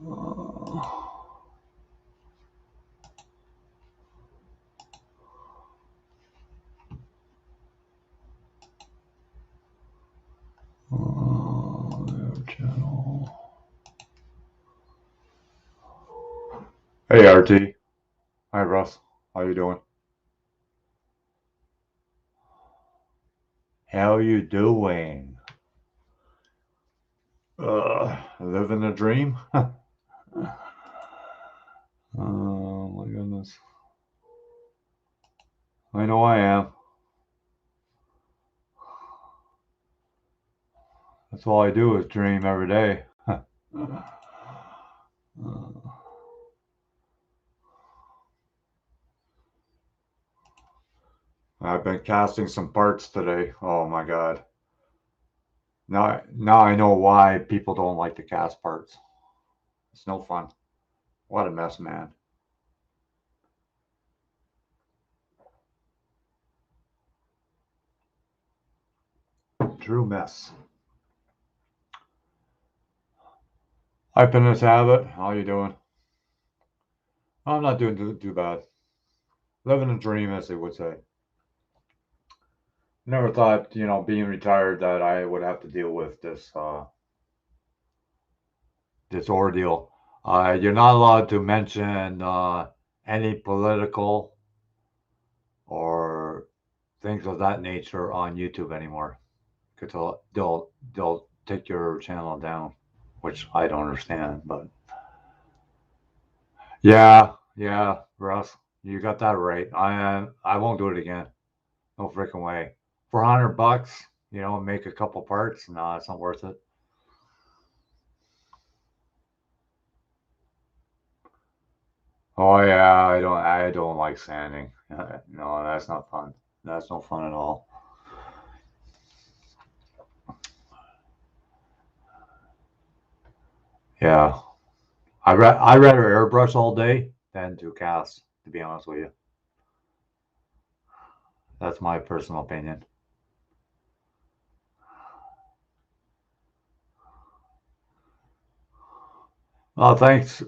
Channel. Hey RT. Hi Russ. How you doing? How you doing? Living a dream? Oh my goodness. I know I am. That's all I do is dream every day. I've been casting some parts today. Oh my god. Now I know why people don't like to cast parts. It's no fun. What a mess, man. True mess. Hi, Fitness Habit. How you doing? I'm not doing too bad. Living a dream, as they would say. Never thought, being retired that I would have to deal with this ordeal. You're not allowed to mention any political or things of that nature on YouTube anymore, because they'll take your channel down, which I don't understand. But yeah, Russ, you got that right. I won't do it again. No freaking way. For $100, make a couple parts. No, it's not worth it. Oh yeah, I don't like sanding. No, that's not fun. That's no fun at all. Yeah, I rather airbrush all day than to cast. To be honest with you, that's my personal opinion. Well, thanks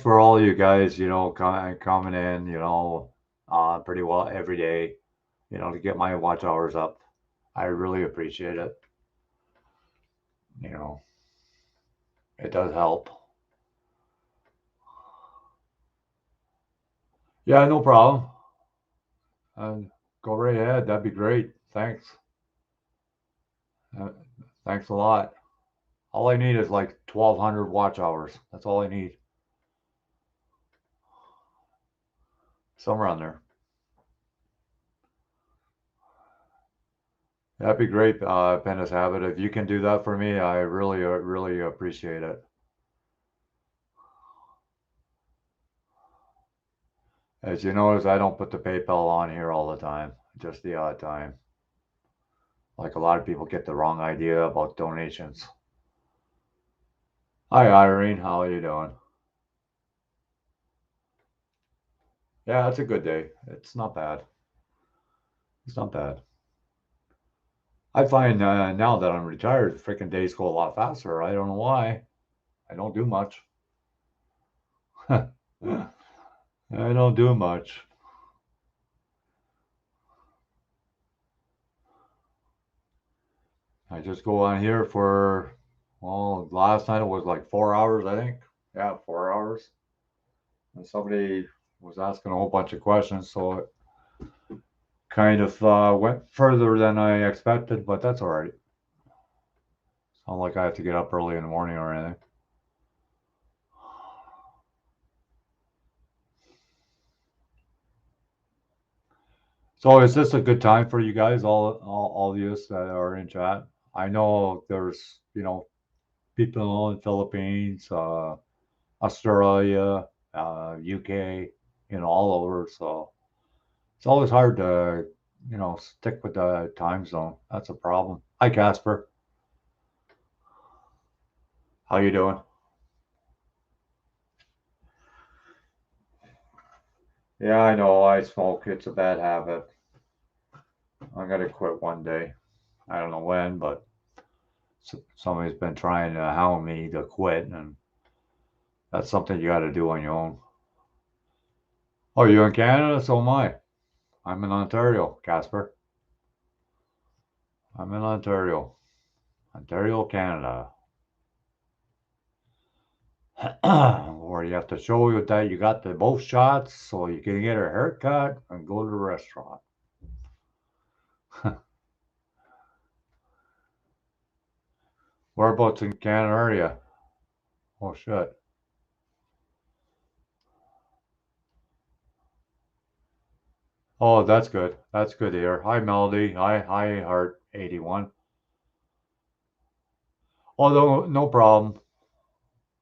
for all you guys. Coming in. Pretty well every day. To get my watch hours up. I really appreciate it. You know, it does help. Yeah, no problem. Uh, Go right ahead. That'd be great. Thanks. Uh, Thanks a lot. All I need is like 1,200 watch hours. That's all I need. Somewhere on there. That'd be great, Pennis Habit. If you can do that for me, I really appreciate it. As you notice, I don't put the PayPal on here all the time, just the odd time. Like a lot of people get the wrong idea about donations. Hi, Irene. How are you doing? Yeah, it's a good day. It's not bad. It's not bad. I find now that I'm retired, freaking days go a lot faster. I don't know why. I don't do much. I don't do much. I just go on here for, well, last night it was like 4 hours, I think. Yeah, 4 hours. And somebody was asking a whole bunch of questions, so it kind of went further than I expected, but that's all right. It's not like I have to get up early in the morning or anything. So is this a good time for you guys, all of you that are in chat? I know there's, people in Philippines, Australia, UK, all over. So it's always hard to, stick with the time zone. That's a problem. Hi, Casper. How you doing? Yeah, I know. I smoke. It's a bad habit. I'm gonna quit one day. I don't know when, but somebody's been trying to hound me to quit, and That's something you got to do on your own. Oh, you're in Canada? So am I. I'm in Ontario, Casper. I'm in Ontario. Ontario, Canada. Where you have to show you that you got the both shots so you can get a haircut and go to the restaurant. Whereabouts in Canada are you? Oh, shit. Oh, that's good. That's good to hear. Hi, Melody. Hi, Heart 81. Oh, no problem.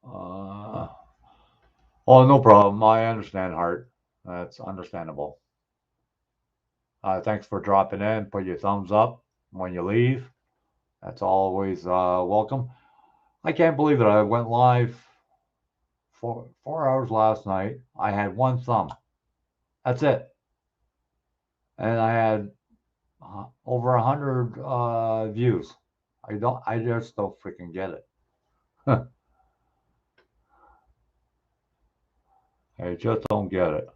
Uh, oh, no problem. I understand, Heart. That's understandable. Thanks for dropping in. Put your thumbs up when you leave. That's always welcome. I can't believe it. I went live for 4 hours last night. I had one thumb. That's it. And I had over 100 views. I just don't freaking get it. I just don't get it.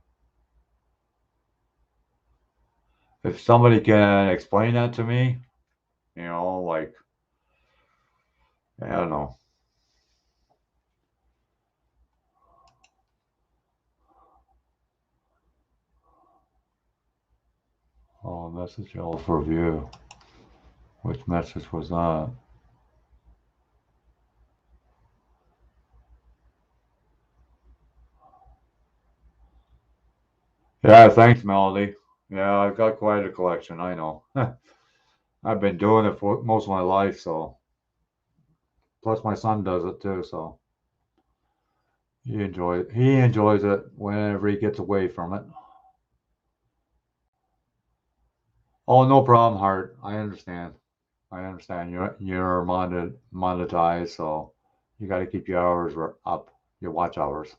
If somebody can explain that to me, like, I don't know. Oh, message all for view. Which message was that? Yeah, thanks, Melody. Yeah, I've got quite a collection. I know. I've been doing it for most of my life, so plus my son does it too, so he enjoys it whenever he gets away from it. Oh, no problem, Hart. I understand. I understand. You're monetized, so you got to keep your hours up, your watch hours.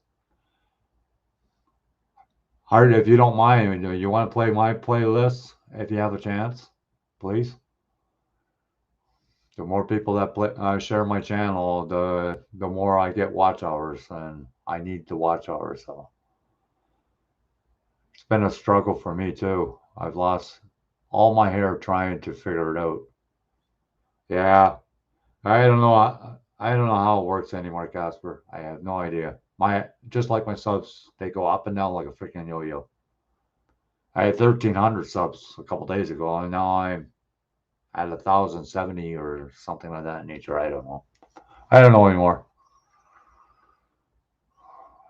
Hart, if you don't mind, you want to play my playlist if you have a chance, please. The more people that share my channel, the more I get watch hours, and I need the watch hours. So it's been a struggle for me too. I've lost all my hair trying to figure it out. Yeah, I don't know. I don't know how it works anymore, Casper. I have no idea. Just like my subs, they go up and down like a freaking yo-yo. I had 1,300 subs a couple days ago, and now I'm at 1,070 or something like that in nature. I don't know. I don't know anymore.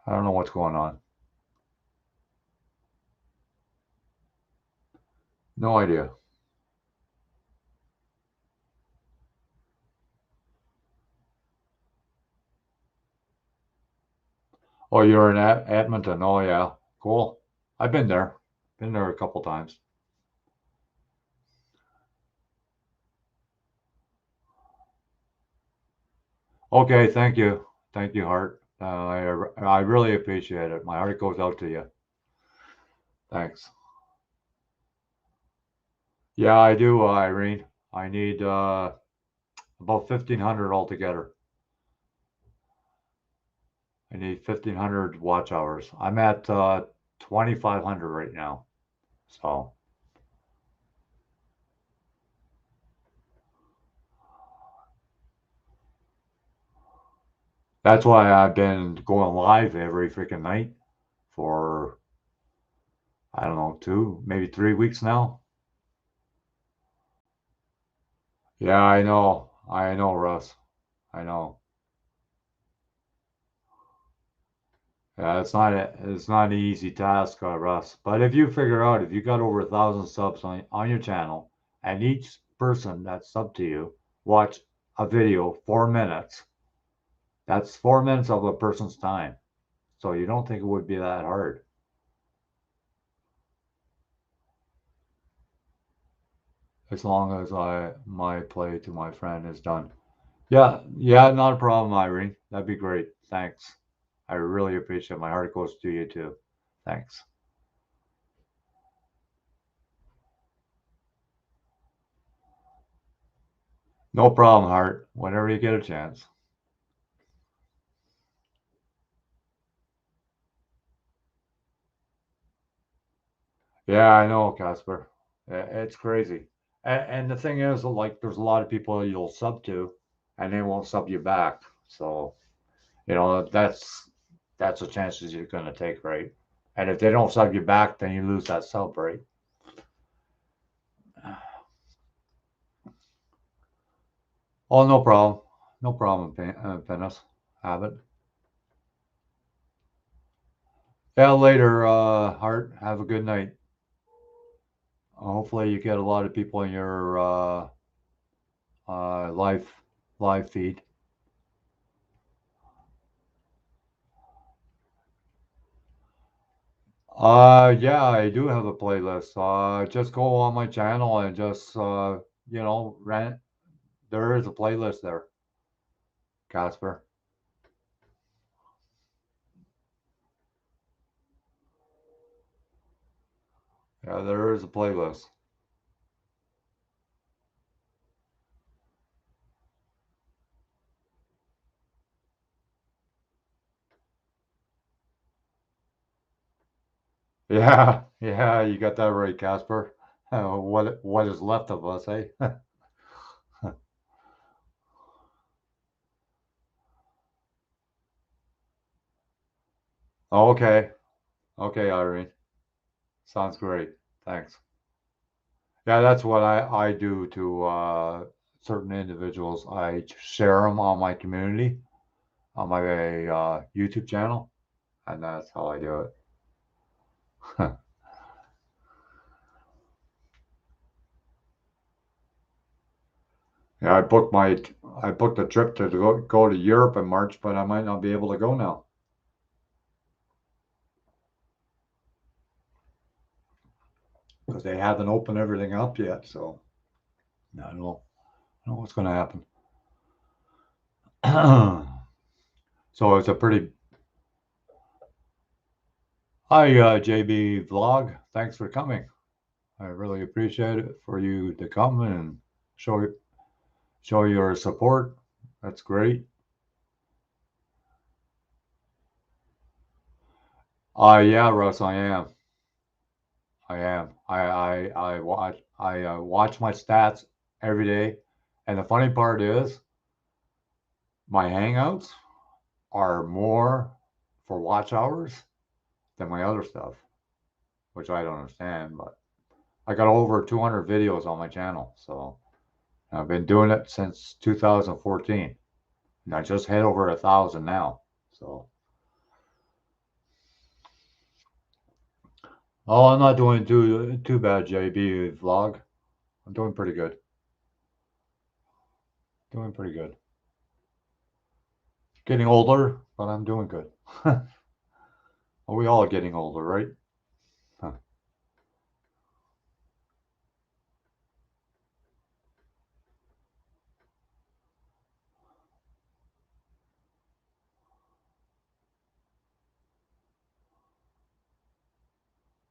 I don't know what's going on. No idea. Oh, you're in Edmonton. Oh, yeah. Cool. I've been there. Been there a couple times. Okay, thank you. Thank you, Hart. I really appreciate it. My heart goes out to you. Thanks. Yeah, I do, Irene. I need about 1,500 altogether. I need 1,500 watch hours. I'm at 2,500 right now. So that's why I've been going live every freaking night for, I don't know, 2, maybe 3 weeks now. Yeah, I know. I know, Russ. I know. Yeah, it's not an easy task, Russ. But if you figure out if you got over 1,000 subs on your channel, and each person that's sub to you watch a video 4 minutes, that's 4 minutes of a person's time. So you don't think it would be that hard, as long as my play to my friend is done. Yeah, yeah, not a problem, Irene. That'd be great. Thanks. I really appreciate it. My heart goes to you too. Thanks. No problem, Heart. Whenever you get a chance. Yeah, I know, Casper. It's crazy. And the thing is, like, there's a lot of people you'll sub to, and they won't sub you back. So, that's the chances you're gonna take, right? And if they don't sub you back, then you lose that sub, right? Oh, no problem. No problem, Penis. Have it. Yeah, later, Hart. Have a good night. Hopefully, you get a lot of people in your live feed. Yeah, I do have a playlist. Just go on my channel and just rent. There is a playlist there, Casper. Yeah, there is a playlist. Yeah, yeah, you got that right, Casper. What is left of us, eh? Okay, okay, Irene. Sounds great. Thanks. Yeah, that's what I do to certain individuals. I share them on my community, on my YouTube channel, and that's how I do it. Yeah, I booked a trip to go to Europe in March, but I might not be able to go now because they haven't opened everything up yet. So I don't know what's going to happen. So it's a pretty. Hi, JB Vlog. Thanks for coming. I really appreciate it for you to come and show show your support. That's great. Yeah, Russ, I am. I am. I watch my stats every day, and the funny part is my hangouts are more for watch hours than my other stuff, which I don't understand. But I got over 200 videos on my channel, so I've been doing it since 2014, and I just hit over 1,000 now. So, oh, I'm not doing too bad, JB Vlog. I'm doing pretty good. Doing pretty good. Getting older, but I'm doing good. Well, we all are getting older, right? Huh.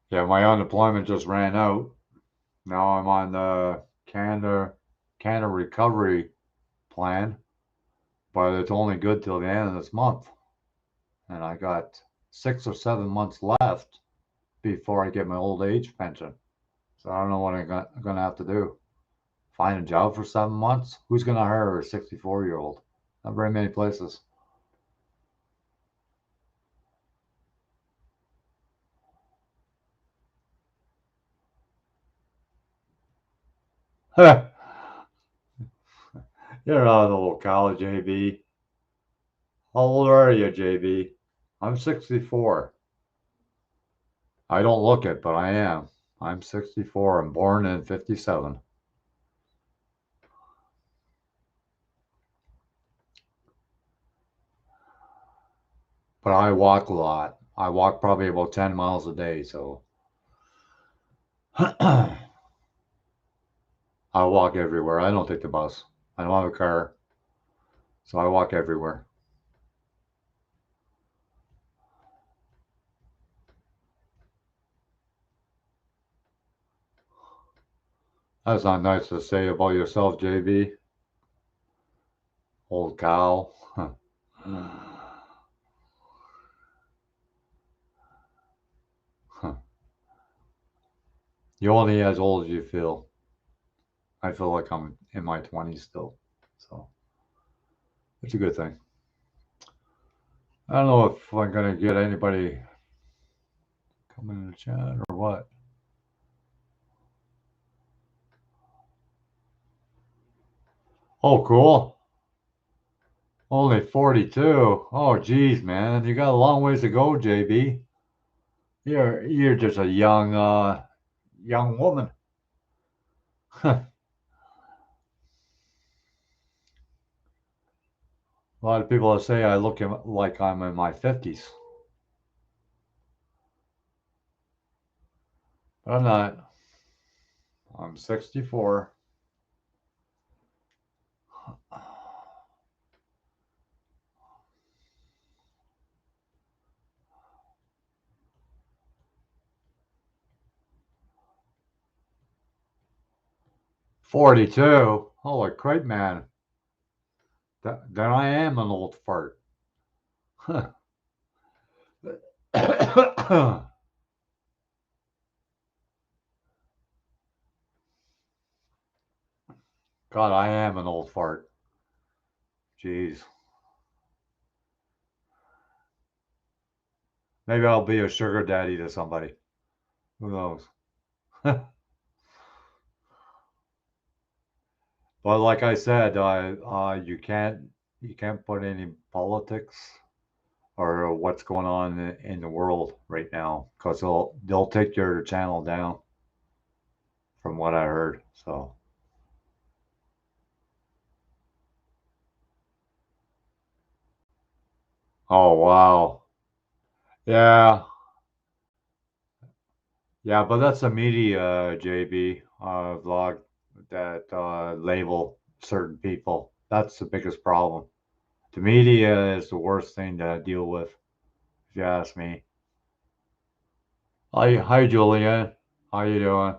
Yeah, my unemployment just ran out. Now I'm on the Canada recovery plan, but it's only good till the end of this month, and I got 6 or 7 months left before I get my old age pension. So I don't know what I'm gonna have to do. Find a job for 7 months? Who's gonna hire a 64-year-old? Not very many places. You're out of the little college, JB. How old are you, JB? I'm 64. I don't look it, but I am. I'm 64. I'm born in 57. But I walk a lot. I walk probably about 10 miles a day. So I walk everywhere. I don't take the bus. I don't have a car. So I walk everywhere. That's not nice to say about yourself, JB. Old cow. You're only as old as you feel. I feel like I'm in my 20s still. So it's a good thing. I don't know if I'm going to get anybody coming in the chat or what. Oh, cool. Only 42. Oh, geez, man. You got a long ways to go, JB. You're just a young woman. A lot of people say I look like I'm in my 50s, but I'm not. I'm 64. 42. Holy crap, man. Then I am an old fart. God, I am an old fart. Jeez. Maybe I'll be a sugar daddy to somebody. Who knows? But like I said, you can't put any politics or what's going on in the world right now because they'll take your channel down from what I heard. So, oh wow, yeah, yeah, but that's the media, JB, vlog that label certain people. That's the biggest problem. The media is the worst thing to deal with, if you ask me. Hi, Julian. How you doing?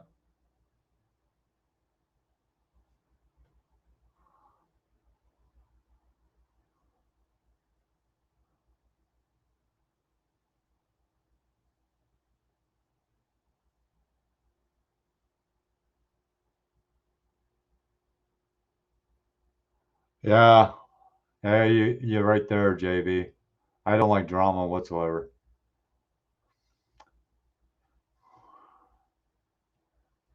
Yeah, yeah, you're right there, JB. I don't like drama whatsoever.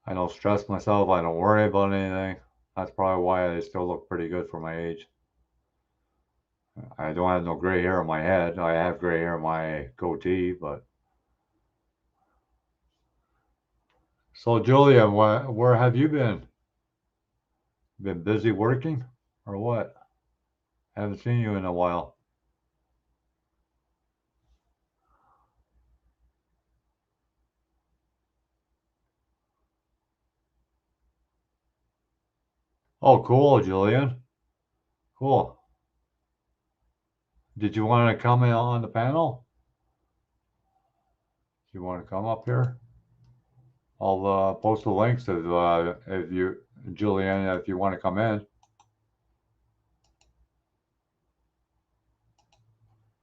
I don't stress myself. I don't worry about anything. That's probably why I still look pretty good for my age. I don't have no gray hair on my head. I have gray hair on my goatee, but so Julia, where have you been? Been busy working or what? Haven't seen you in a while. Oh, cool, Julian. Cool. Did you want to come in on the panel? Do you want to come up here? I'll post the links if you, Julian, if you want to come in.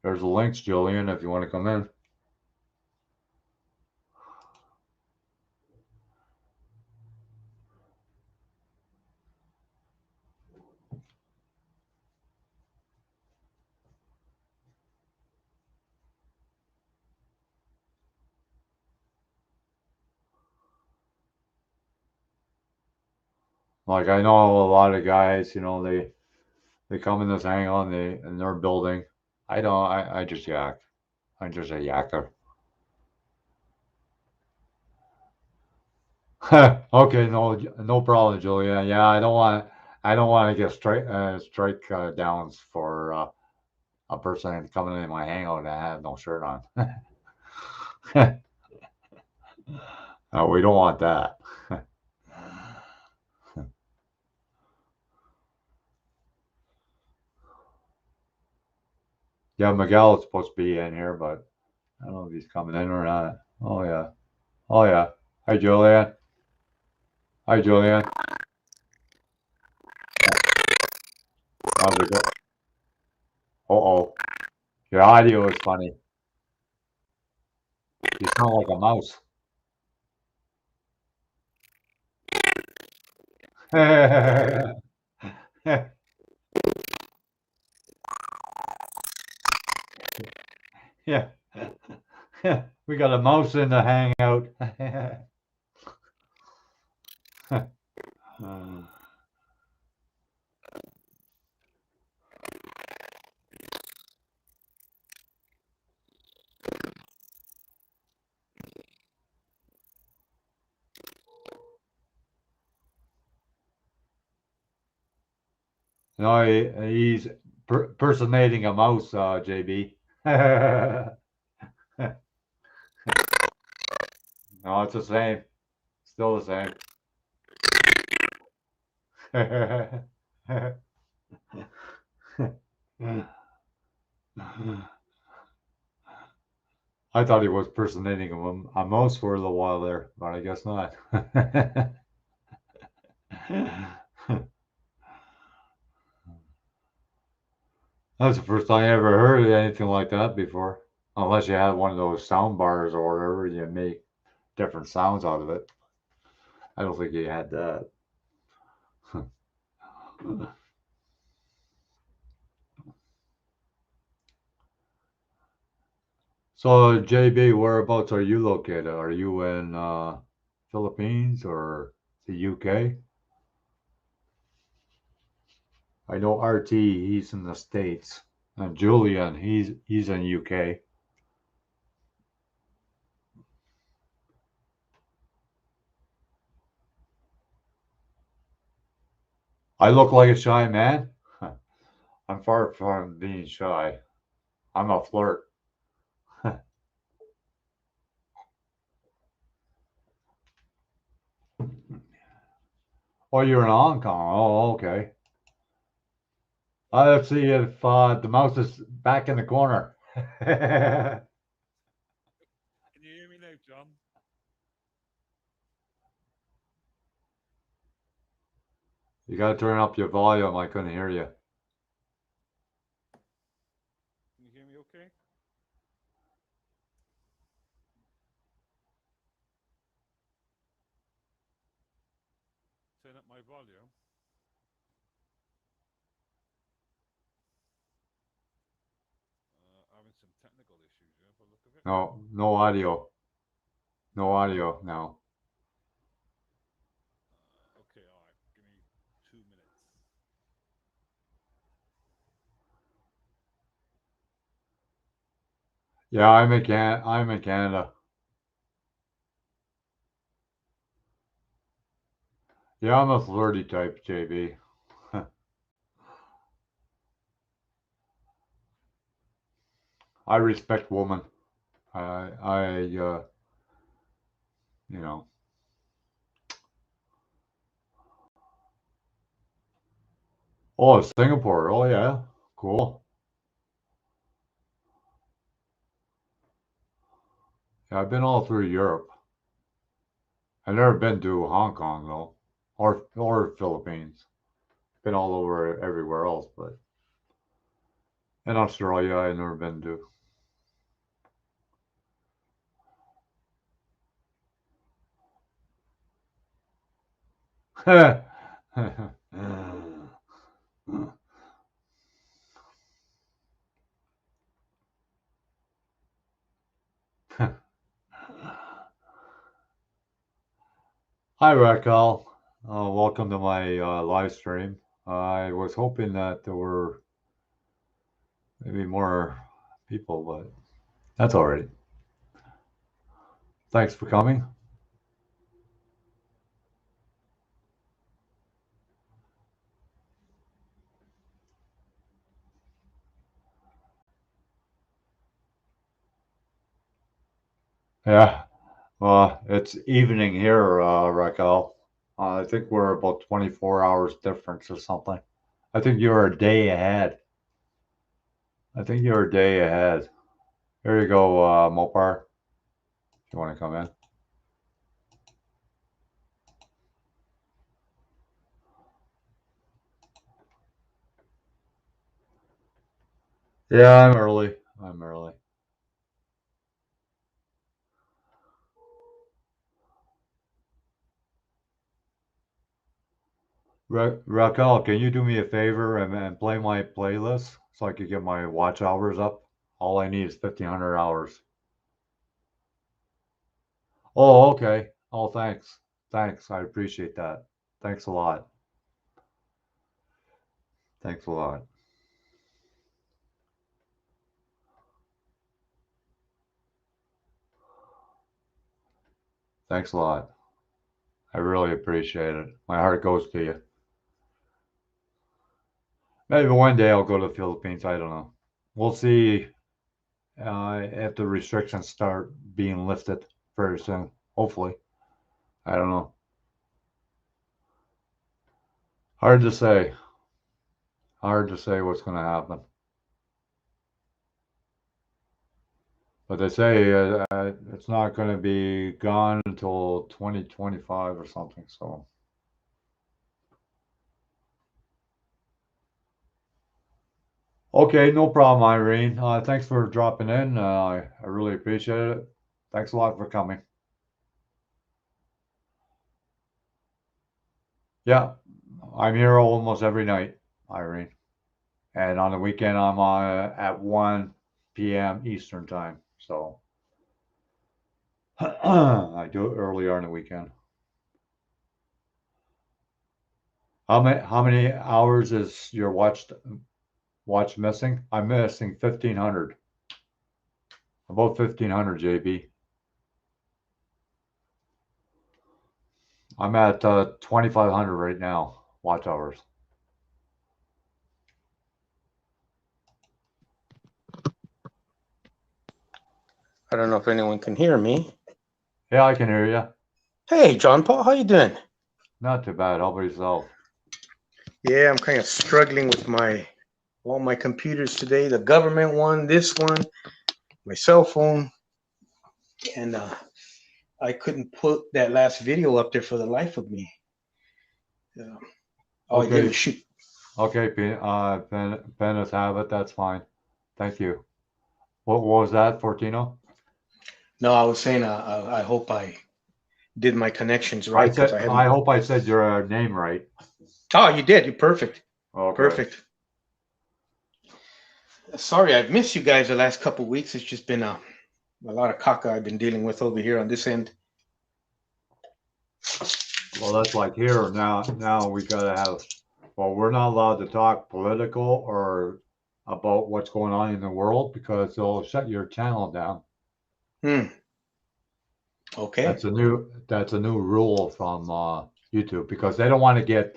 There's the links, Julian, if you want to come in. Like I know a lot of guys, they come in this angle and they're building. I don't. I just yak. I'm just a yacker. Okay, no problem, Julia. Yeah, I don't want to get strike downs for a person coming in my hangout that have no shirt on. We don't want that. Yeah, Miguel is supposed to be in here, but I don't know if he's coming in or not. Oh yeah. Oh yeah. Hi, Julia. Hi, Julia. How's it go? Uh-oh. Your audio is funny. You sound like a mouse. Yeah. We got a mouse in the hangout. No, he's personating a mouse, JB. No, it's the same. Still the same. I thought he was personating a mouse for a little while there, but I guess not. That's the first time I ever heard of anything like that before. Unless you had one of those sound bars or whatever, you make different sounds out of it. I don't think you had that. So, JB, whereabouts are you located? Are you in Philippines or the UK? I know RT, he's in the States, and Julian, he's in UK. I look like a shy man. I'm far from being shy. I'm a flirt. Oh, you're in Hong Kong. Oh, okay. Let's see if the mouse is back in the corner. You Can you hear me now, John? got to turn up your volume. I couldn't hear you. Can you hear me okay? Turn up my volume. Having some technical issues here by the look of it. No, no audio. No audio now. Okay, all right. Give me 2 minutes. Yeah, I'm in Canada. Yeah, I'm a flirty type, JB. I respect women. I you know. Oh, Singapore. Oh, yeah. Cool. Yeah, I've been all through Europe. I've never been to Hong Kong though, or Philippines. Been all over everywhere else, but in Australia I've never been to. Hi, Raquel. Welcome to my live stream. I was hoping that there were maybe more people, but that's all right. Thanks for coming. Yeah, well, it's evening here, Raquel. I think we're about 24 hours difference or something. I think you're a day ahead. I think you're a day ahead. Here you go, Mopar, if you want to come in. Yeah, I'm early. I'm early. Raquel, can you do me a favor and play my playlist so I could get my watch hours up? All I need is 1,500 hours. Oh, okay. Oh, thanks. Thanks. I appreciate that. Thanks a lot. Thanks a lot. Thanks a lot. I really appreciate it. My heart goes to you. Maybe one day I'll go to the Philippines. I don't know. We'll see if the restrictions start being lifted very soon. Hopefully. I don't know. Hard to say. Hard to say what's going to happen. But they say it's not going to be gone until 2025 or something. So. Okay, no problem, Irene. Thanks for dropping in. I really appreciate it. Thanks a lot for coming. Yeah, I'm here almost every night, Irene. And on the weekend, I'm on at 1 p.m. Eastern time. So I do it earlier on the weekend. How many hours is your watch missing? I'm missing 1,500. About 1,500, JB. I'm at 2,500 right now, watch hours. I don't know if anyone can hear me. Yeah, I can hear you. Hey, John Paul, how you doing? Not too bad. How about yourself? Yeah, I'm kind of struggling with all my computers today. The government one, this one, my cell phone, and I couldn't put that last video up there for the life of me. All I did Okay. was shoot. Okay, Penis have it. That's fine. Thank you. What was that, Fortino? No, I was saying I hope I did my connections right because I haven't. I hope I said your name right. Oh, you did. You're perfect. Okay. Perfect. Sorry, I've missed you guys the last couple of weeks. It's just been a lot of caca I've been dealing with over here on this end. Well, that's like here now. Now we gotta have. Well, we're not allowed to talk political or about what's going on in the world because they'll shut your channel down. Okay. That's a new rule from YouTube because they don't want to get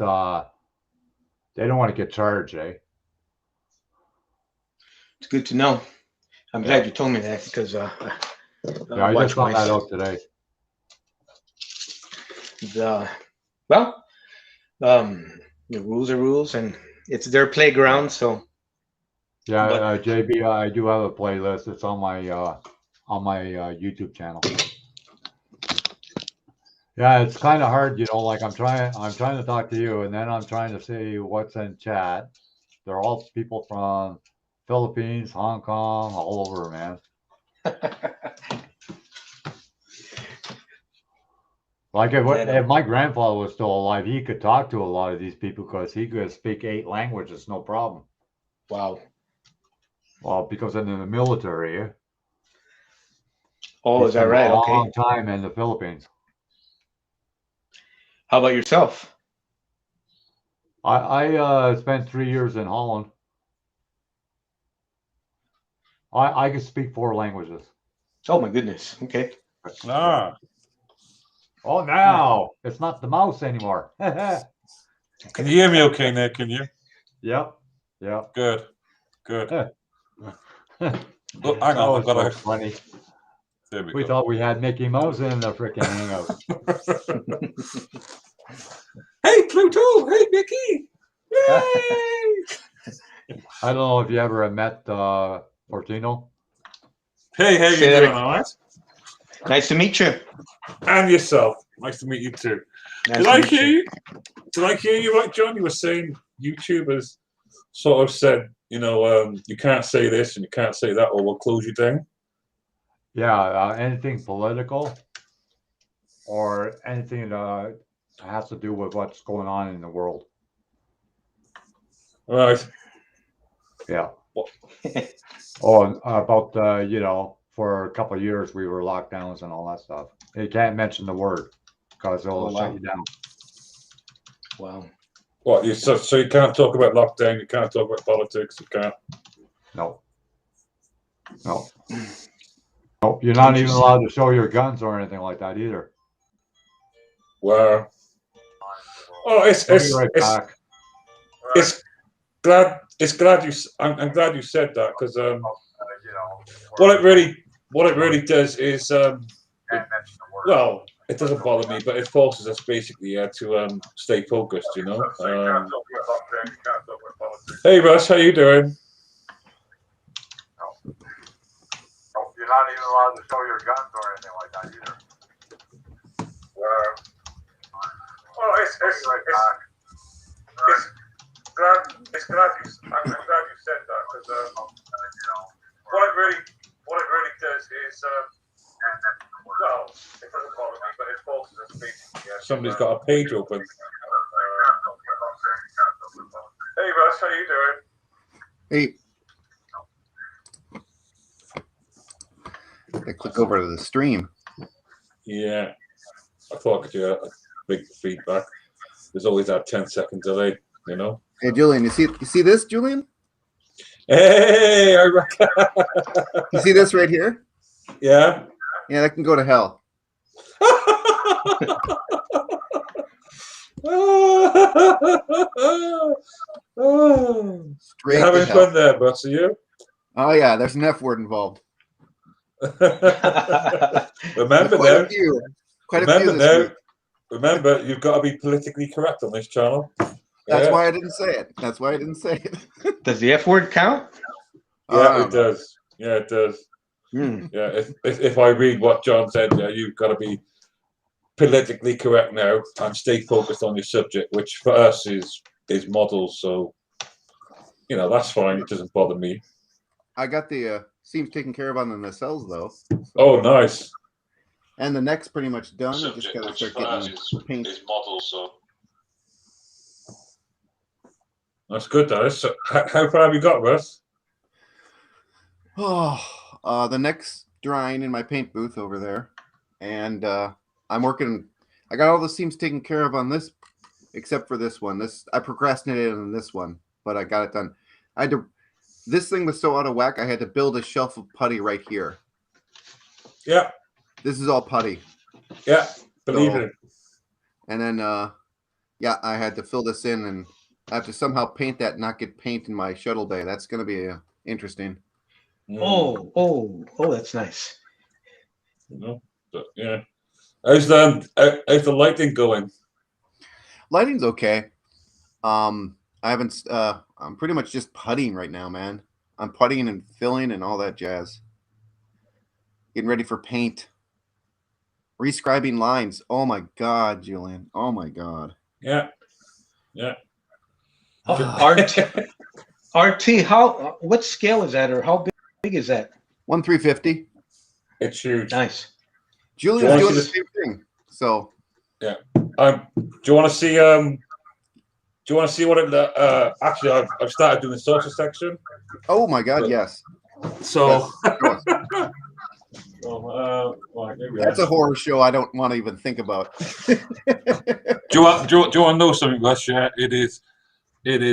charged, eh? It's good to know. I'm glad you told me that because yeah, I just found that out today. The rules are rules, and it's their playground. So yeah, JB, I do have a playlist. It's on my YouTube channel. Yeah, it's kind of hard, like I'm trying to talk to you, and then I'm trying to see what's in chat. They're all people from Philippines, Hong Kong, all over, man. Like if my grandfather was still alive, he could talk to a lot of these people because he could speak 8 languages, no problem. Wow. Well, because in the military. Oh, is that right? A Okay. long time in the Philippines. How about yourself? I spent 3 years in Holland. I can speak 4 languages. Oh my goodness. Okay. Ah. Oh, now it's not the mouse anymore. Can you hear me okay there? Can you? Yep. Yep. Good. Good. Look, hang on. I've got so funny. There we go. Thought we had Mickey Mouse in the freaking hangout. Hey, Pluto. Hey, Mickey. Yay! I don't know if you ever met Fortino. Hey, how you doing? All right. Nice to meet you. And yourself. Nice to meet you too. Did I hear you? Did I hear you right, John? You were saying YouTubers sort of said, you can't say this and you can't say that, or we'll close you down. Yeah, anything political or anything that has to do with what's going on in the world. Right. Yeah. What? Oh, and about for a couple of years we were lockdowns and all that stuff. You can't mention the word because it'll Oh, shut wow. you down. Wow. What? So you can't talk about lockdown. You can't talk about politics. You can't. No. No. No. You're not even Interesting. allowed to show your guns or anything like that either. Wow. Oh, I'll be right back. it's glad you. I'm glad you said that because what it really does is well, it doesn't bother me, but it forces us basically to stay focused. You know. Hey Russ, how you doing? You're not even allowed to show your guns or anything like that either. Oh, it's glad you. I'm glad you said that because what it really does is well, it doesn't bother me, but it forces us basically. Somebody's got a page open. Hey Russ, how you doing? Hey. I click over to the stream. Yeah, I thought I could do a big feedback. There's always that 10-second delay, you know. Hey Julian, you see this, Julian? Hey, You see this right here? Yeah. Yeah, that can go to hell. Straight You're having to hell. fun there, Butts, are you? Oh yeah, there's an F word involved. Remember Quite now. a few. Quite a Remember few this now. week. Remember, you've got to be politically correct on this channel. That's Yeah. why I didn't say it. That's why I didn't say it. Does the F word count? Yeah, it does. Yeah, it does. Hmm. Yeah, if I read what John said, yeah, you've got to be politically correct now and stay focused on your subject, which for us is models. So, you know, that's fine. It doesn't bother me. I got the seams taken care of on the nacelles though. So. Oh, nice. And the neck's pretty much done. Subject, I just gotta which start for us getting paint. is models. So that's good, though. So, how far have you got, Russ? Oh, the neck's drying in my paint booth over there, and I'm working. I got all the seams taken care of on this, except for this one. I procrastinated on this one, but I got it done. I had to. This thing was so out of whack. I had to build a shelf of putty right here. Yeah. This is all putty. Yeah, believe it. And then, yeah, I had to fill this in, and I have to somehow paint that, not get paint in my shuttle bay. That's going to be interesting. Oh, that's nice. No, but yeah. How's the lighting going? Lighting's okay. I haven't. I'm pretty much just puttying right now, man. I'm puttying and filling and all that jazz. Getting ready for paint. Rescribing lines. Oh my God, Julian. Oh my God. Yeah. RT, what scale is that, or how big is that? 1/350. It's huge. Nice. Julian's doing the same thing. So yeah. Do you want to see? Do you want to see what it? Actually, I've started doing the social section. Oh my God, yes. So. That's a horror show I don't want to even think about. do you want to know something, Russ? Yeah, it is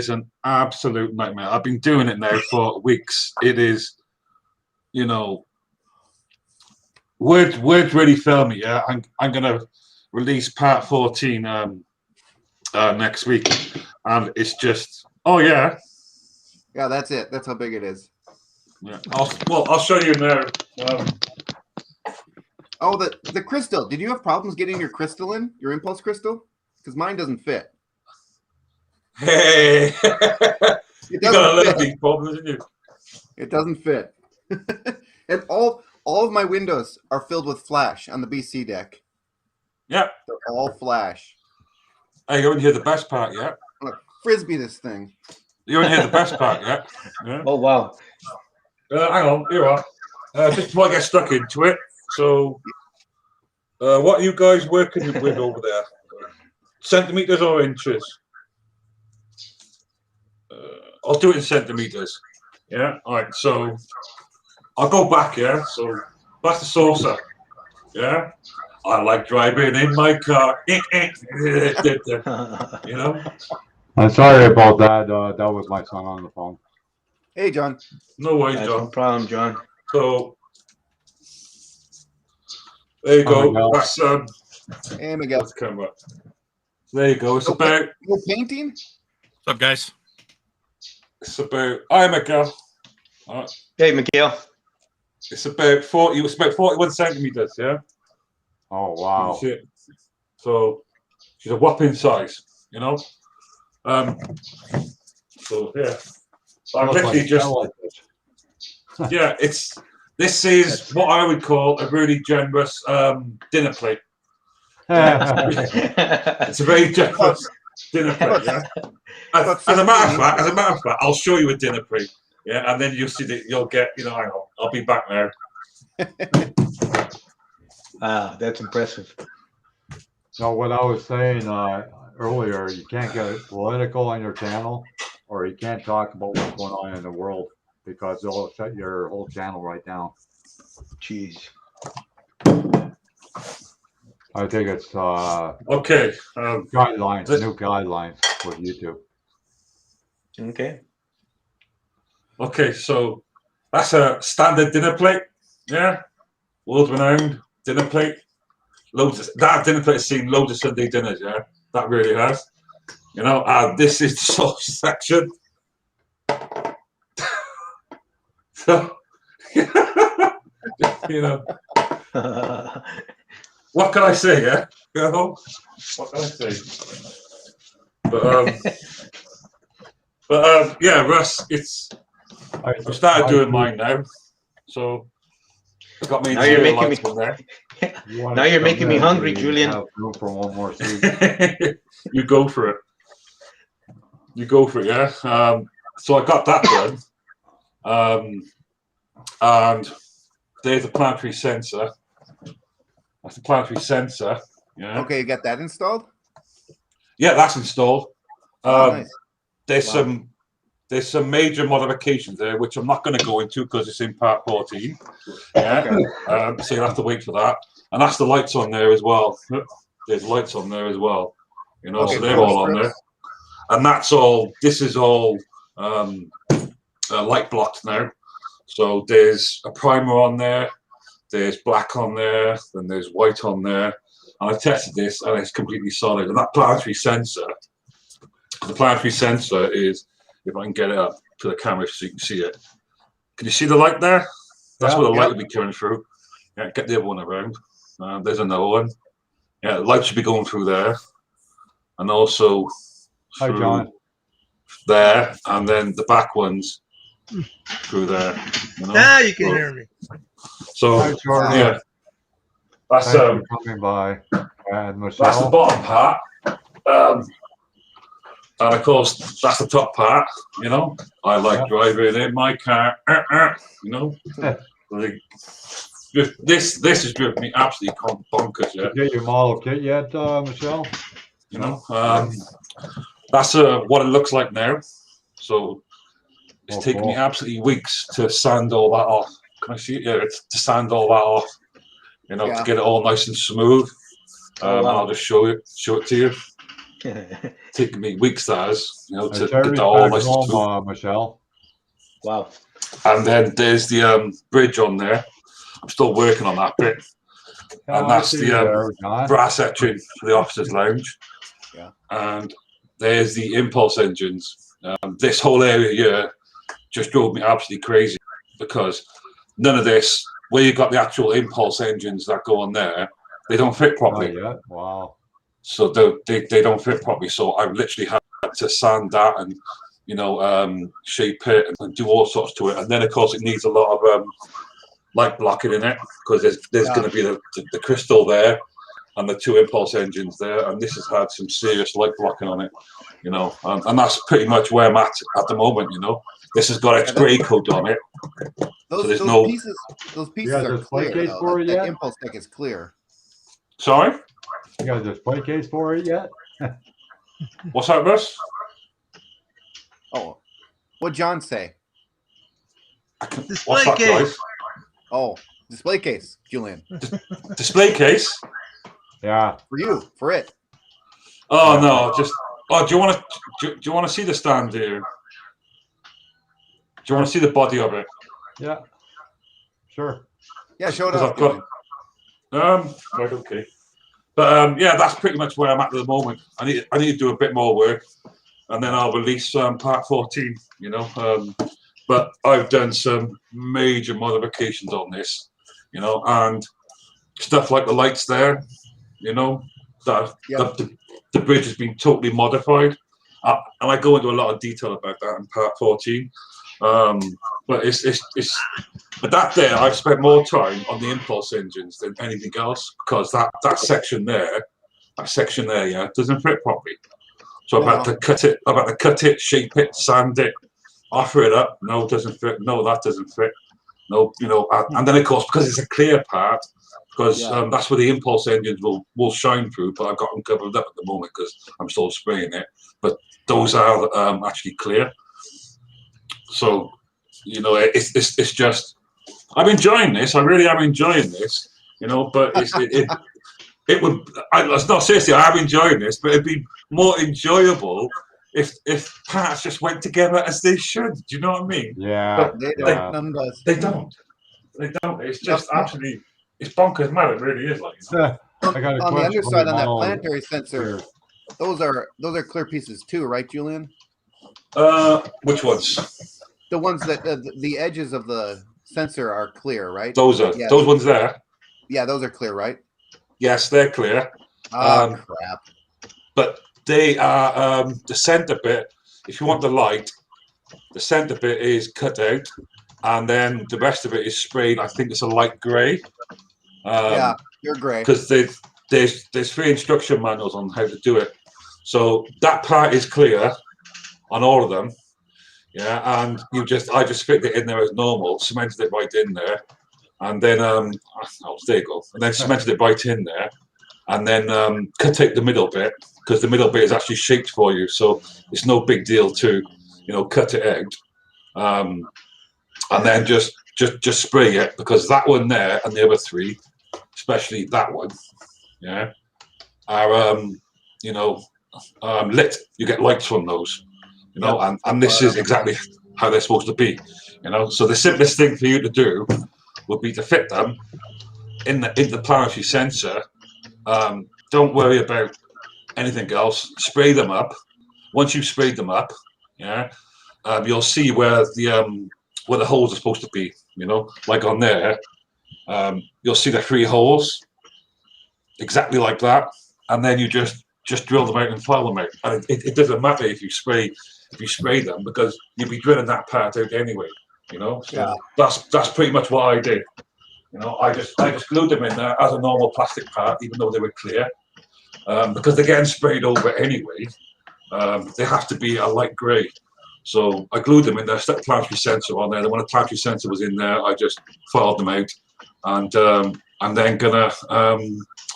an absolute nightmare. I've been doing it now for weeks. It is, you know, words really fail me. Yeah, I'm gonna release part 14 next week, and it's just yeah, that's it. That's how big it is. Yeah, I'll show you now. Oh, the crystal. Did you have problems getting your crystal in? Your impulse crystal? Because mine doesn't fit. Hey, you got a little big problem, didn't you? It doesn't fit. And all of my windows are filled with flash on the BC deck. Yeah, they're all flash. Hey, you haven't heard the best part yet. I'm gonna frisbee this thing. You haven't heard the best part yet. Yeah. Oh wow. Hang on, here you are. Just before I get stuck into it. So, what are you guys working with over there? Centimeters or inches? I'll do it in centimeters. Yeah. All right. So I'll go back. Yeah. So back to saucer. Yeah. I like driving in my car. You know. I'm sorry about that. That was my son on the phone. Hey, John. No worries, That's no John. problem, John. So there you go. Miguel. That's Hey, Miguel. let's come up. There you go. It's about. No painting? What's up, guys? It's about. I am a girl. All right. Hey, Miguel. It's about 40. It's about 41 centimeters. Yeah. Oh wow. You see it? So she's a whopping size. You know. So yeah. I'm Looks literally like just. jellyfish. Yeah. This is what I would call a really generous dinner plate. It's a very generous dinner plate. Yeah. As a matter of fact, I'll show you a dinner plate. Yeah, and then you'll see that you'll get. Hang on, I'll be back now. Wow, that's impressive. So what I was saying earlier, you can't get political on your channel, or you can't talk about what's going on in the world because they'll shut your whole channel right down. Jeez. I think it's Okay. guidelines, new guidelines with YouTube. Okay. Okay, so that's a standard dinner plate. Yeah, world-renowned dinner plate. That dinner plate has seen loads of Sunday dinners. Yeah, that really has. This is the sauce section. So, what can I say? Yeah, what can I say? But yeah, Russ, I've started doing mine now, so I got me. Now you're making me. There. Now you're making me hungry, Julian. Have room for one more seat. You go for it. You go for it, yeah. So I got that done, and there's a planetary sensor. That's the planetary sensor. Yeah. Okay, you got that installed? Yeah, that's installed. Nice. There's some major modifications there, which I'm not going to go into because it's in part 14. Yeah. Okay. So you'll have to wait for that. And that's the lights on there as well. There's lights on there as well. Okay, So they're all on there. And that's all. This is all light blocked now. So there's a primer on there. There's black on there. Then there's white on there. And I tested this, and it's completely solid. And that planetary sensor. The planetary sensor is, if I can get it up to the camera so you can see it. Can you see the light there? That's where the light will be coming through. Yeah, get the other one around. There's another one. Yeah, the light should be going through there. And also Hi, John. there. And then the back ones through there. Now you can hear me. So, Hi, Jordan. yeah. That's, Thanks for coming by. And Michelle. that's the bottom part. And of course, that's the top part. I like driving in my car. This has driven me absolutely bonkers. Yeah. Did you get your model kit yet, Michelle? That's what it looks like now. So it's taken me absolutely weeks to sand all that off. Can I see it? Yeah, it's to sand all that off. To get it all nice and smooth. I'll just show it to you. Taking me weeks, that is, to get that all nice and smooth. Michelle. Wow. And then there's the bridge on there. I'm still working on that bit. And that's the brass etching for the officers' lounge. Yeah. And there's the impulse engines. This whole area here just drove me absolutely crazy because none of this, where you got the actual impulse engines that go on there, they don't fit properly. Oh, yeah. Wow. So they don't fit properly. So I literally had to sand that and shape it and do all sorts to it. And then of course it needs a lot of light blocking in it because there's going to be the crystal there and the two impulse engines there. And this has had some serious light blocking on it, and that's pretty much where I'm at the moment. This has got its grey coat on it. Those pieces are clear. That impulse deck is clear. Sorry? You got a display case for it yet? What's that, Russ? Oh, What'd John say? Display What's that, case. guys? Oh, display case, Julian. Display case? Yeah. For you, for it. Oh Yeah. no, just. Oh, do you want to see the stand here? Do you want to see the body of it? Yeah. Sure. Yeah, show it Because off. I've got. Right, okay. But yeah, that's pretty much where I'm at the moment. I need to do a bit more work, and then I'll release part 14. You know, but I've done some major modifications on this, you know, and stuff like the lights there, you know, that Yeah. the bridge has been totally modified, and I go into a lot of detail about that in part 14. But but that there, I've spent more time on the impulse engines than anything else, because that section there, yeah, doesn't fit properly. So I've had to cut it. I've had to cut it, shape it, sand it, offer it up. No, it doesn't fit. No, that doesn't fit. No, you know, and then of course, because it's a clear part, because that's where the impulse engines will shine through. But I've got them covered up at the moment because I'm still spraying it. But those are actually clear. So, you know, it's just, I'm enjoying this. I really am enjoying this. You know, but it would. It's not seriously. I am enjoying this, but it'd be more enjoyable if parts just went together as they should. Do you know what I mean? Yeah. But They don't. None does. They don't. They don't. It's just absolutely. It's bonkers mad. It really is. Like, you know? I got a On the question underside, for on that Mono planetary sensor, here. those are clear pieces too, right, Julian? Which ones? The ones that the edges of the sensor are clear, right? Those are those ones there. Yeah, those are clear, right? Yes, they're clear. Oh crap! But they are the center bit. If you want the light, the center bit is cut out, and then the rest of it is sprayed. I think it's a light grey. Yeah, you're grey. Because there's 3 instruction manuals on how to do it. So that part is clear on all of them. Yeah, and I just fit it in there as normal, cemented it right in there, and then there you go, and then cemented it right in there, and then cut out the middle bit, because the middle bit is actually shaped for you, so it's no big deal to, you know, cut it out, and then just spray it, because that one there and the other 3, especially that one, yeah, are you know, lit. You get lights from those, you know, and this is exactly how they're supposed to be, you know. So the simplest thing for you to do would be to fit them in the planetary sensor. Don't worry about anything else. Spray them up. Once you've sprayed them up, yeah, you'll see where the holes are supposed to be. You know, like on there, you'll see the 3 holes, exactly like that, and then you just drill them out and file them out. And it doesn't matter if you spray them, because you'll be drilling that part out anyway. You know, so that's pretty much what I did. You know, I just glued them in there as a normal plastic part, even though they were clear, because they're getting sprayed over anyway. They have to be a light grey. So I glued them in there, stuck the planetary sensor on there. Then when the planetary sensor was in there, I just filed them out, and I'm then gonna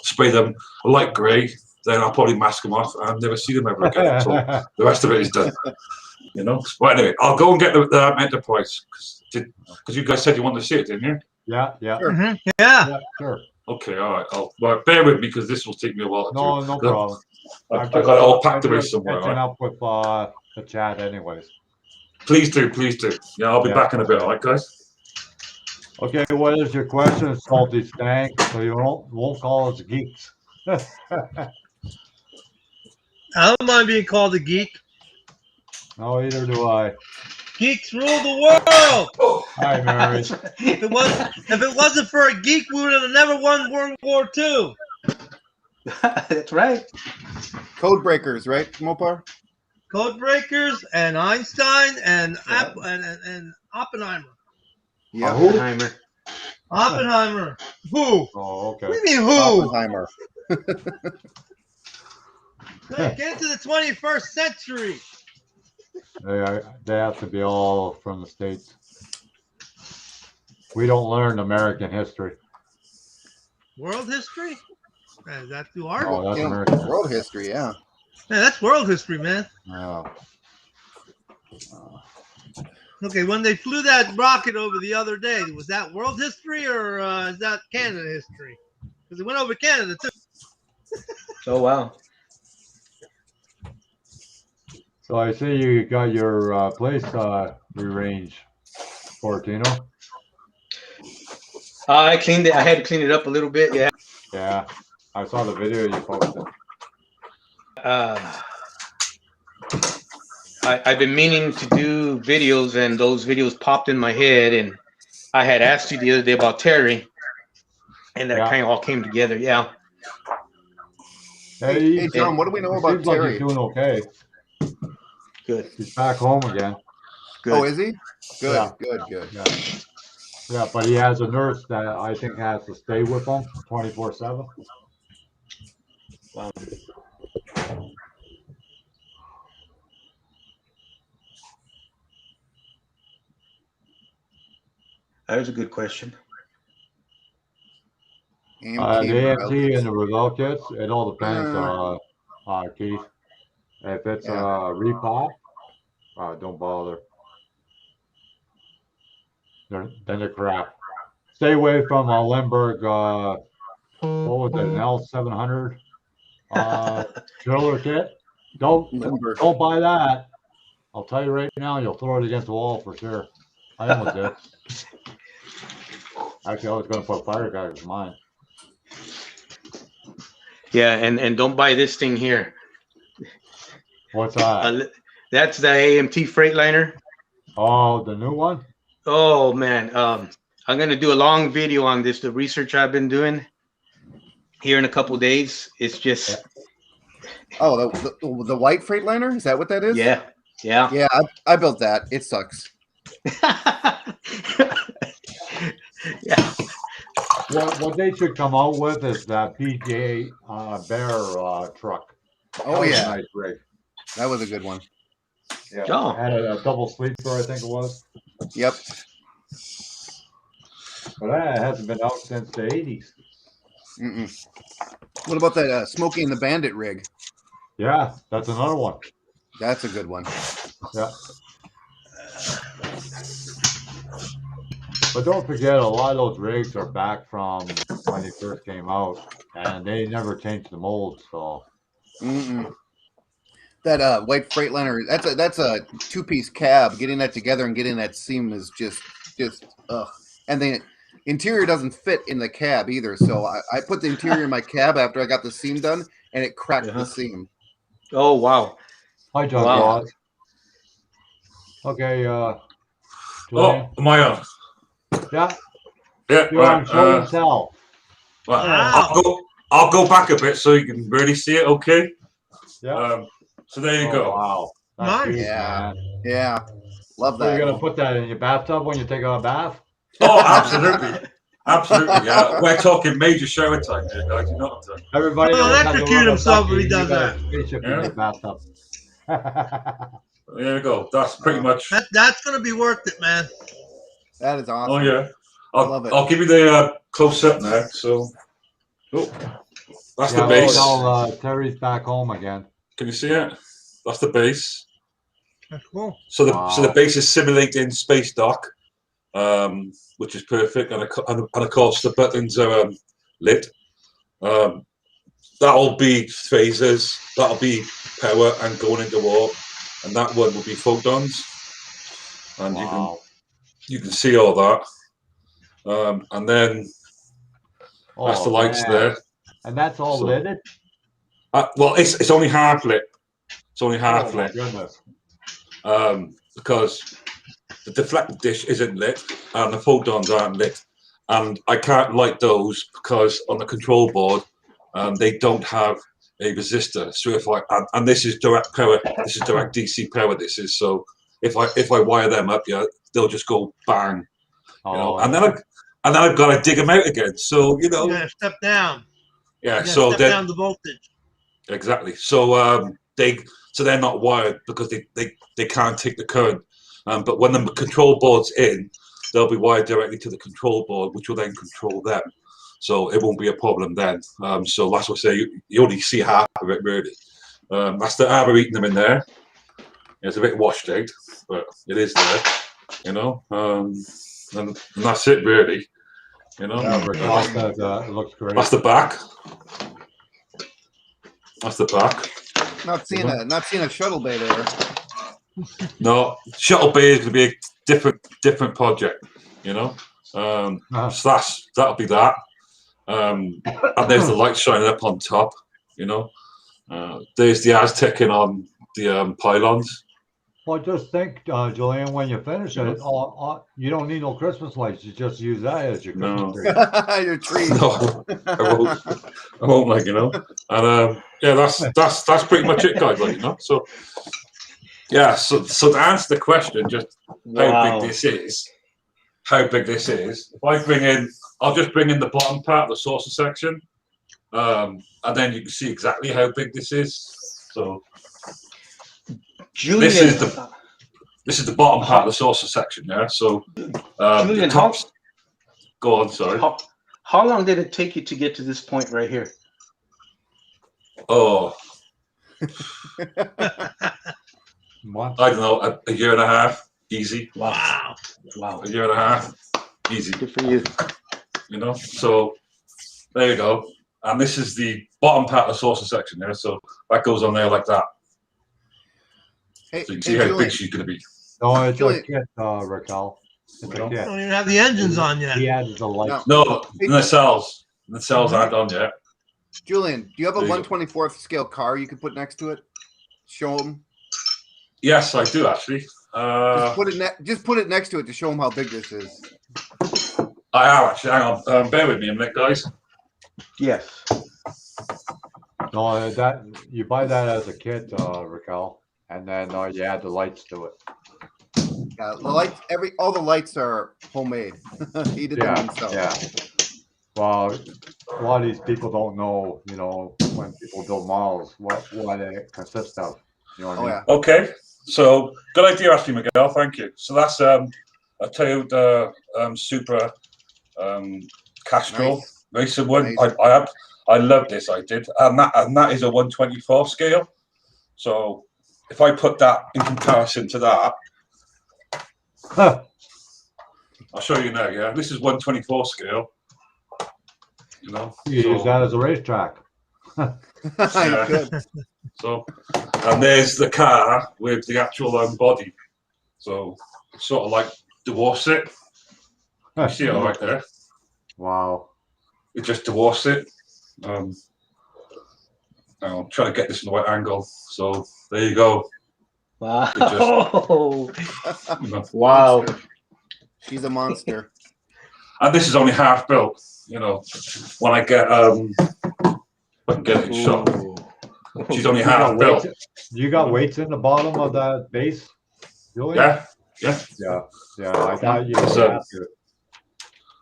spray them a light grey. Then I'll probably mask them off and never see them ever again until the rest of it is done. You know. But anyway, I'll go and get the Enterprise, because you guys said you wanted to see it, didn't you? Yeah. Sure. Yeah. Yeah, sure. Okay, all right. Well, bear with me, because this will take me a while to do. No problem. I got it all packed away somewhere. Catching Right? up with the chat anyways. Please do. Yeah, I'll be back in a bit. All right, guys. Okay, what is your question, Salty Stank? So you won't call us geeks. I don't mind being called a geek. No, either do I. Geeks rule the world. Hi, Mary. If it wasn't for a geek, we would have never won World War II. That's right. Code breakers, right, Mopar? Code breakers and Einstein and Oppenheimer. Yeah. Oppenheimer. Oppenheimer. Who? Oh, okay. What do you mean who? Oppenheimer. Get into the 21st century. They have to be all from the States. We don't learn American history. World history? Man, is that too hard? Oh, that's Yeah, American. world history, yeah. Man, that's world history, man. Yeah. Okay, when they flew that rocket over the other day, was that world history or is that Canada history? Because it went over Canada too. Oh wow. So I see you got your place rearranged, Fortino. I cleaned it. I had to clean it up a little bit. Yeah. Yeah, I saw the video you posted. I've been meaning to do videos, and those videos popped in my head. And I had asked you the other day about Terry, and that kind of all came together. Yeah. Hey, John, what do we know about seems like Terry? he's doing okay. Good. He's back home again. Good. Oh, is he? Good, Yeah. good. Yeah. Yeah, but he has a nurse that I think has to stay with him 24/7. Wow. That was a good question. The AMT and the result kits, it all depends, Keith. If it's a repop, don't bother. Then they're crap. Stay away from a Limburg, what was it, an L700 driller kit. Don't buy that. I'll tell you right now, you'll throw it against the wall for sure. I almost did. Actually, I was going to put fire guys in mine. Yeah, and don't buy this thing here. What's that? That's the AMT Freightliner. Oh, the new one? Oh man, I'm gonna do a long video on this. The research I've been doing here in a couple days. It's just. Oh, the white Freightliner? Is that what that is? Yeah. Yeah, I built that. It sucks. Yeah. What they should come out with is that PJ Bear truck. Oh yeah, nice rig. That was a good one. Yeah, had a double sleeper, I think it was. Yep. But that hasn't been out since the 80s. What about that Smokey and the Bandit rig? Yeah, that's another one. That's a good one. Yeah. But don't forget, a lot of those rigs are back from when they first came out, and they never changed the mold. So. That white Freightliner, that's a two-piece cab. Getting that together and getting that seam is just ugh. And the interior doesn't fit in the cab either. So I put the interior in my cab after I got the seam done, and it cracked the seam. Oh wow! Hi, John. Wow. Okay. Julian? Am I on? Yeah. Yeah. You're on show and tell. Well, I'll go back a bit so you can really see it. Okay. Yeah. So there you go. Wow. Nice. Yeah. Love that. So you're gonna put that in your bathtub when you take a bath? Oh, absolutely. Absolutely. Yeah. We're talking major shower time here, guys. You know what I'm saying? Everybody He'll electrocute himself if he does that. Spaceship in your bathtub. There you go. That's pretty much. That's gonna be worth it, man. That is awesome. Oh yeah. love it. I'll give you the close up now. So, that's the base. Terry's back home again. Can you see it? That's the base. That's cool. So the base is simulating space dock, which is perfect, and of course the buttons are lit. That'll be phasers. That'll be power and going into warp, and that one will be photons. And you can see all that. And then that's the lights there. And that's all lit? Well, it's only half lit. It's only half lit. Goodness. Because the deflector dish isn't lit and the photons aren't lit. And I can't light those because on the control board, they don't have a resistor. So and this is direct power, this is direct DC power, this is. So if I wire them up, they'll just go bang. And then I've got to dig them out again. So, You gotta step down. Yeah, so step down the voltage. Exactly. So they're not wired because they can't take the current. But when the control board's in, they'll be wired directly to the control board, which will then control them. So it won't be a problem then. So that's what I say. You only see half of it really. That's the arbor eating them in there. It's a bit washed out, but it is there, you know. And that's it, really. You know, Yeah, Raquel says it looks great. that's the back. That's the back. Not seeing a shuttle bay there. No, Shuttle Bay is going to be a different project, you know. So that'll be that. And there's the light shining up on top, you know. There's the Aztecing on the pylons. Well, just think, Julian, when you finish it, you don't need no Christmas lights. You just use that as your Christmas tree. Your tree. No, I won't, like, you know. And yeah, that's pretty much it, guys. Like, you know. So yeah, so to answer the question, just how big this is. If I bring in, I'll just bring in the bottom part of the saucer section, and then you can see exactly how big this is. So Julian, this is the bottom part of the saucer section, yeah. So Julian, the tops. Go on, sorry. How long did it take you to get to this point right here? Oh, Months. I don't know, a year and a half, easy. Wow. A year and a half, easy. Good for you. You know, so there you go. And this is the bottom part of the saucer section there. So that goes on there like that. Hey, So you can see how big she's going to be. No, it's Julian. a kit, Raquel. It's a Don't kit. even have the engines on yet. He adds the lights. No, the nacelles. The nacelles aren't on yet. Julian, do you have a There you go. 1/24th scale car you could put next to it? Show them. Yes, I do actually. Just put it next to it to show them how big this is. I am actually. Hang on. Bear with me a minute, guys. Yes. No, that you buy that as a kit, Raquel, and then you add the lights to it. Yeah, the lights. All the lights are homemade. He did them himself. Yeah. Well, a lot of these people don't know, you know, when people build models, what it consists of. You know what I Oh mean? yeah. Okay. So good idea, Ashley Miguel. Thank you. So that's a Toyota Supra Castrol racing one. Nice. I love this. I did, and that is a 1/24 scale. So if I put that in comparison to that, I'll show you now. Yeah, this is 1/24 scale. You know, You use that as a racetrack. You Yeah. could. So, and there's the car with the actual body. So it's sort of like dwarfs it. You see it right there. Wow. It just dwarfs it. I'm trying to get this in the right angle. So there you go. Wow. You know. Wow. She's a monster. And this is only half built. You know, when I get I can get it shot. She's only half built. You got weights in the bottom of that base, Julian? Yeah. Yeah. I thought you So- have to.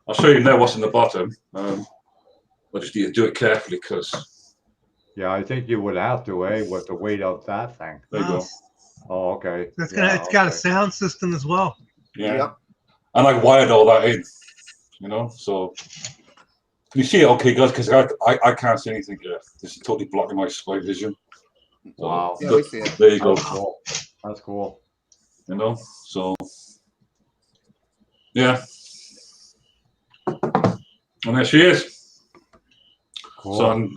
I'll show you now what's in the bottom. I just need to do it carefully because Yeah, I think you would have to, with the weight of that thing. there you go. Oh, okay. It's Yeah, got a okay. sound system as well. Yeah. Yep. And I wired all that in. You know, so can you see it okay, guys? Because I can't see anything here. This is totally blocking my vision. So, Wow. Yeah, we see it. there you go. That's cool. That's cool. You know, so yeah. And there she is. Cool. So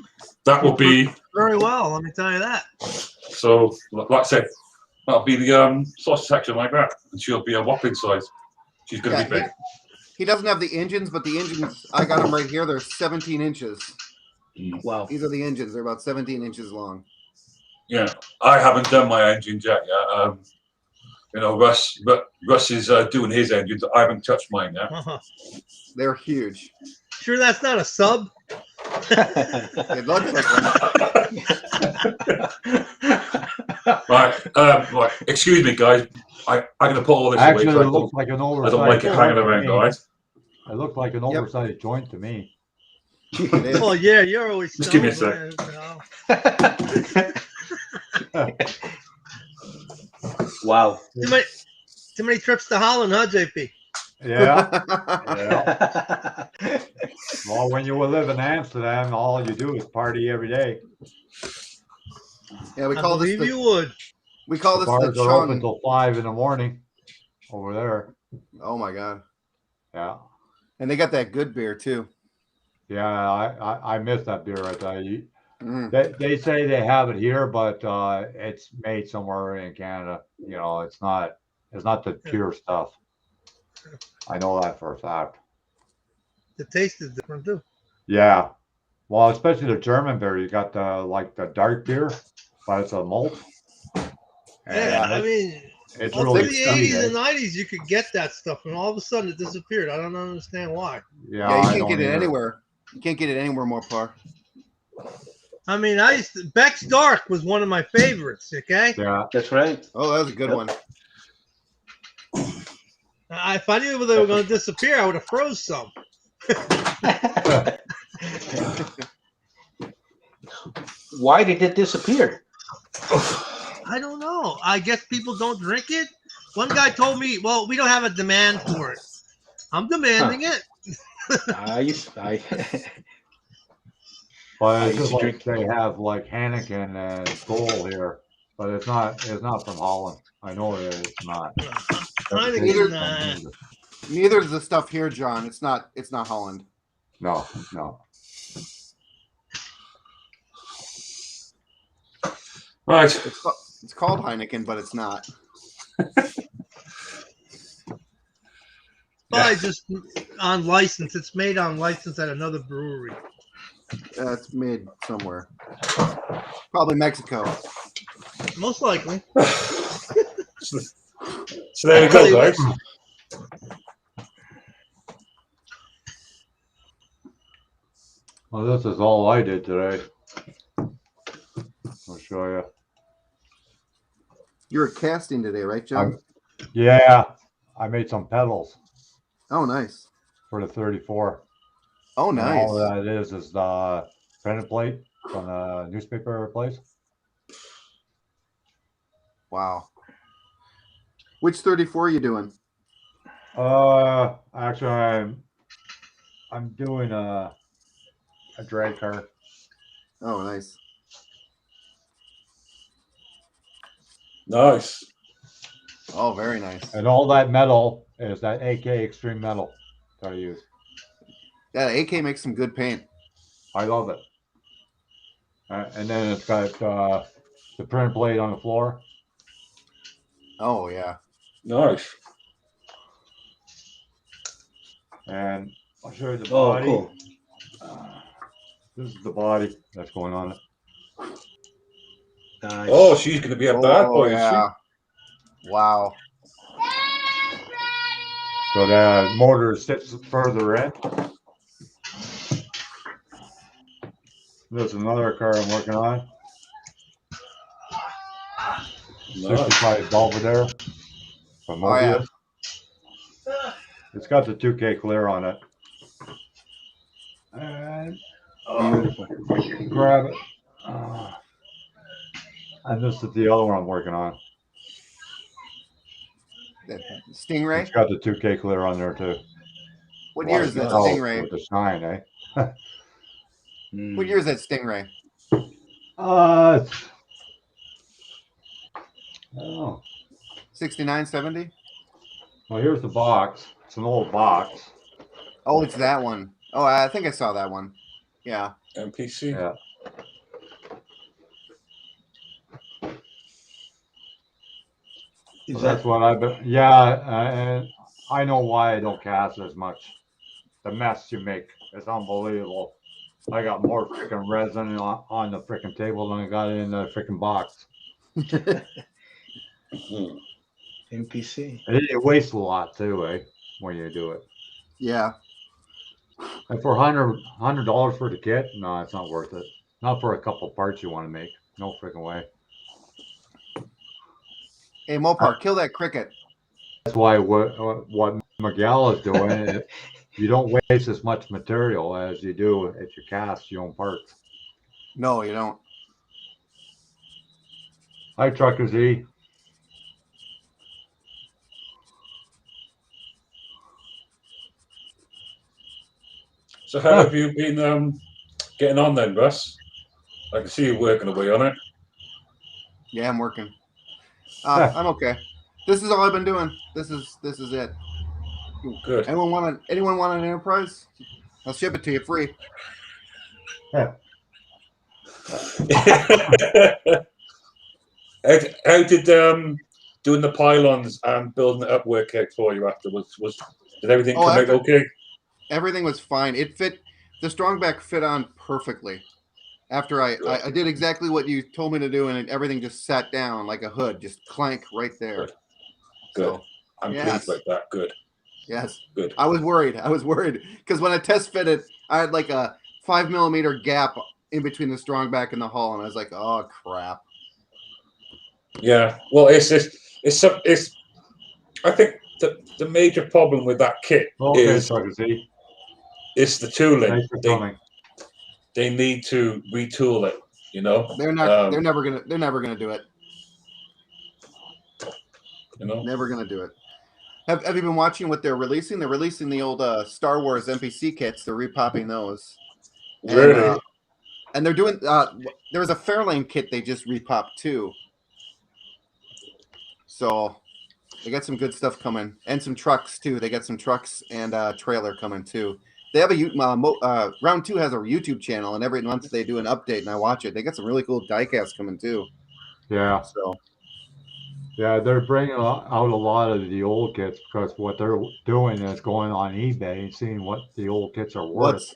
that will be, Very well, let me tell you that. so like I said, that'll be the sauce section like that. And she'll be a whopping size. She's going to Yeah, be big. He doesn't have the engines, but the engines, I got them right here. They're 17 inches. Wow. These are the engines. They're about 17 inches long. Yeah, I haven't done my engines yet. Yeah, you know, Russ is doing his engines. I haven't touched mine yet. They're huge. Sure that's not a sub? It looks like one. Right, excuse me, guys. I'm going to put all this Actually, away. it looks like an I oversized don't like it joint hanging to around, me. guys. It looked like an oversized joint to me. It is. Well, yeah, you're always Just give me a stoned, sec. you know. Wow. Too many trips to Holland, huh, JP? Yeah. Yeah. Well, when you live in Amsterdam, all you do is party every day. Yeah, we I call this believe you would. We call The this the bars are open Chung. till 5 in the morning over there. Oh my god! Yeah. And they got that good beer too. Yeah, I miss that beer right there. Mm. They say they have it here, but it's made somewhere in Canada. You know, it's not the pure stuff. I know that for a fact. The taste is different too. Yeah. Well, especially the German beer, you got the dark beer, but it's a malt. Yeah, And I mean, it's all really through the sweet. 80s Eh? and 90s, you could get that stuff, and all of a sudden it disappeared. I don't understand why. Yeah, Yeah, you I can't don't get it either. anywhere. You can't get it anywhere more far. I mean, Beck's Dark was one of my favorites. Okay, Yeah. That's right. Oh, that was a good Yep. one. if I knew they were going to disappear, I would have froze some. Why did it disappear? I don't know. I guess people don't drink it. One guy told me, "Well, we don't have a demand for it." I'm demanding it. I But I it's used just to like drink. they have like Heineken and Skoal here, but it's not from Holland. I know it's not. Heineken, Neither is the stuff here, John. It's not Holland. No. Right. It's called Heineken, but it's not. probably just on license. It's made on license at another brewery. It's made somewhere. Probably Mexico. Most likely. So there you go, guys. Well, this is all I did today. I'll show you. You were casting today, right, John? Yeah, I made some pedals Oh, nice. for the 34. Oh, And nice. all that is the printed plate from the newspaper place. Wow. Which 34 are you doing? Actually, I'm doing a drag car. Oh, nice. Nice. Oh, very nice. And all that metal is that AK Extreme metal that I use. Yeah, AK makes some good paint. I love it. And then it's got the print plate on the floor. Oh, yeah. Nice. And I'll show you the Oh, body. cool. This is the body that's going on it. Nice. Oh, she's going to be a bad boy, yeah. Wow. So the motor sits further in. There's another car I'm working on. is she? Nice. 65 Belvedere from Oh, yeah. Mobius. It's got the 2K clear on it. And Beautiful. grab it. And this is the other one I'm working on. That Stingray? It's got the 2K clear on there too. What year is that Oh, Stingray? with the shine, eh? What year is that Stingray? Oh, 69, 70? well, here's the box. It's an old box. Oh, it's that one. Oh, I think I saw that one. Yeah. MPC. Yeah. So that's what I've been. Yeah, and I know why I don't cast as much. The mess you make is unbelievable. I got more freaking resin on the freaking table than I got in the freaking box. NPC. It wastes a lot too, eh? When you do it. Yeah. And for $100 for the kit, no, it's not worth it. Not for a couple parts you want to make. No freaking way. Hey, Mopar, kill that cricket. That's why what Miguel is doing. You don't waste as much material as you do if you cast your own parts. No, you don't. Hi, Trucker Z. So how have you been getting on then, Russ? I can see you working away on it. Yeah, I'm working. I'm okay. This is all I've been doing. This is it. Good. Anyone want an Enterprise? I'll ship it to you free. How did doing the pylons and building it up work out for you afterwards? Did everything come out okay? Everything was fine. It fit. The strongback fit on perfectly. After I did exactly what you told me to do, and everything just sat down like a hood, just clank right there. Good. So, I'm pleased like that. Good. Yes. Good. I was worried because when I test fitted, I had like a 5mm gap in between the strongback and the hull, and I was like, "Oh crap." Yeah. Well, it's. I think the major problem with that kit is it's the tooling. Thanks for coming. They need to retool it. You know. They're not. They're never gonna do it. You know. Never gonna do it. Have you been watching what they're releasing? They're releasing the old Star Wars NPC kits. They're repopping those. Really? And they're doing. There was a Fairlane kit they just repopped too. So they got some good stuff coming, and some trucks too. They got some trucks and a trailer coming too. They have a Round 2 has a YouTube channel, and every month they do an update, and I watch it. They got some really cool diecasts coming too. Yeah. So. Yeah, they're bringing out a lot of the old kits because what they're doing is going on eBay and seeing what the old kits are worth.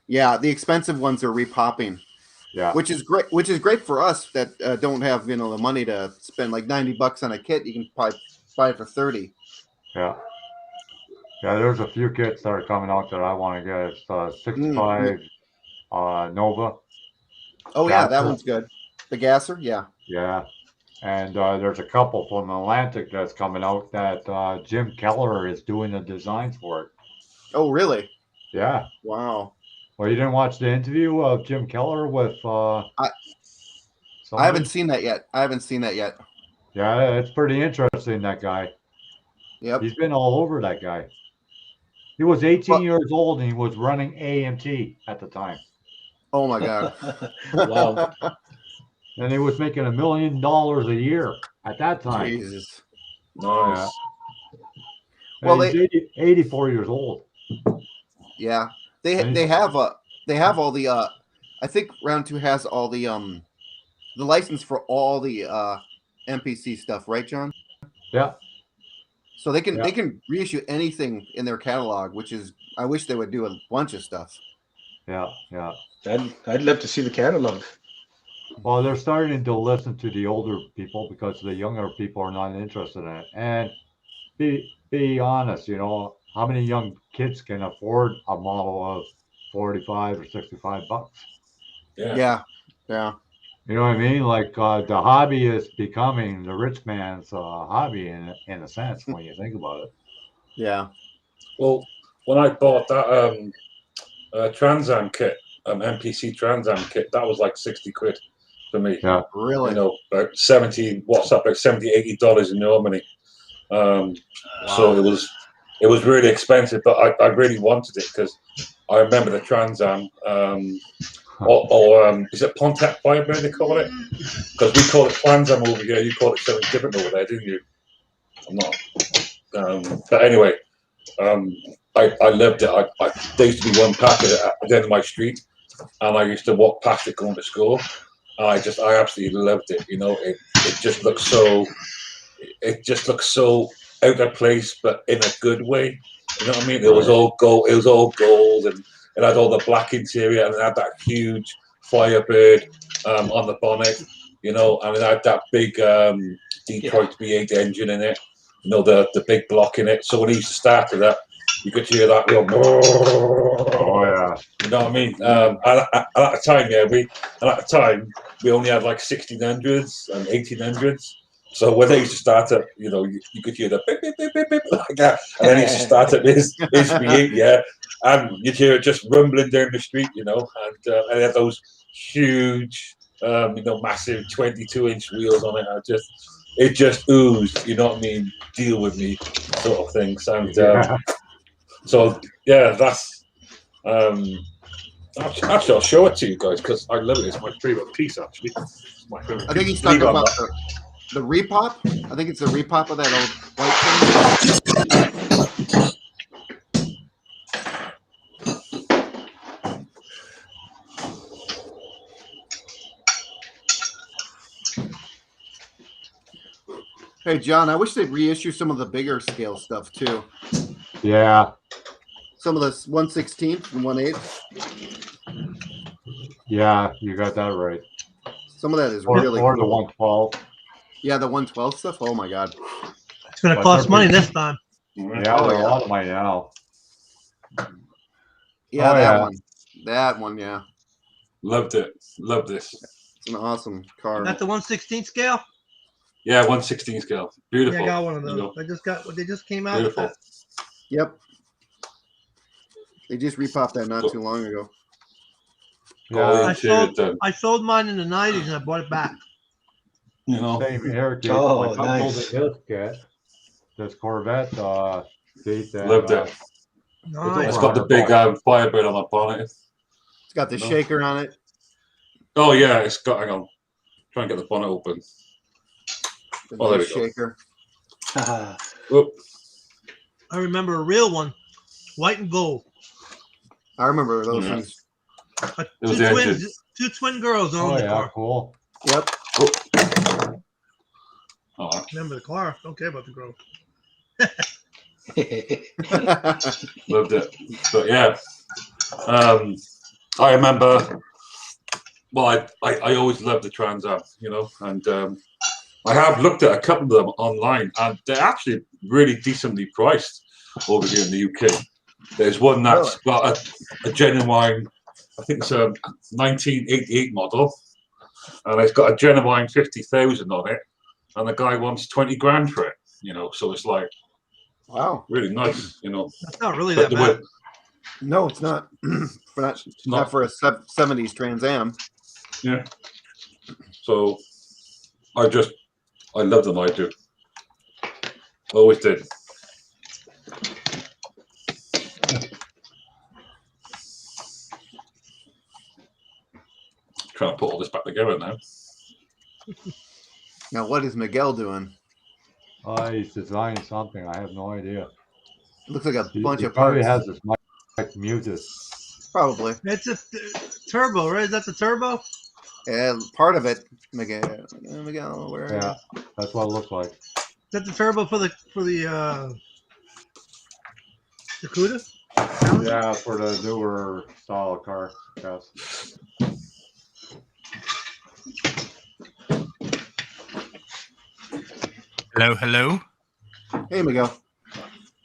Yeah, the expensive ones are repopping. Yeah, which is great. Which is great for us that don't have the money to spend like $90 on a kit. You can probably buy it for $30. Yeah. Yeah, there's a few kits that are coming out that I want to get. It's 65 Nova. Oh yeah, that one's good. The gasser, yeah. Yeah. And there's a couple from Atlantic that's coming out that Jim Keller is doing the designs for it. Oh, really? Yeah. Wow. Well, you didn't watch the interview of Jim Keller with I haven't seen that yet. Yeah, it's pretty interesting, that guy. Yep. He's been all over, that guy. He was 18 years old and he was running AMT at the time. Oh my God. Wow. And he was making $1 million a year at that time. Jesus. Nice. Yeah. Well, he's 84 years old. Yeah. They have all the I think Round 2 has all the license for all the NPC stuff, right, John? Yeah. So they can reissue anything in their catalog, which is, I wish they would do a bunch of stuff. Yeah, yeah. I'd love to see the catalog. Well, they're starting to listen to the older people because the younger people are not interested in it. And be honest, how many young kids can afford a model of $45 or $65? Yeah. You know what I mean? Like the hobby is becoming the rich man's hobby in a sense when you think about it. Yeah. Well, when I bought that Trans Am kit, NPC Trans Am kit, that was like 60 quid for me. Yeah. Really? About $70, $80 in Germany. So it was really expensive, but I really wanted it because I remember the Trans Am. Or is it Pontiac Firebird they call it? Because we call it Trans Am over here. You call it something different over there, didn't you? I'm not. But anyway, I loved it. There used to be one packet at the end of my street, and I used to walk past it going to school. And I absolutely loved it. It just looks so. It just looks so out of place, but in a good way. You know what I mean? It was all gold. It was all gold, and it had all the black interior, and it had that huge Firebird on the bonnet. And it had that big Detroit V8 engine in it. The big block in it. So when he used to start it up, you could hear that real. Oh yeah. You know what I mean? At the time, we only had like 1600s and 1800s. So when they used to start up, you could hear the beep, beep, beep, beep, beep, like that. And then he used to start up his V8, yeah. And you'd hear it just rumbling down the street, and it had those huge, massive 22-inch wheels on it. It just oozed, you know what I mean? Deal with me, sort of things. And so, yeah, that's. Actually, I'll show it to you guys because I love it. It's my favorite piece, actually. It's my favorite I think he's talking about The repop? I think it's the repop of that old white thing. Hey, John, I wish they'd reissue some of the bigger scale stuff, too. Yeah. Some of the 1/16 and 1/8. Yeah, you got that right. Some of that is Or really the cool. 112. Yeah, the 112 stuff. Oh, my God. It's going to But cost they're money big. this time. Yeah, Oh, they're yeah. a lot of money now. Yeah, Oh, that yeah. one. That one, yeah. Loved it. Love this. It's an awesome car. That's the 1/16 scale. Yeah, 1/16 scale. Beautiful. Yeah, I got one of You those. know, They just came out with beautiful. that. Yep. They just repopped that not too long ago. All the Yeah, interior done. I sold mine in the 90s and I bought it back. You know, same here, Keith. Oh, My son nice. sold this Corvette, Keith. And, loved it. Nice. It's got the big Firebird on the bonnet. It's got the No. shaker on it. Oh yeah, it's got. Hang on, try and get the bonnet open. The Oh, there nice we go. shaker. Whoop. I remember a real one, white and gold. I remember those Yeah. things. Uh, It was two twins, engine. two twin girls Oh, owned the yeah, car. cool. Yep. Oh, Remember the car? Don't care about the girl. loved it. But yeah, I remember. Well, I always loved the Trans Am, you know, and I have looked at a couple of them online, and they're actually really decently priced over here in the UK. There's one that's got a genuine, I think it's a 1988 model, and it's got a genuine 50,000 on it, and the guy wants 20 grand for it, you know. So it's like Wow. really nice, you know. That's not really But that the bad. way- No, it's not. For not, It's not not. for a 70s Trans Am. Yeah. So I love them. I do. Always did. Trying to put all this back together now. Now, what is Miguel doing? He's designing something. I have no idea. It looks like a He bunch of probably parts. has his mic muted. Probably. It's a turbo, right? Is that the turbo? Yeah, part of it. Miguel, where are Yeah, that's what it looks like. Is that the turbo for the Dakota? Yeah, for the newer style car. Yes. Hello, hello. you? Hey, Miguel.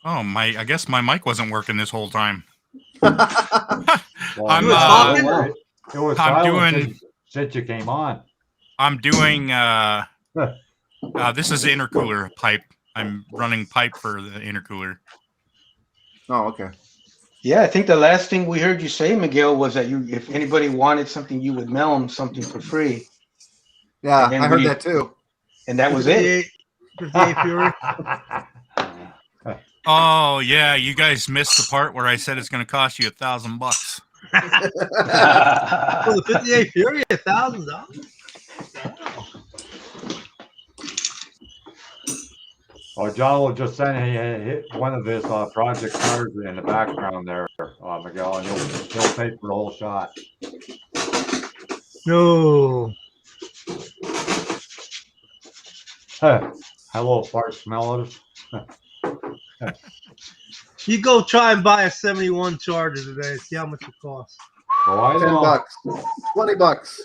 Oh, I guess my mic wasn't working this whole time. Well, I'm, You were talking? It was I'm silent doing- since you came on. I'm doing. This is the intercooler pipe. I'm running pipe for the intercooler. Oh, okay. Yeah, I think the last thing we heard you say, Miguel, was that if anybody wanted something, you would mail them something for free, Yeah, And then I heard we- that too. and that was it. 58 Fury. Oh yeah, you guys missed the part where I said it's going to cost you $1,000. For the 58 Fury, $1,000. Oh, John will just send hit one of his project cars in the background there, Miguel, and he'll pay for the whole shot. No. Hello, fart smellers. You go try and buy a 71 Charger today. See how much it costs. Oh, I know. $10, $20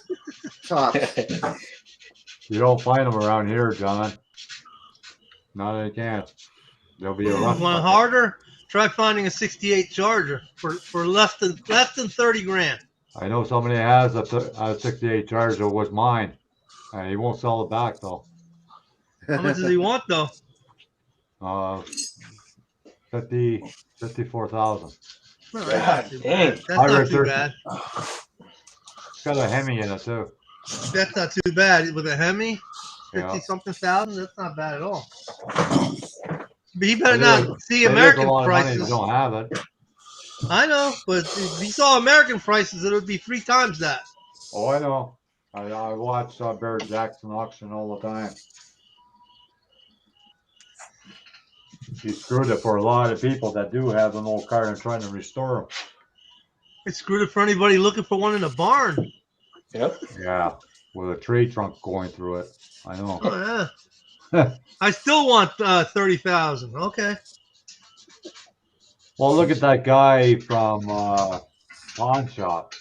tops. You don't find them around here, John. No, they can't. There'll be a rough. Want harder? Try finding a 68 Charger for less than 30 grand. I know somebody has a 68 Charger with mine, and he won't sell it back though. How much does he want though? 54,000. No, God that's not too dang. bad. That's not too 130. bad. It's got a Hemi in it too. That's not too bad. With a Hemi, 50 Yeah. something thousand, that's not bad at all. But he better It not is- see it is American a lot of money if prices. you don't have it. I know, but if you saw American prices, it would be 3 times that. Oh, I know. I watch Bear Jackson auction all the time. he screwed it for a lot of people that do have an old car and trying to restore them. It screwed it for anybody looking for one in a barn. Yep. Yeah, with a tree trunk going through it. I know. Oh yeah. I still want 30,000. Okay. Well, look at that guy from Pawn Shop.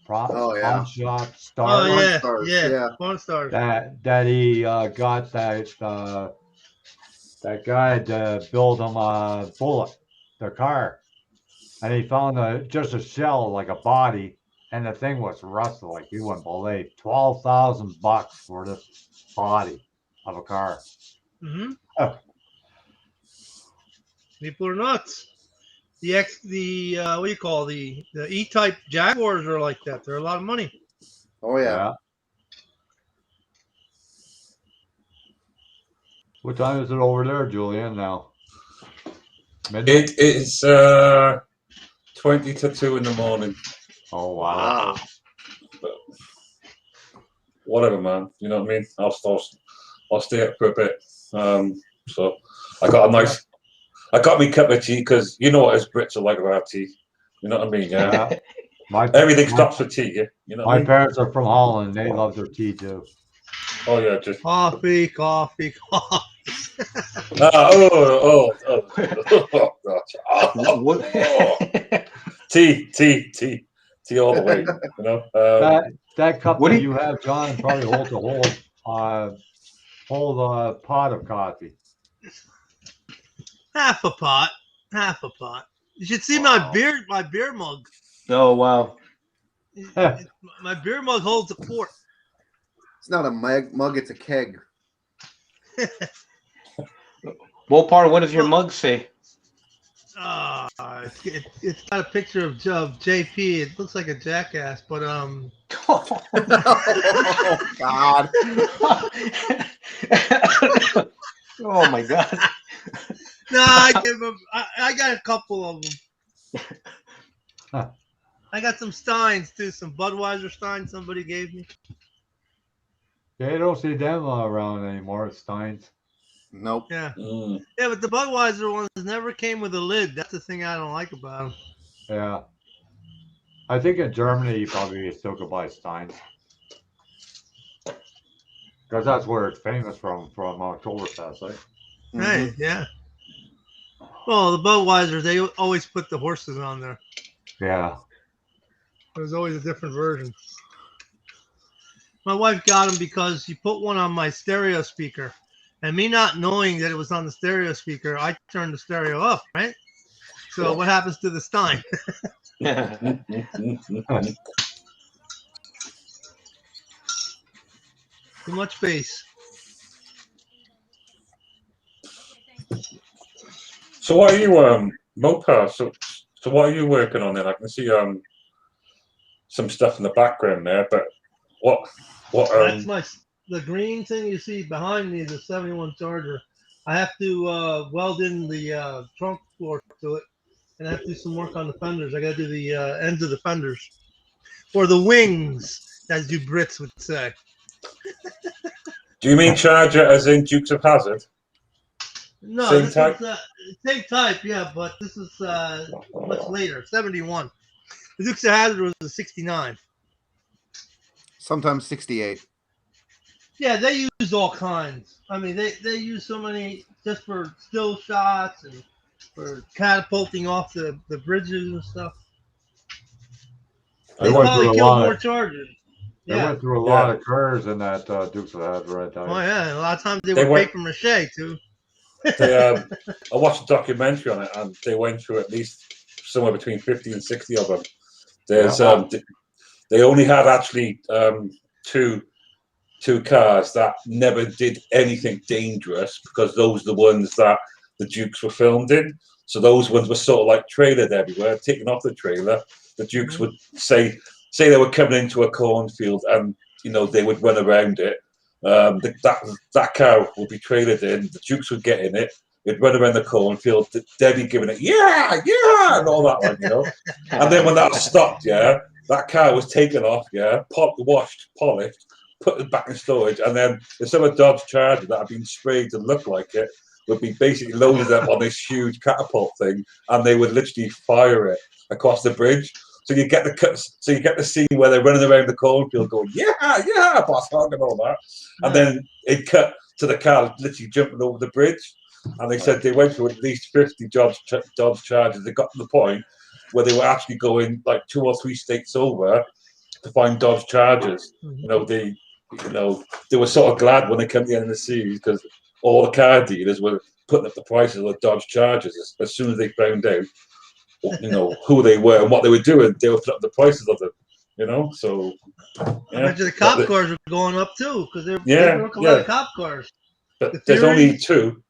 Oh, yeah. Pawn Shop Oh Star. yeah, Stars, yeah. yeah. Pawn Stars. That he got that guy to build him a bullet, the car, and he found just a shell like a body, and the thing was rusted like you wouldn't believe. $12,000 for this body of a car. Mm-hmm. Oh, People are nuts. The what do you call the E-type Jaguars are like that. They're a lot of money. Oh, yeah. yeah. What time is it over there, Julian? Now. Midnight? It is 20 to 2 in the morning. Oh wow. But whatever, man. You know what I mean? I'll stay up for a bit. So I got me cup of tea because you know what us Brits are like about tea. You know what I mean? Yeah. Everything stops for tea. Yeah? You know what I My mean? parents are from Holland. They love their tea too. Oh yeah, just Coffee, coffee, coffee. oh gosh. What? Tea all the way. You know. That cup What do that you- you have, John, probably holds a whole pot of coffee. Half a pot. You should see my beer mug. Oh wow. My beer mug holds a quart. It's not a mug, it's a keg. Bopar, what does your mug say? It's got a picture of JP. It looks like a jackass, but Oh, God. Oh my God. no, I give him. I got a couple of them. Huh. I got some Steins too, some Budweiser Steins somebody gave me. Yeah, you don't see them around anymore. Steins. Nope. Yeah, Mm. yeah, but the Budweiser ones never came with a lid. That's the thing I don't like about them. Yeah. I think in Germany you probably still could buy Steins. Because that's where it's famous from Oktoberfest, right? Hey, yeah. Well, the Budweiser, they always put the horses on there. Yeah. There's always a different version. My wife got them because you put one on my stereo speaker. And me not knowing that it was on the stereo speaker, I turned the stereo up, right? So what happens to the Stein? Too much bass. So what are you Mopar? So what are you working on then? I can see some stuff in the background there, but what That's the green thing you see behind me is a 71 Charger. I have to weld in the trunk floor to it, and I have to do some work on the fenders. I got to do the ends of the fenders, or the wings, as you Brits would say. do you mean Charger as in Dukes of Hazzard? No, Same this type? is same type, yeah, but this is much later, 71. The Dukes of Hazzard was a 69. Sometimes 68. Yeah, they use all kinds. I mean, they use so many just for still shots and for catapulting off the bridges and stuff. They They went probably through a killed lot more of Chargers. they Yeah. went through a lot of cars in that Dukes of Hazzard right there. Oh yeah, and a lot of times they They were went- paper mache too. I watched a documentary on it, and they went through at least somewhere between 50 and 60 of them. There's they only had actually two cars that never did anything dangerous because those are the ones that the Dukes were filmed in. So those ones were sort of like trailered everywhere, taken off the trailer. The Dukes would say they were coming into a cornfield, and you know they would run around it. That car would be trailered in. The Dukes would get in it. It'd run around the cornfield. Debbie giving it yeah, and all that one, you know. And then when that stopped, yeah, that car was taken off, yeah, washed, polished, put it back in storage, and then there's some Dodge Charger that had been sprayed to look like it would be basically loaded up on this huge catapult thing, and they would literally fire it across the bridge. So you get the scene where they're running around the cornfield going, yeah, boss hog and all that, and then it cut to the car literally jumping over the bridge. And they said they went through at least 50 Dodge Chargers. They got to the point where they were actually going like 2 or 3 states over to find Dodge Chargers. They were sort of glad when they came to the end of the series because all the car dealers were putting up the prices of the Dodge Chargers as soon as they found out, who they were and what they were doing. They were putting up the prices of them. So I bet you the cop cars are going up too because they broke a lot of cop cars. But there's only 2.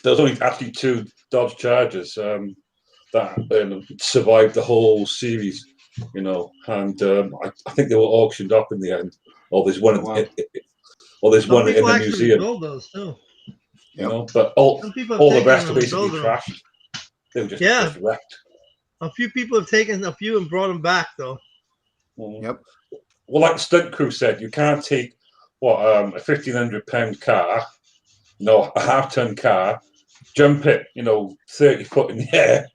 There was only actually 2 Dodge Chargers that survived the whole series, and I think they were auctioned up in the end. Or there's one, there's one in the museum. Build those too. But all the rest are basically trashed. They were just wrecked. A few people have taken a few and brought them back though. Yep. Well, like the stunt crew said, you can't take a 1,500-pound car, a half-ton car, jump it, 30 foot in the air,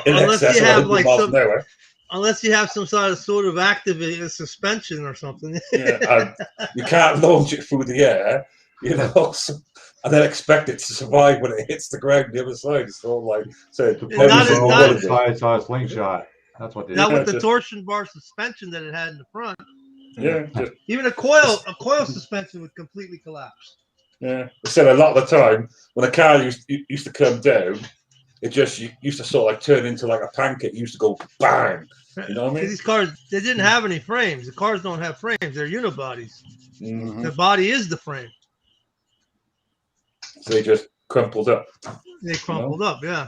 unless you have unless you have some sort of active suspension or something. You can't launch it through the air, and then expect it to survive when it hits the ground the other side. It's all like a slingshot. That's what they not with the torsion bar suspension that it had in the front. Yeah, even a coil suspension would completely collapse. Yeah, they said a lot of the time when a car used to come down, it just used to sort of like turn into like a pancake. It used to go bang. You know what I mean? These cars, they didn't have any frames. The cars don't have frames. They're unibodies. Mm-hmm. The body is the frame. So they just crumpled up. They crumpled up, yeah.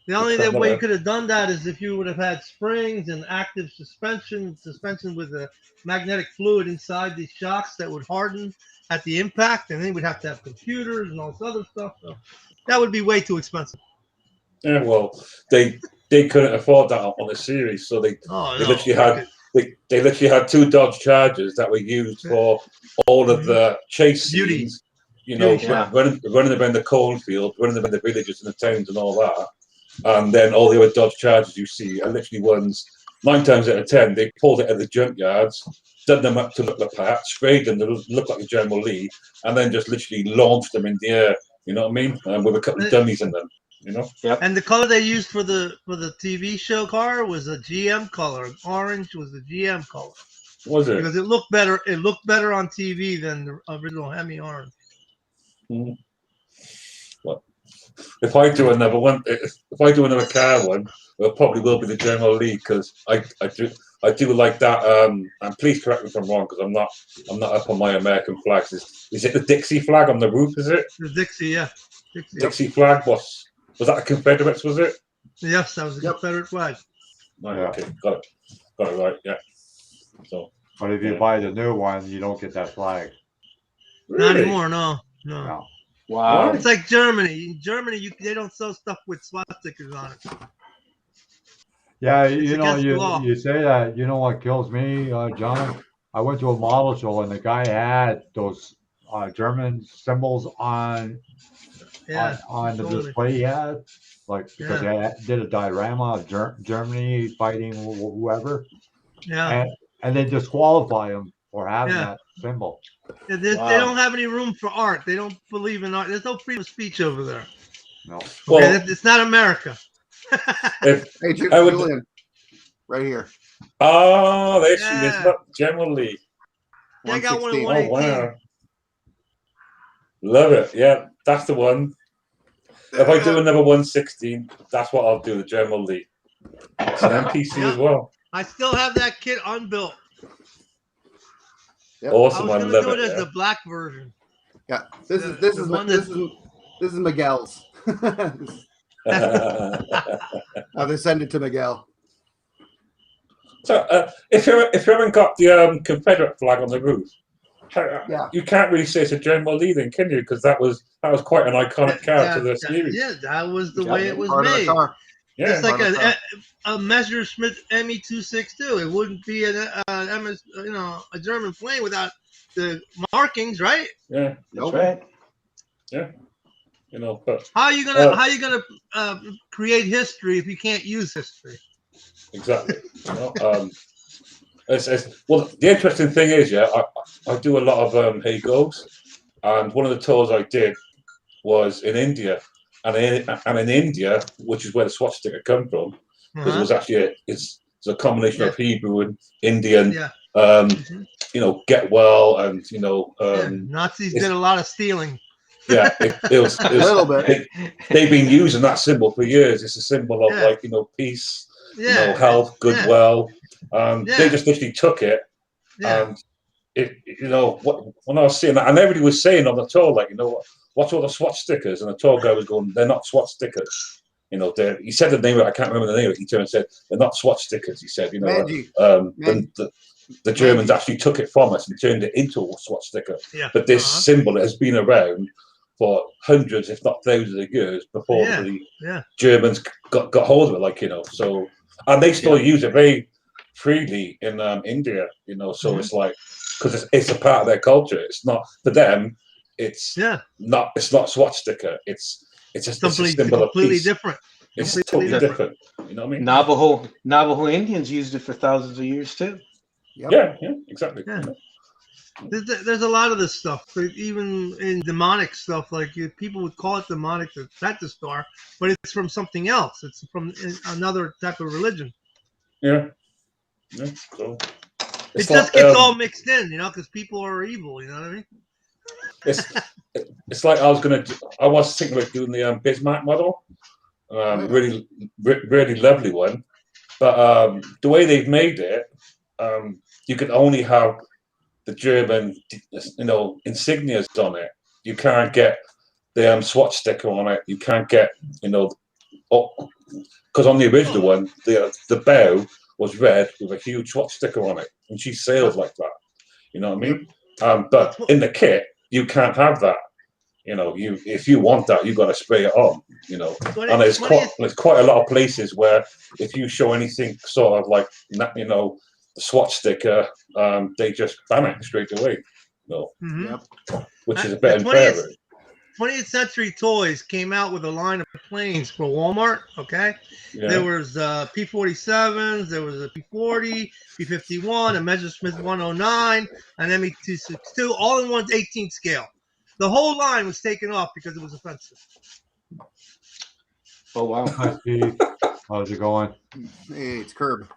The only way you could have done that is if you would have had springs and active suspension with a magnetic fluid inside these shocks that would harden at the impact, and then we'd have to have computers and all this other stuff. So that would be way too expensive. Yeah, well, they couldn't afford that on the series, so they literally had 2 Dodge Chargers that were used for all of the chase scenes. Running around the cornfield, running around the villages and the towns and all that. And then all the other Dodge Chargers you see are literally ones, 9 times out of 10, they pulled it at the junkyards, done them up to look the part, sprayed them to look like a General Lee, and then just literally launched them in the air. You know what I mean? With a couple of dummies in them. Yep. And the color they used for the TV show car was a GM color. Orange was the GM color. Was it? Because it looked better. It looked better on TV than the original Hemi orange. Mm-hmm. Well, if I do another one, if I do another car one, it probably will be the General Lee because I do like that. And please correct me if I'm wrong because I'm not up on my American flags. Is it the Dixie flag on the roof? Is it? The Dixie, yeah. Dixie flag was that a Confederates? Was it? Yes, that was a Confederate flag. Right, okay, got it right. Yeah. So, but if you buy the new one, you don't get that flag. Really? Not anymore. No. Wow. It's like Germany. In Germany, they don't sell stuff with swastikas on it. Yeah, you say that. You know what kills me, John? I went to a model show and the guy had those German symbols on the display he had, because they did a diorama of Germany fighting whoever. Yeah. And they disqualify them for having that symbol. Yeah, they don't have any room for art. They don't believe in art. There's no freedom of speech over there. No. Well, it's not America. Hey, Julian, right here. Oh, there she is. General Lee. Yeah, I got one in 116. 118. Oh, wow. Love it. Yeah, that's the one. If I do another 116, that's what I'll do, the General Lee. It's an NPC as well. I still have that kit unbuilt. Yep. Awesome. I I was love going to do it. it as the black version. Yeah, this is Miguel's. I'll just send it to Miguel. So, if you haven't got the Confederate flag on the roof, you can't really say it's a General Lee, then, can you? Because that was quite an iconic car to the series. Yeah, that was the way it was made. Yeah, it's like a Messerschmitt Me-262. It wouldn't be a German plane without the markings, right? Yeah, That's right. Yeah. You know, but How are you gonna create history if you can't use history? exactly. You know, well, the interesting thing is, yeah, I do a lot of Hagos, and one of the tours I did was in India, and in India, which is where the swastika come from, because it was actually it's a combination of Hebrew and Indian. Yeah. You know, get well, and you know, Nazis did a lot of stealing. Yeah, it was a little bit. They've been using that symbol for years. It's a symbol of like, you know, peace, you know, health, goodwill. They just literally took it, and it, you know, when I was seeing that, and everybody was saying on the tour, like, you know, what's all the SWAT stickers? And the tour guy was going, they're not SWAT stickers. You know, he said the name of it, I can't remember the name of it. He turned and said, they're not SWAT stickers. He said, you know, the Germans actually took it from us and turned it into a SWAT sticker. Yeah. But this symbol has been around for hundreds, if not thousands of years before the Germans got hold of it, like, you know. So, and they still use it very freely in India, you know. So it's like, because it's a part of their culture. It's not for them. It's not swastika. It's a symbol of peace. Different. It's totally different. You know what I mean? Navajo Indians used it for thousands of years too. Yep. Yeah, exactly. Yeah. You know? There's a lot of this stuff, even in demonic stuff. Like people would call it demonic at the star, but it's from something else. It's from another type of religion. Yeah. So it just gets all mixed in, you know, because people are evil. You know what I mean? It's like I was thinking about doing the Bismarck model, really lovely one, but the way they've made it, you can only have the German, you know, insignias on it. You can't get the SWAT sticker on it. You can't get, you know, because on the original one, the bow was red with a huge SWAT sticker on it, and she sailed like that. You know what I mean? But in the kit, you can't have that. You know, if you want that, you got to spray it on. You know, and there's quite a lot of places where if you show anything sort of like, you know, the SWAT sticker, they just ban it straight away. No, which is a bit unfair. 20th Century Toys came out with a line of planes for Walmart. Okay, there was P-47s, there was a P-40, P-51, a Messerschmitt 109, an ME-262, all in one's 18th scale. The whole line was taken off because it was offensive. Oh wow! Hi, Steve. How's it going? Hey, it's Curb.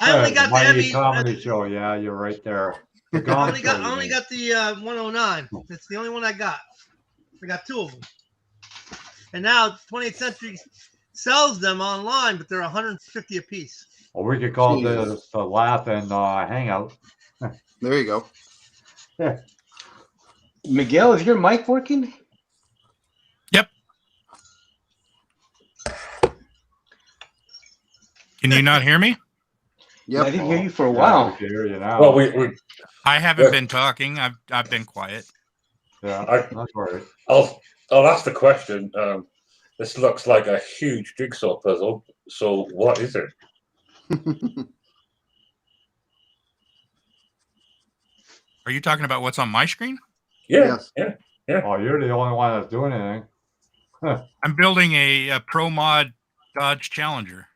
I only got the ME comedy show. Yeah, you're right there. I only got the 109. That's the only one I got. I got two of them. And now 20th Century sells them online, but they're 150 a piece. Well, we could call this the Laugh and Hangout. There you go. Yeah. Miguel, is your mic working? Yep. Can you not hear me? Yep. I didn't hear you for a while. I can hear you now. Well, I haven't been talking. I've been quiet. Yeah, that's right. I'll ask the question. This looks like a huge jigsaw puzzle. So what is it? Are you talking about what's on my screen? Yeah. Oh, you're the only one that's doing anything. I'm building a Pro Mod Dodge Challenger,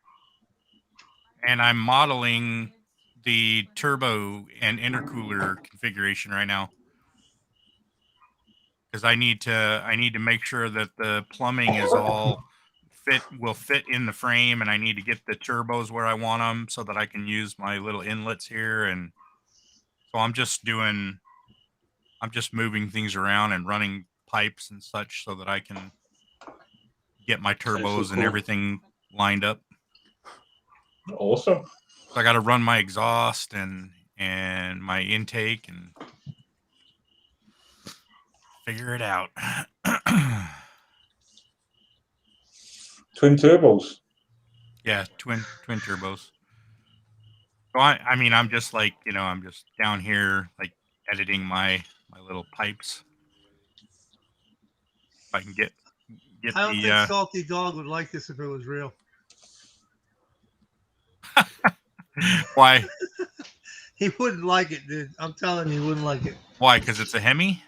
and I'm modeling the turbo and intercooler configuration right now because I need to make sure that the plumbing is all will fit in the frame, and I need to get the turbos where I want them so that I can use my little inlets here. And so I'm just moving things around and running pipes and such so that I can get my turbos and everything lined up. Awesome. So I got to run my exhaust and my intake and figure it out. Twin turbos. Yeah, twin turbos. So I mean, I'm just like, you know, I'm just down here like editing my little pipes. If I can get I don't think Salty Dog would like this if it was real. Why? He wouldn't like it, dude. I'm telling you, he wouldn't like it. Why? Because it's a Hemi?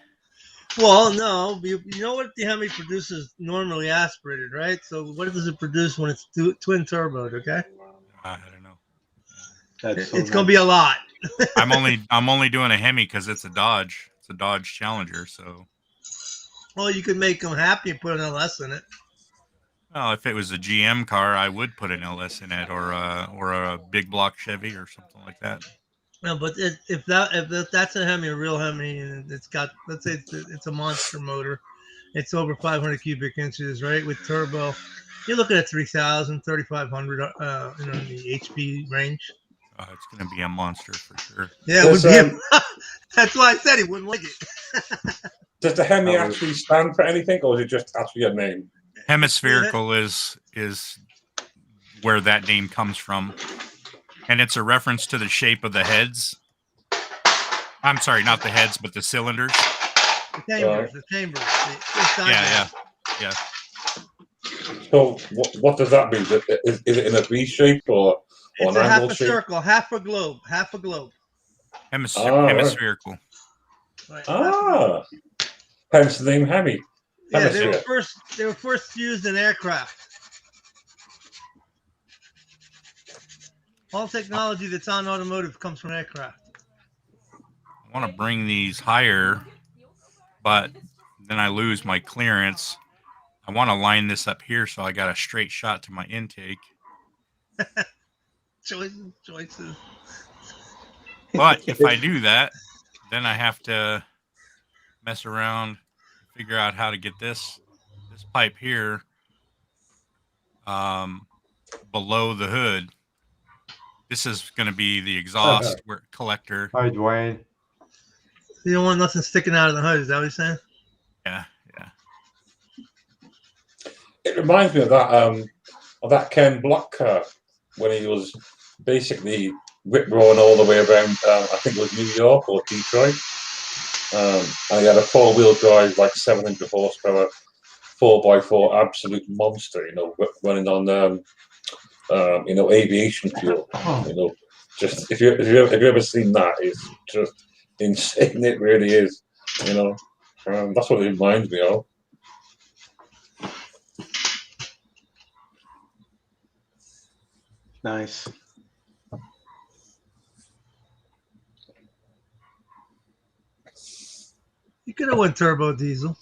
Well, no, you know what the Hemi produces normally aspirated, right? So what does it produce when it's twin turboed? Okay, I don't know. That's so it's gonna be a lot. I'm only doing a Hemi because it's a Dodge. It's a Dodge Challenger. So, Well, you could make them happy and put an LS in it. well, if it was a GM car, I would put an LS in it, or a big block Chevy or something like that. No, but if that's a Hemi, a real Hemi, and it's got, let's say it's a monster motor, it's over 500 cubic inches, right, with turbo. You're looking at 3,000, 3,500, in the HP range. It's going to be a monster for sure. Yeah, it would be. That's why I said he wouldn't like it. Does the Hemi actually stand for anything, or is it just actually a name? Hemispherical is where that name comes from, and it's a reference to the shape of the heads. I'm sorry, not the heads, but the cylinders. The chambers, the chambers. Yeah. So what does that mean? Is it in a V shape or it's an a half angle a shape? circle, half a globe. Hemispherical. Right. Hence the name Hemi. Yeah, they were first used in aircraft. All technology that's on automotive comes from aircraft. I want to bring these higher, but then I lose my clearance. I want to line this up here so I got a straight shot to my intake. Choices. But if I do that, then I have to mess around, figure out how to get this pipe here below the hood. This is going to be the exhaust collector. Hi, Dwayne. You don't want nothing sticking out of the hood, is that what you're saying? Yeah. It reminds me of that Ken Block car when he was basically whip rolling all the way around. I think it was New York or Detroit, and he had a 4-wheel drive, like 700 horsepower, 4x4 absolute monster. Running on aviation fuel. Just if you've ever seen that, it's just insane. It really is. That's what it reminds me of. nice. You could have went turbo diesel.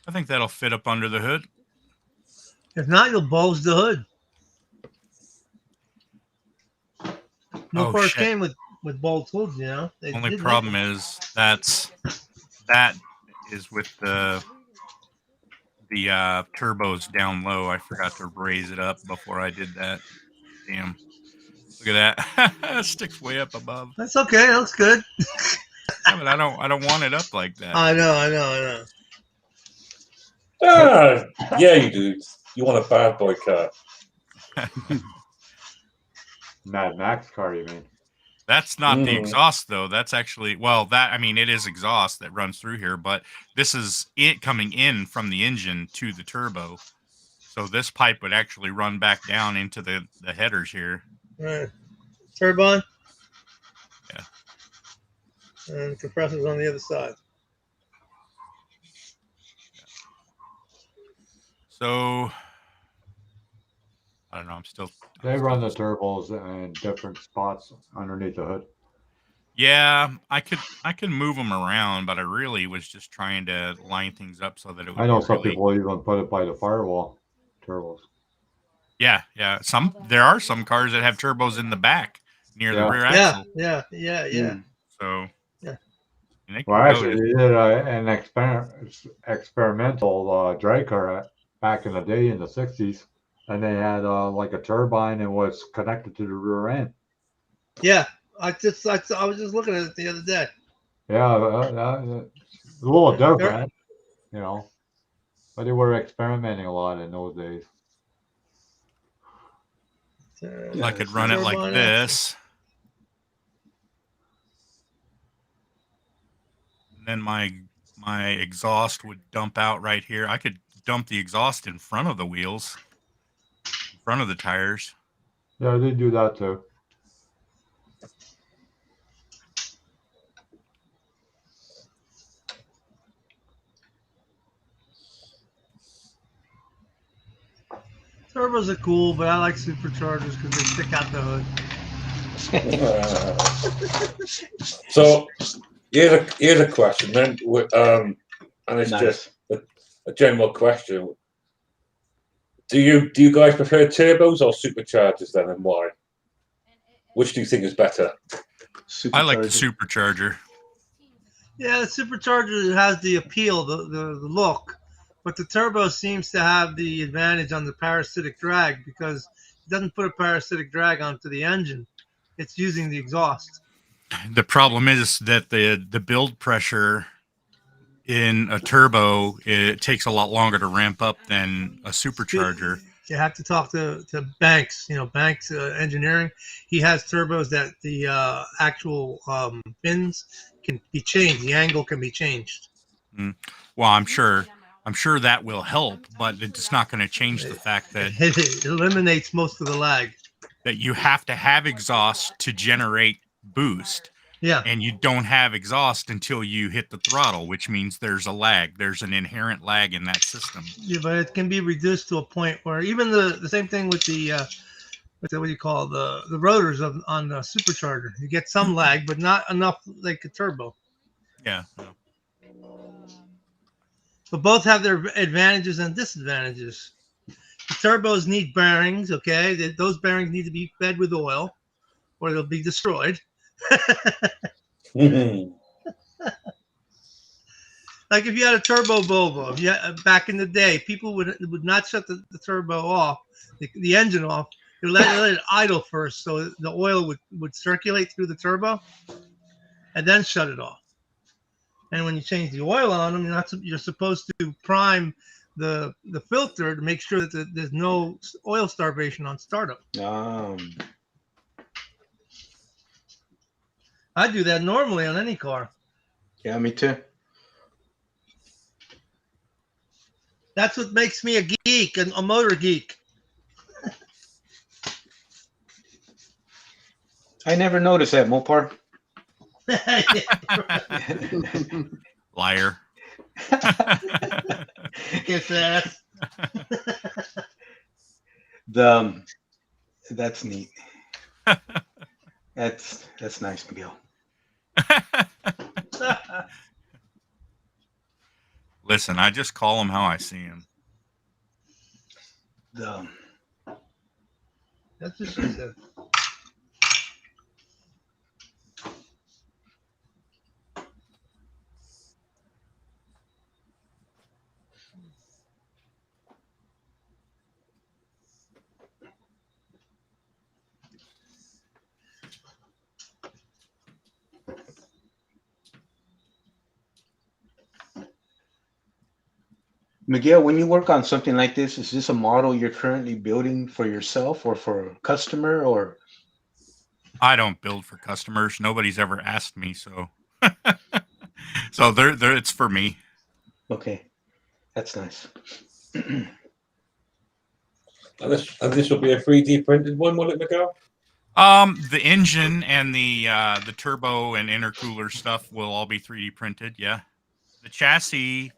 I think that'll fit up under the hood. If not, you'll bulge the hood. No cars came with bulged hoods, Only problem is that is with the turbos down low. I forgot to raise it up before I did that. Damn. Look at that. Sticks way up above. That's okay. That looks good. Yeah, but I don't want it up like that. I know. Yeah, you do. You want a bad boy car. Mad Max car, you mean? That's not the exhaust, though. That's actually, it is exhaust that runs through here, but this is it coming in from the engine to the turbo. So this pipe would actually run back down into the headers here. Right. Turbine? Yeah. And the compressor's on the other side. So, I don't know. They run the turbos in different spots underneath the hood. Yeah, I could move them around, but I really was just trying to line things up so that it would. I know some people even put it by the firewall turbos. Yeah. There are some cars that have turbos in the back near the rear axle. Yeah. So. Yeah. Well, actually, they did an experimental drag car back in the day in the 60s, and they had like a turbine and was connected to the rear end. Yeah, I was just looking at it the other day. Yeah, a little different, but they were experimenting a lot in those days. I could run it like this. And then my exhaust would dump out right here. I could dump the exhaust in front of the wheels, in front of the tires. Yeah, they do that too. Turbos are cool, but I like superchargers because they stick out the hood. So here's a question then, and it's just a general question. Do you guys prefer turbos or superchargers then, and why? Which do you think is better? I like the supercharger. Yeah, the supercharger has the appeal, the look, but the turbo seems to have the advantage on the parasitic drag because it doesn't put a parasitic drag onto the engine. It's using the exhaust. The problem is that the build pressure in a turbo, it takes a lot longer to ramp up than a supercharger. You have to talk to Banks, Banks Engineering. He has turbos that the actual fins can be changed. The angle can be changed. Well, I'm sure that will help, but it's not going to change the fact that it eliminates most of the lag. That you have to have exhaust to generate boost. Yeah. And you don't have exhaust until you hit the throttle, which means there's a lag. There's an inherent lag in that system. Yeah, but it can be reduced to a point where even the same thing with the what do you call the rotors on the supercharger. You get some lag, but not enough like a turbo. Yeah. But both have their advantages and disadvantages. The turbos need bearings, okay? Those bearings need to be fed with oil or they'll be destroyed. Like if you had a turbo Volvo, back in the day, people would not shut the turbo off, the engine off. They let it idle first, so the oil would circulate through the turbo, and then shut it off. And when you change the oil on them, you're supposed to prime the filter to make sure that there's no oil starvation on startup. I do that normally on any car. Yeah, me too. That's what makes me a geek, a motor geek. I never noticed that, Mopar. Liar. Kiss ass. That's neat. That's nice, Miguel. Listen, I just call him how I see him. That's what she said. Miguel, when you work on something like this, is this a model you're currently building for yourself or for a customer, or? I don't build for customers. Nobody's ever asked me, so so there it's for me. Okay, that's nice. And this will be a 3D printed one, will it, Miguel? The engine and the turbo and intercooler stuff will all be 3D printed. Yeah, the chassis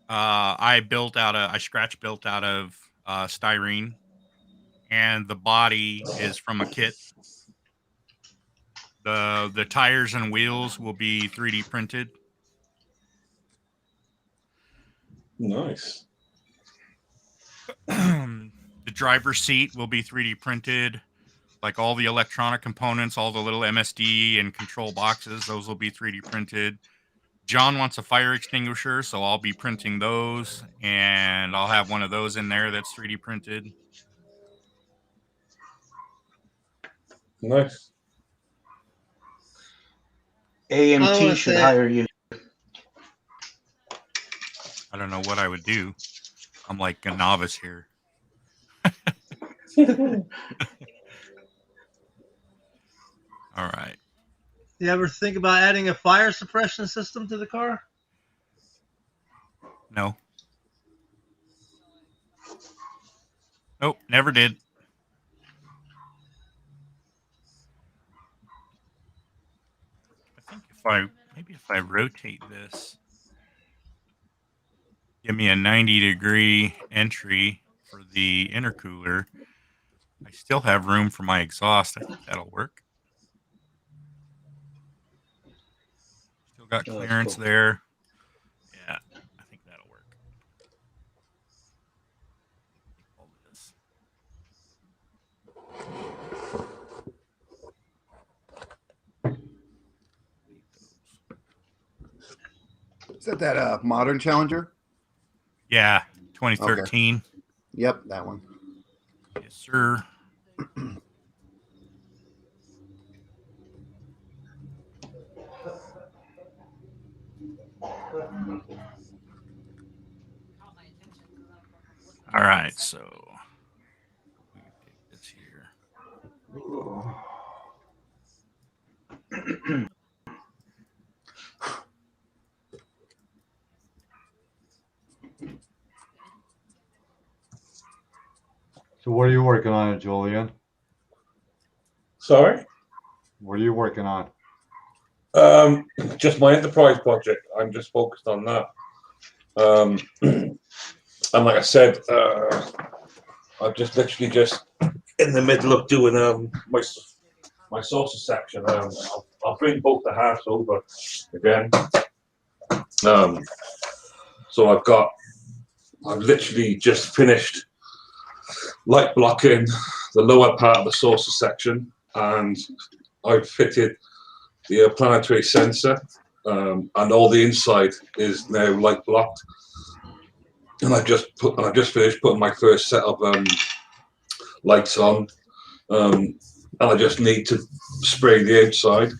I scratch built out of styrene, and the body is from a kit. The tires and wheels will be 3D printed. Nice. The driver's seat will be 3D printed. Like all the electronic components, all the little MSD and control boxes, those will be 3D printed. John wants a fire extinguisher, so I'll be printing those, and I'll have one of those in there that's 3D printed. Nice. AMT should hire you. I don't know what I would do. I'm like a novice here. All right. You ever think about adding a fire suppression system to the car? No. Nope, never did. I think if I rotate this, give me a 90-degree entry for the intercooler. I still have room for my exhaust. I think that'll work. Still got Oh, that's clearance cool. there. Yeah, I think that'll work. All this. Is that modern Challenger? Yeah, 2013. Yep, that one. Yes, sir. All right, so we can take this here. So what are you working on, Julian? Sorry? What are you working on? Just my enterprise project. I'm just focused on that. And like I said, I'm just literally just in the middle of doing my saucer section. I'll bring both the halves over again. So I've literally just finished light blocking the lower part of the saucer section, and I've fitted the planetary sensor, and all the inside is now light blocked. And I just finished putting my first set of lights on, and I just need to spray the outside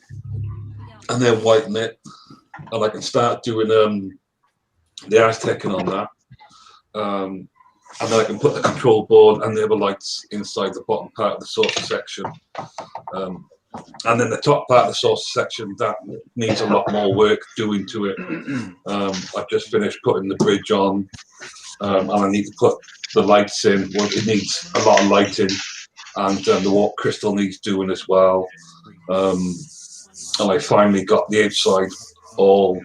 and then whiten it, and I can start doing the Aztecing on that. And then I can put the control board and the other lights inside the bottom part of the saucer section. And then the top part of the saucer section, that needs a lot more work doing to it. I've just finished putting the bridge on, and I need to put the lights in. Well, it needs a lot of lighting, and the warp crystal needs doing as well. And I finally got the outside all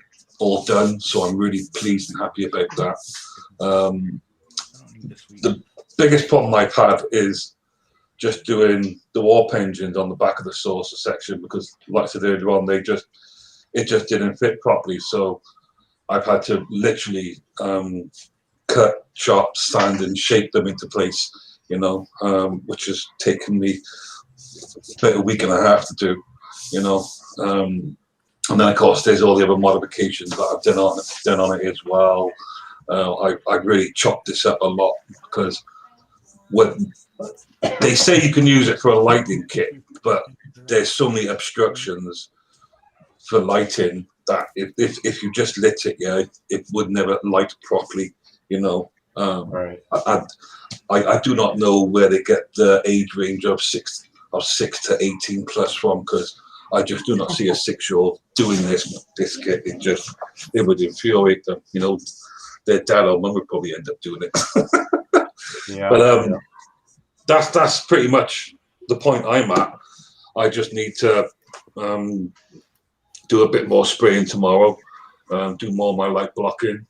done, so I'm really pleased and happy about that. The biggest problem I've had is just doing the warp engines on the back of the saucer section, because, like I said earlier on, it just didn't fit properly. So I've had to literally cut, chop, sand, and shape them into place. You know, which has taken me about a week and a half to do. You know, and then of course there's all the other modifications that I've done on it as well. I really chopped this up a lot, because when they say you can use it for a lighting kit, but there's so many obstructions for lighting that if you just lit it, yeah, it would never light properly. You know, Right. I do not know where they get the age range of 6 to 18 plus from, because I just do not see a 6-year-old doing this kit. It would infuriate them. You know, their dad or mum would probably end up doing it. Yeah. But that's pretty much the point I'm at. I just need to do a bit more spraying tomorrow, do more of my light blocking,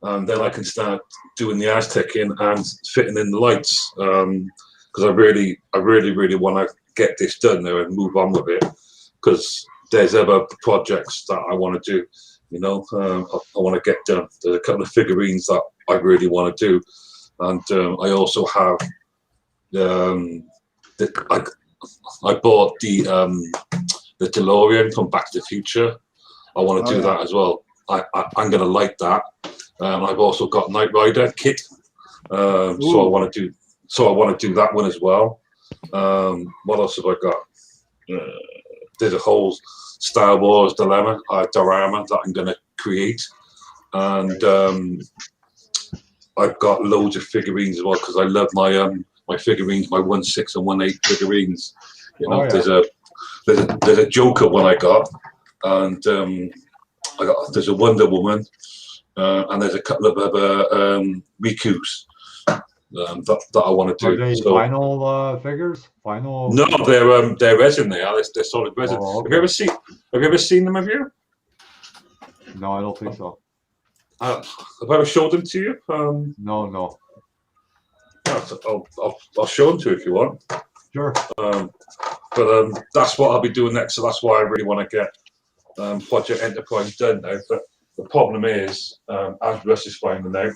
and then I can start doing the Aztecing and fitting in the lights, because I really want to get this done there and move on with it, because there's other projects that I want to do. You know, I want to get done. There's a couple of figurines that I really want to do, and I also have I bought the DeLorean from Back to the Future. I want to do that as well. I'm going to light that. I've also got Knight Rider kit, so I want to do that one as well. What else have I got? There's a whole Star Wars diorama that I'm going to create, and I've got loads of figurines as well, because I love my figurines, my 1/6 and 1/8 figurines. You know, there's a Joker one I got, and there's a Wonder Woman, and there's a couple of other Rikus that I want to do. Are they vinyl figures? Vinyl? No, they're resin. They're solid resin. Oh, okay. Have you ever seen them? Have you? No, I don't think so. Have I ever showed them to you? No. Yeah, I'll show them to you if you want. Sure. But that's what I'll be doing next. So that's why I really want to get Project Enterprise done now. But the problem is, as Russ is finding out,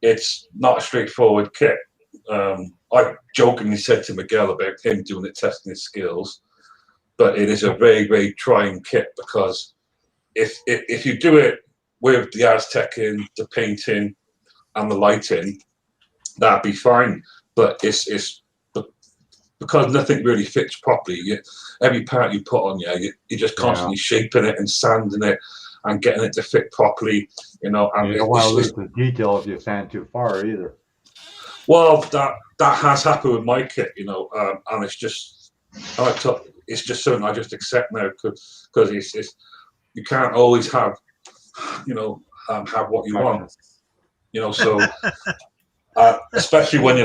it's not a straightforward kit. I jokingly said to Miguel about him doing it, testing his skills, but it is a very, very trying kit because if you do it with the Aztec in, the painting, and the lighting, that'd be fine. But it's because nothing really fits properly. Every part you put on, you're just constantly shaping it and sanding it and getting it to fit properly. You know, and you don't want to lose the detail if you sand too far either. Well, that has happened with my kit, you know, and it's just something I just accept now because it's you can't always have, you know, have what you want, you know. So especially when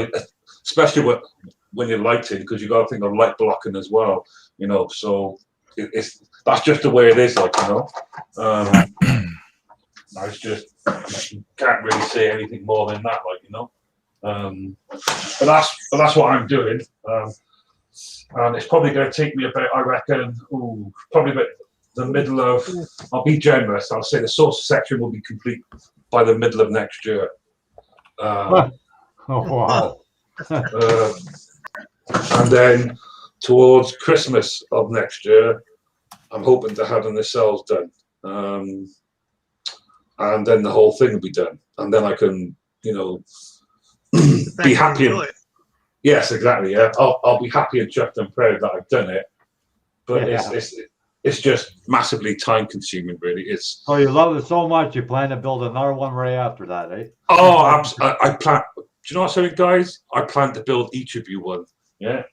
you're lighting, because you got to think of light blocking as well, you know. So that's just the way it is, like, you know. It's just you can't really say anything more than that, like, you know. But that's what I'm doing, and it's probably going to take me about, I reckon, probably about the middle of. I'll be generous. I'll say the source section will be complete by the middle of next year. Oh wow! And then towards Christmas of next year, I'm hoping to have the nacelles done, and then the whole thing will be done, and then I can, you know, be happy. Yes, exactly. Yeah, I'll be happy and chuffed and proud that I've done it. But it's just massively time consuming, really. It's. Oh, you love it so much, you plan to build another one right after that, eh? Oh, I plan. Do you know what, something, guys? I plan to build each of you one. Yeah.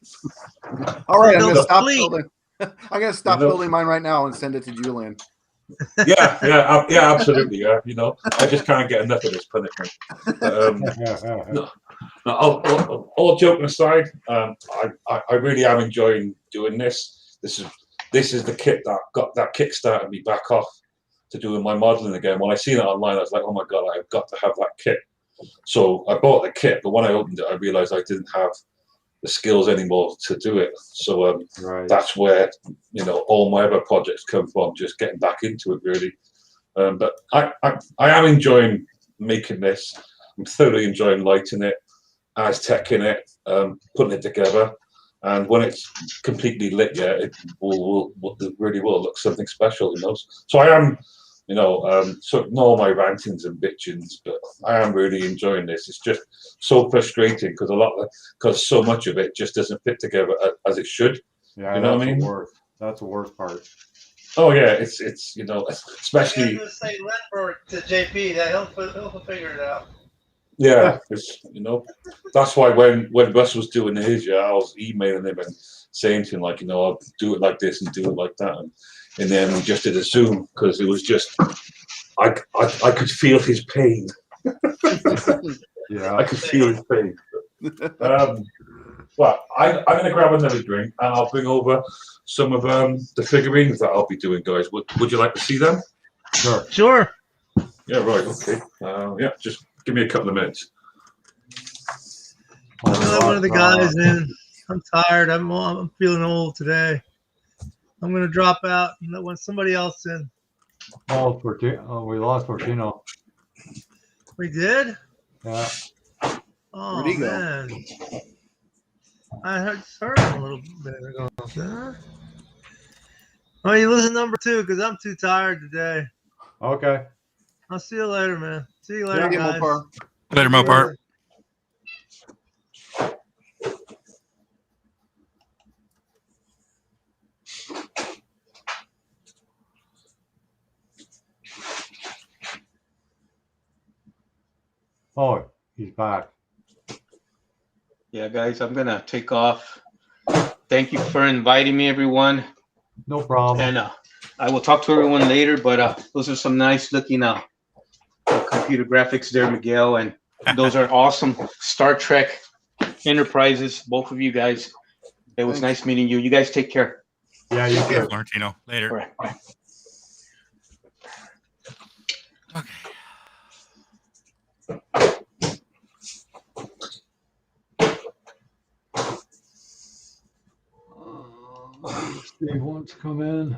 All right, I'm gonna stop building. I'm gonna stop building mine right now and send it to Julian. Yeah, absolutely. Yeah, you know, I just can't get enough of this punishment. No, all joking aside, I really am enjoying doing this. This is the kit that kickstarted me back off to doing my modeling again. When I seen it online, I was like, oh my god, I've got to have that kit. So I bought the kit, but when I opened it, I realized I didn't have the skills anymore to do it. So that's where, you know, all my other projects come from, just getting back into it, really. But I am enjoying making this. I'm thoroughly enjoying lighting it, Aztec-ing it, putting it together. And when it's completely lit, it really will look something special, you know. So I am, you know, so ignore my rantings and bitchings, but I am really enjoying this. It's just so frustrating because so much of it just doesn't fit together as it should. Yeah, you know what I mean? That's the worst part. Oh yeah, it's you know, especially. Say Lindbergh to JP that he'll figure it out. Yeah, it's, you know, that's why when Russ was doing his, I was emailing him and saying to him, like, you know, I'll do it like this and do it like that, and then we just did a Zoom because it was just I could feel his pain. Yeah, I could feel his pain. Well, I'm going to grab another drink and I'll bring over some of the figurines that I'll be doing, guys. Would you like to see them? Sure. Yeah, right. Okay. Yeah, just give me a couple of minutes. I'm one of the guys, man. I'm tired. I'm feeling old today. I'm gonna drop out and let somebody else in. Oh, we lost Fortino. We did? Yeah. Oh, Where'd he go? man. I heard him a little bit ago. Huh? Oh, you listen number 2 because I'm too tired today. Okay. I'll see you later, man. See you later, Yeah, guys. Mopar. Later, Mopar. Oh, he's back. Yeah, guys, I'm gonna take off. Thank you for inviting me, everyone. No problem. And I will talk to everyone later. But those are some nice looking computer graphics there, Miguel, and those are awesome Star Trek Enterprises. Both of you guys. It was nice meeting you. You guys take care. Yeah, you too. Martino. Later. All right. Bye. Okay. Steve wants to come in.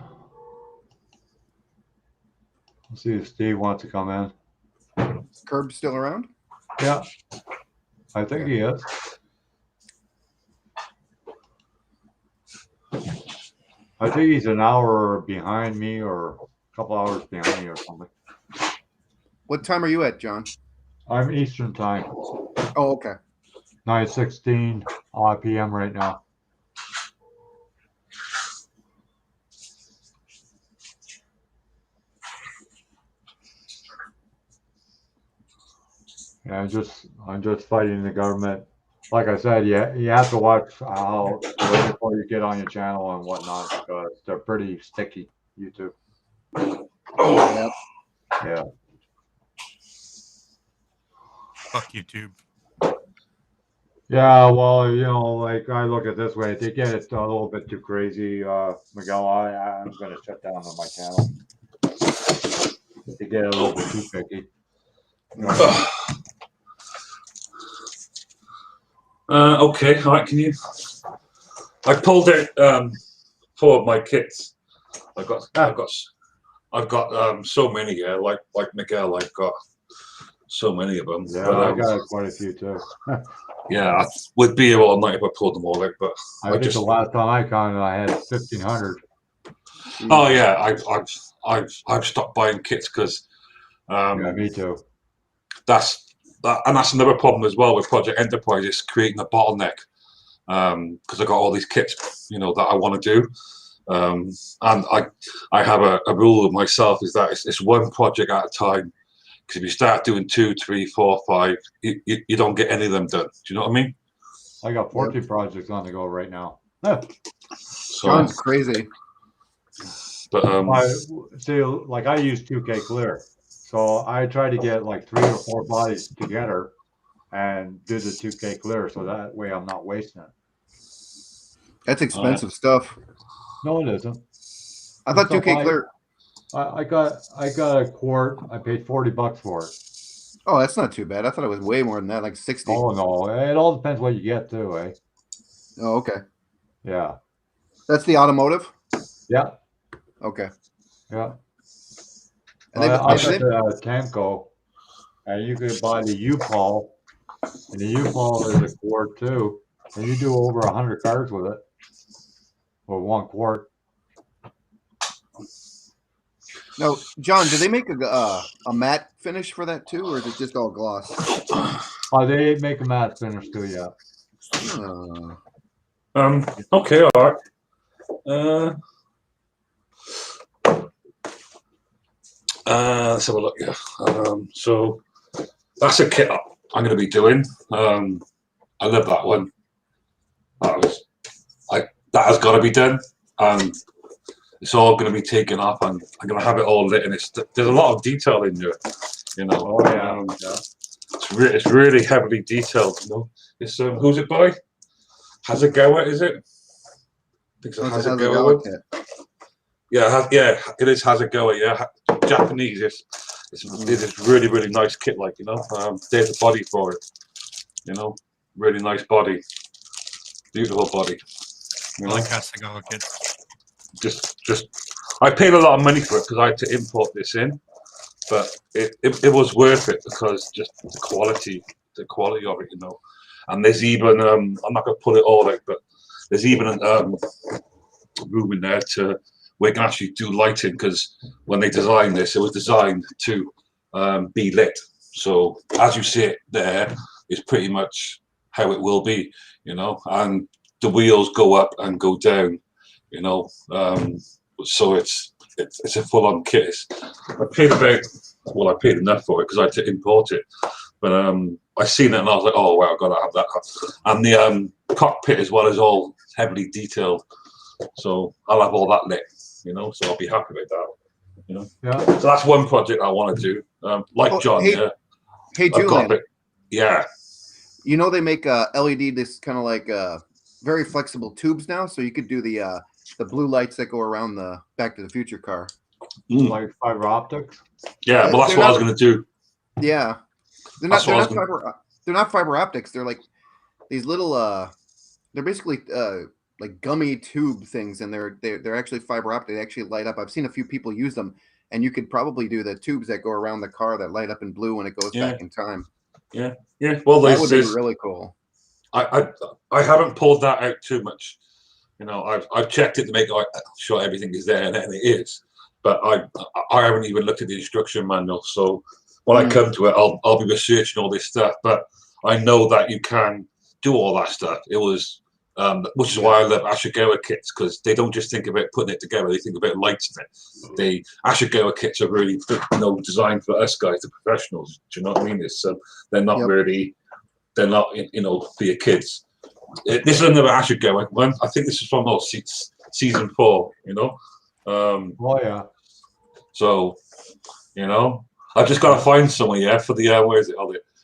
Let's see if Steve wants to come in. Curb's still around? Yeah, I think he is. I think he's an hour behind me or a couple hours behind me or something. What time are you at, John? I'm Eastern time, Oh, okay. 9:16 p.m. right now. Yeah, I'm just fighting the government. Like I said, you have to watch how before you get on your channel and whatnot because they're pretty sticky. YouTube. Yep. Yeah. Fuck YouTube. Yeah, well, like I look at it this way, if they get it a little bit too crazy, Miguel, I'm going to shut down on my channel. If they get a little bit too picky. Okay, all right. Can you? I pulled out 4 of my kits. I've got so many. Yeah, like Miguel, I've got so many of them. Yeah, but, I got quite a few too. Yeah, I would be here all night if I pulled them all out. But I think the last time I counted, I had 1,500. Oh yeah, I've stopped buying kits because Yeah, me too. that's another problem as well with Project Enterprise is creating a bottleneck because I got all these kits, that I want to do, and I have a rule of myself is that it's one project at a time. Because if you start doing 2, 3, 4, 5, you don't get any of them done. Do you know what I mean? I got 14 projects on the go right now. So, John's crazy. but see, like I use 2K Clear, so I try to get like 3 or 4 bodies together and do the 2K Clear, so that way I'm not wasting it. That's expensive stuff. No, it isn't. I thought 2K Clear. I got a quart. I paid $40 for it. Oh, that's not too bad. I thought it was way more than that, like 60. Oh no, it all depends what you get too, eh? Oh, okay. Yeah. That's the automotive? Yeah. Okay. Yeah. And I got the Tamco, and you could buy the U-Paul, and the U-Paul is a quart too, and you do over 100 cars with it, or 1 quart. No, John, do they make a matte finish for that too, or is it just all gloss? They make a matte finish too, yeah. Okay, all right. Let's have a look here. So that's a kit I'm going to be doing. I love that one. That has got to be done, and it's all going to be taken off, and I'm going to have it all lit. And there's a lot of detail in there, Oh yeah. It's really heavily detailed. It's who's it by? Hasegawa, is it? I think it's Hasegawa. Yeah, it is Hasegawa. Yeah, Japanese. It is really, really nice kit. There's a body for it. Really nice body, beautiful body. I like Hasegawa kits. Just, I paid a lot of money for it because I had to import this in, but it was worth it because just the quality of it, And there's even I'm not gonna pull it all out, but there's even a room in there where you can actually do lighting because when they designed this, it was designed to be lit. So as you see it there, is pretty much how it will be, and the wheels go up and go down, so it's a full-on kit. I paid enough for it because I had to import it, but I seen it and I was like, oh wow, I've got to have that. And the cockpit as well is all heavily detailed, so I'll have all that lit, so I'll be happy with that, Yeah. So that's one project I want to do, John. Hey, Julian. Yeah. They make LED, this kind of like very flexible tubes now, so you could do the blue lights that go around the Back to the Future car. Like fiber optics. Yeah, well, that's what I was going to do. Yeah, they're not fiber optics. They're like these little. They're basically like gummy tube things, and they're actually fiber optic. They actually light up. I've seen a few people use them, and you could probably do the tubes that go around the car that light up in blue when it goes back in time. Yeah. Well, that would be really cool. I haven't pulled that out too much. You know, I've checked it to make sure everything is there, and it is. But I haven't even looked at the instruction manual. So when I come to it, I'll be researching all this stuff. But I know that you can do all that stuff. It was, which is why I love Ashigawa kits, because they don't just think about putting it together; they think about lighting it. The Ashigawa kits are really, designed for us guys, the professionals. Do you know what I mean? They're not really, they're not, for your kids. This is another Ashigawa one. I think this is from season 4. Oh yeah. So, I've just got to find somewhere, for the where is it?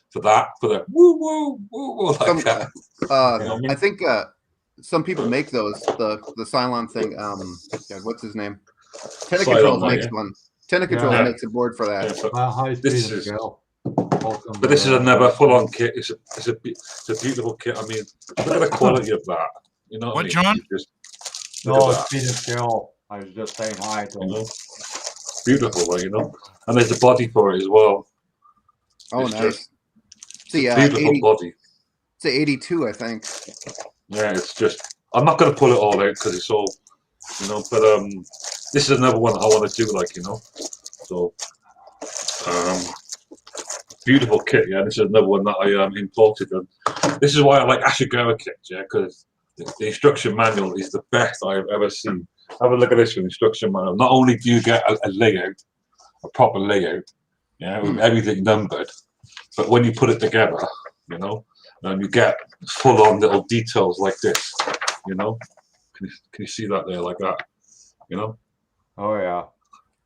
For the woo woo woo woo like that. I think some people make those. The Cylon thing. What's his name? Controls makes one. Controls makes a board for that. But this is another full-on kit. It's a beautiful kit. I mean, look at the quality of that. You know what I mean? John? No, it's Speed and Scale. I was just saying hi to him. Beautiful, and there's a body for it as well. Oh, it's nice. See, beautiful body. It's an 82, I think. Yeah, it's just. I'm not going to pull it all out because it's all, But this is another one I want to do, So, beautiful kit. Yeah, this is another one that I imported, and this is why I like Ashigawa kits. Yeah, because the instruction manual is the best I've ever seen. Have a look at this with instruction manual. Not only do you get a layout, a proper layout, with everything numbered, but when you put it together, you get full-on little details like this. Can you see that there like that? Oh yeah.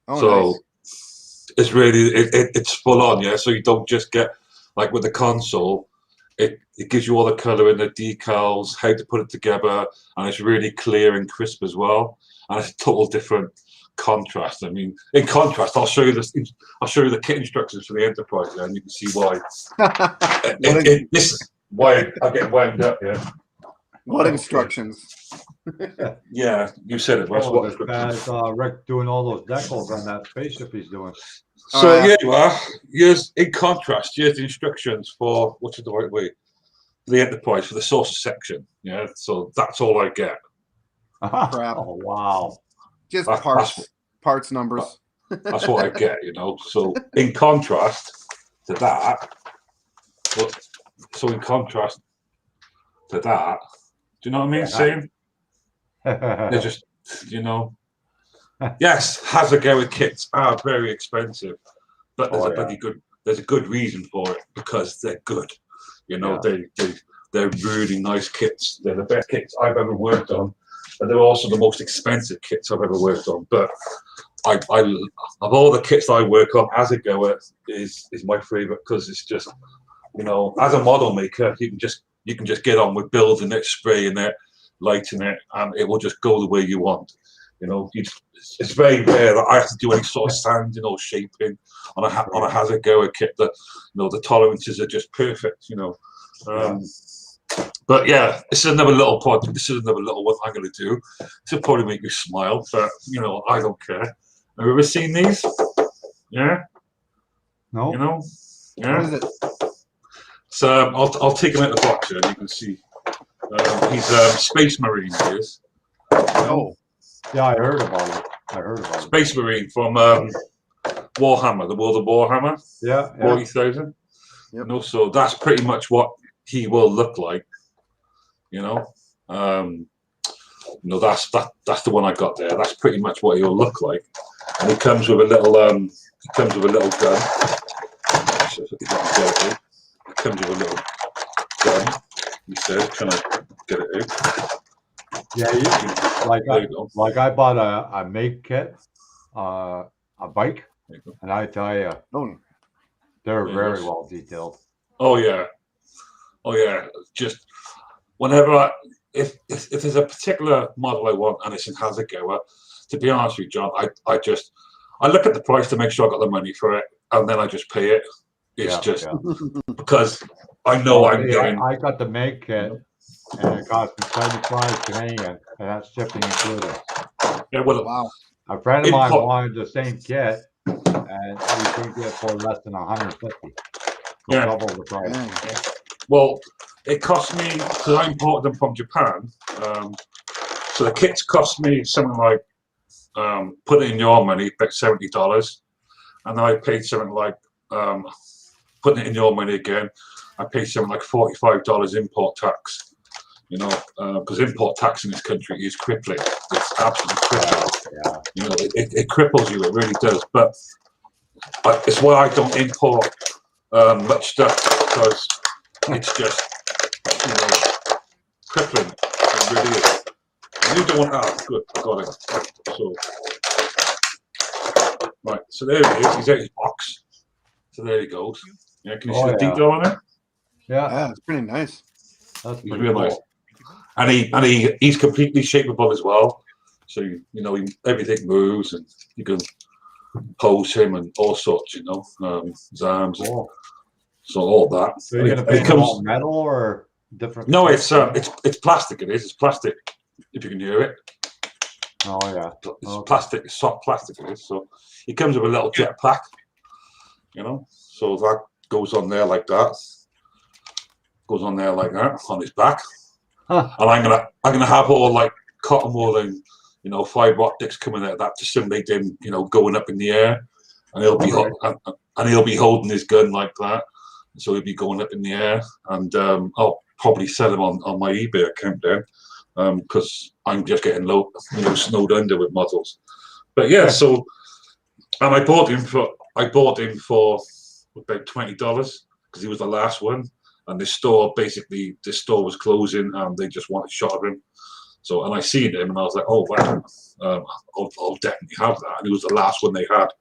Oh, so nice. it's really it's full on, yeah. So you don't just get like with the console. It gives you all the color in the decals, how to put it together, and it's really clear and crisp as well. And it's a total different contrast. I mean, in contrast, I'll show you this. I'll show you the kit instructions for the Enterprise, and you can see why. This is why I get wound up. Yeah. What instructions? Yeah, you said it. Oh, this guy's Rick doing all those decals on that spaceship he's doing. So here you are. Here's, in contrast, here's the instructions for, what's the right way? The Enterprise, for the source section. Yeah, so that's all I get. Crap. Oh wow. Just parts numbers. That's what I get, So in contrast to that, do you know what I mean? Saying they're just, yes, Hasegawa kits are very expensive, but there's a good reason for it, because they're good. They're really nice kits. They're the best kits I've ever worked on, but they're also the most expensive kits I've ever worked on. But I of all the kits I work on, Hasegawa is my favorite, because it's just, as a model maker, you can just get on with building it, spraying it, lighting it, and it will just go the way you want. It's very rare that I have to do any sort of sanding or shaping on a Hasegawa kit. That the tolerances are just perfect. But yeah, this is another little project. This is another little one I'm going to do. This will probably make you smile, but I don't care. Have you ever seen these? Yeah. No. Yeah. What is it? So I'll take him out of the box here, and you can see he's Space Marine. He is. Oh. Yeah, I heard about it. Space Marine from Warhammer, the World of Warhammer. Yeah. 40,000. Yep. So that's pretty much what he will look like. That's the one I got there. That's pretty much what he'll look like, and he comes with a little gun. So if I can get it out. It comes with a little gun. He says, "Can I get it out?" Yeah, like I bought a make kit, a bike, and I tell you, they're very well detailed. Oh yeah. Just whenever if there's a particular model I want and it's in Hasegawa, to be honest with you, John, I look at the price to make sure I got the money for it, and then I just pay it. It's because I know I'm getting. I got the make kit, and it cost me 75 Canadian, and that's shipping included. Yeah, well, Wow. A friend of mine Import- wanted the same kit, and we couldn't get it for less than 150. Yeah. Double the price. Dang. well, it cost me, because I imported them from Japan, so the kits cost me something like, put it in your money, about $70. And then I paid something like, putting it in your money again, I paid something like $45 import tax. You know, because import tax in this country is crippling. It's absolutely crippling. Yeah. You know, it cripples you. It really does. But it's why I don't import much stuff, because it's just, you know, crippling. It really is. And you don't want that. Good, I got it. So, right. So there he is. He's out his box. So there he goes. Yeah, can you see the detail on it? Yeah, Yeah, it's pretty nice. that's He's pretty real cool. nice. And he's completely shapeable as well. So you know everything moves, and you can pose him and all sorts. You know, his arms, Cool. so all that. So you're gonna And it paint them comes. all metal or different? No, it's plastic. It is. It's plastic. If you can hear it, Oh yeah. it's Okay. plastic. It's soft plastic. It is. So it comes with a little jet pack. You know, so that goes on there like that. Goes on there like that on his back. Huh. And I'm gonna have all like cotton wool and, you know, fiber optics coming out of that to simulate him, you know, going up in the air, and he'll be and he'll be holding his gun like that, so he'll be going up in the air, and I'll probably sell him on my eBay account then, because I'm just getting snowed under with models. But yeah, so and I bought him for about $20 because he was the last one. And this store was closing, and they just wanted a shot of him. So, and I seen him, and I was like, oh wow, I'll definitely have that. And he was the last one they had.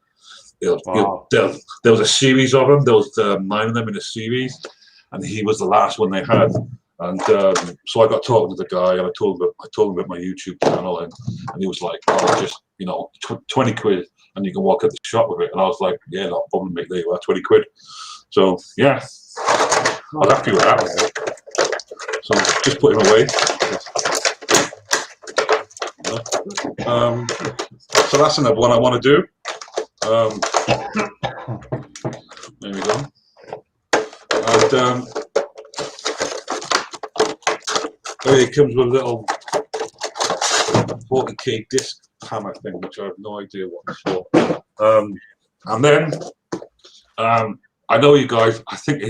Wow. There was a series of them. There was 9 of them in a series, and he was the last one they had. And so I got talking to the guy, and I told him about my YouTube channel, and he was like, oh, just 20 quid, and you can walk out the shop with it. And I was like, yeah, no problem, mate. There you are, 20 quid. So yeah. I was happy with that. So just put him away. So that's another one I want to do. There we go. And it comes with a little 40k disc hammer thing, which I have no idea what it's for. And then I know you guys. I think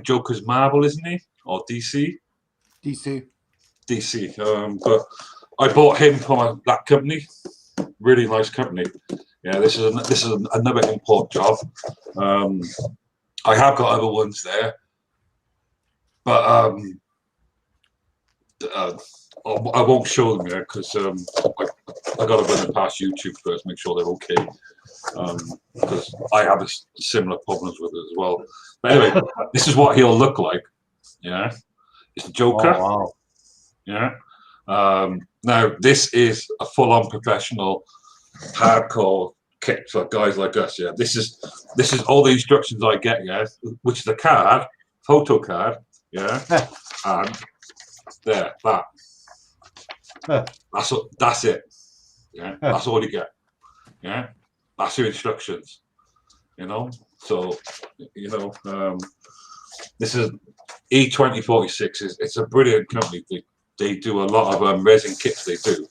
Joker's Marvel, isn't he, or DC? DC. But I bought him from that company. Really nice company. Yeah, this is another import job. I have got other ones there, but I won't show them yet because I got to run them past YouTube first, make sure they're okay. Because I have similar problems with it as well. But anyway, this is what he'll look like. Yeah, it's the Joker. Oh, wow. Yeah. Now this is a full-on professional, hardcore kit for guys like us. Yeah, this is all the instructions I get. Yeah, which is a card, photo card. Yeah, and there, that. That's it. Yeah, that's all you get. Yeah. That's your instructions, So, this is E2046. It's a brilliant company. They do a lot of resin kits. They do,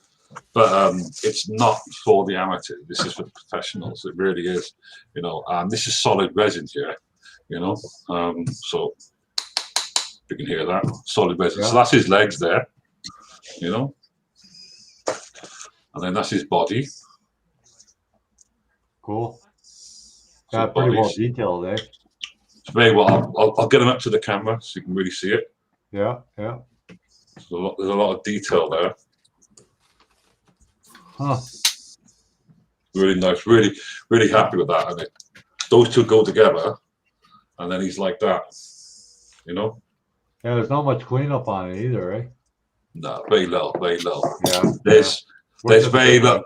but it's not for the amateur. This is for the professionals. It really is. This is solid resin here. So you can hear that solid resin. Yeah. So that's his legs there. And then that's his body. Cool. Yeah, pretty well detailed, eh? It's very well. I'll get them up to the camera so you can really see it. Yeah, yeah. There's a lot of detail there. Huh. Really nice. Really, really happy with that. And those two go together, and then he's like that. Yeah, there's not much cleanup on it either, eh? No, very little, very little. Yeah. There's very little.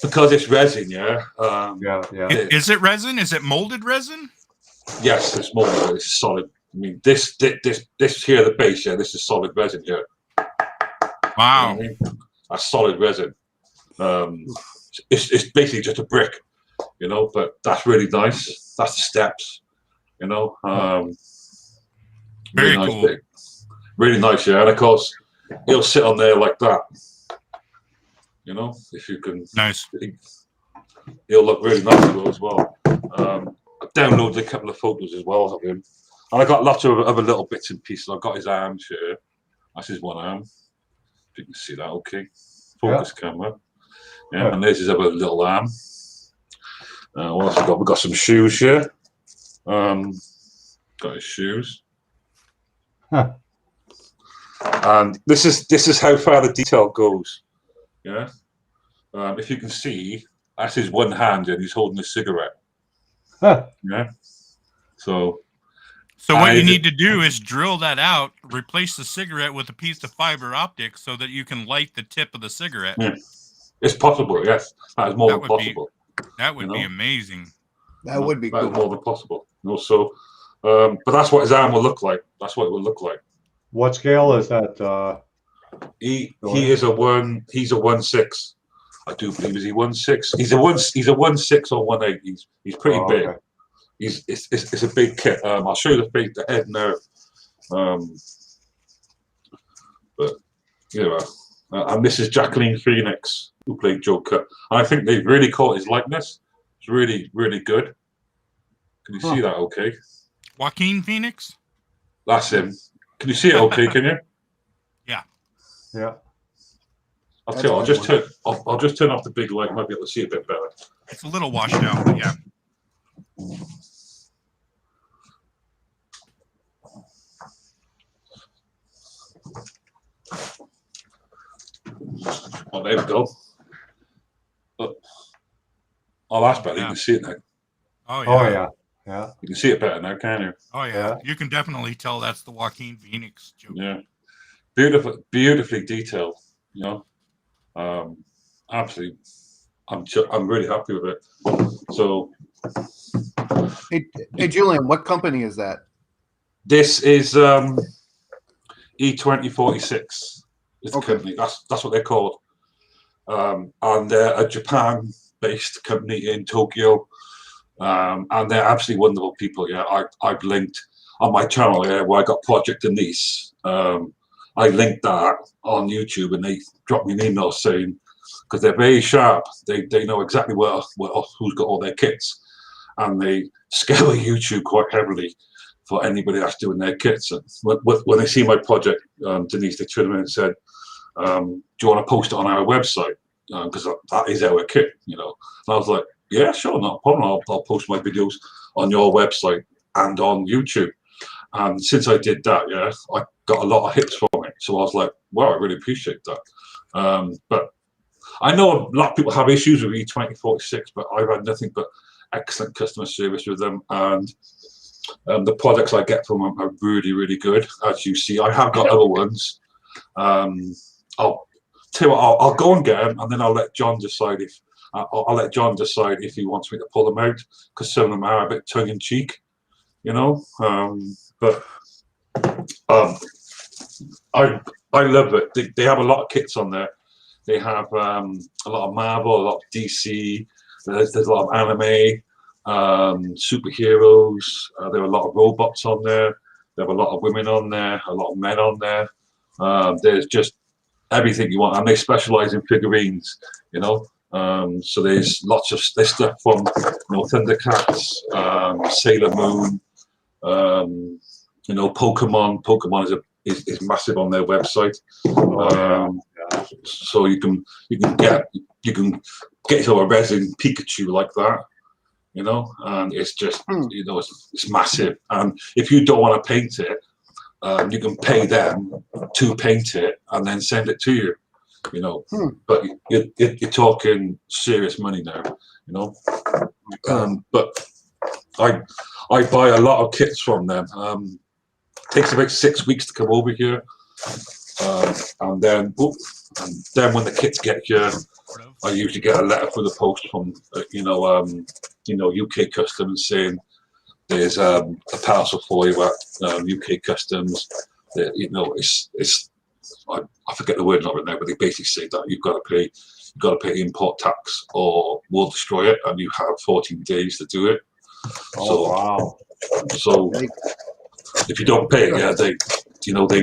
Because it's resin, yeah. Yeah. Is it resin? Is it molded resin? Yes, it's molded. It's solid. I mean, this here, the base, yeah. This is solid resin here. Wow. You know what I mean? That's solid resin. It's basically just a brick, you know, but that's really nice. That's the steps, you know. Very Really nice cool. big. Really nice, yeah. And of course, it'll sit on there like that. You know, if you can. Nice. It'll look really nice as well. I downloaded a couple of photos as well of him. And I got lots of other little bits and pieces. I've got his arms here. That's his one arm. If you can see that, okay. Focus camera. Yeah, and there's his other little arm. What else we got? We've got some shoes here. Got his shoes. Huh. And this is how far the detail goes. Yeah. If you can see, that's his one hand and he's holding a cigarette. Huh. Yeah. So what you need to do is drill that out, replace the cigarette with a piece of fiber optic so that you can light the tip of the cigarette. Yeah. It's possible, yes. That is more than possible. That would be amazing. That would be cool. That is more than possible. You know, so, but that's what his arm will look like. That's what it will look like. What scale is that? He is a 1/6. I do believe is he 1/6. He's a 1/6 or 1/8. He's pretty big. Okay. It's a big kit. I'll show you the head now. But you know, and this is Jacqueline Phoenix, who played Joker. And I think they've really caught his likeness. It's really, really good. Can you see that? Okay. Joaquin Phoenix. That's him. Can you see it? Okay, can you? Yeah. Yeah. I'll tell you. I'll just turn off the big light. Might be able to see a bit better. It's a little washed out, but yeah. Oh, there we go. Oh, that's better. You can see it now. Oh yeah. Oh yeah. Yeah. You can see it better now, can't you? Oh yeah. Yeah. You can definitely tell that's the Joaquin Phoenix joke. Yeah. Beautifully detailed. You know, absolutely. I'm really happy with it. So, Hey, Julian, what company is that? this is E2046. It's a company. That's what they're called. And they're a Japan-based company in Tokyo. And they're absolutely wonderful people. Yeah, I've linked on my channel where I got Project Denise. I linked that on YouTube, and they dropped me an email saying, because they're very sharp, they know exactly who's got all their kits, and they scour YouTube quite heavily for anybody that's doing their kits. And when they see my project, Denise, they turned around and said, "Do you want to post it on our website? Because that is our kit, you know." And I was like, "Yeah, sure, not a problem. I'll post my videos on your website and on YouTube." And since I did that, yeah, I got a lot of hits from it. So I was like, wow, I really appreciate that. But I know a lot of people have issues with E2046, but I've had nothing but excellent customer service with them. And the products I get from them are really, really good. As you see, I have got other ones. I'll tell you what, I'll go and get them, and then I'll let John decide if he wants me to pull them out, because some of them are a bit tongue in cheek, you know. But I love it. They have a lot of kits on there. They have a lot of Marvel, a lot of DC. There's a lot of anime, superheroes. There are a lot of robots on there. They have a lot of women on there, a lot of men on there. There's just everything you want, and they specialize in figurines, you know. So there's stuff from, you know, Thundercats, Sailor Moon, you know, Pokemon. Pokemon is massive on their website. So you can get to a resin Pikachu like that, you know, and it's just, you know, it's massive. And if you don't want to paint it, you can pay them to paint it and then send it to you, you know. But you're talking serious money now, you know. But I buy a lot of kits from them. Takes about 6 weeks to come over here, and then when the kits get here, I usually get a letter for the post from UK Customs saying there's a parcel for you at UK Customs. You know, it's I forget the word right now, but they basically say that you've got to pay import tax or we'll destroy it, and you have 14 days to do it. Oh, wow. So if you don't pay it, yeah, they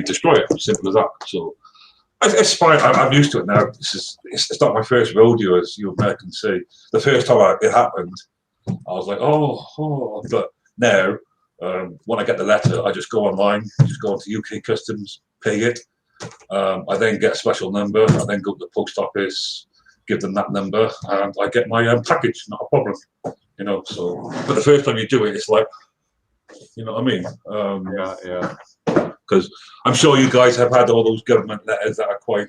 destroy it. Simple as that. So it's fine. I'm used to it now. It's not my first rodeo, as you Americans say. The first time it happened, I was like, oh, but now when I get the letter, I just go online, just go onto UK Customs, pay it. I then get a special number. I then go to the post office, give them that number, and I get my package. Not a problem, you know. So, but the first time you do it, it's like, you know what I mean? Yeah. Because I'm sure you guys have had all those government letters that are quite,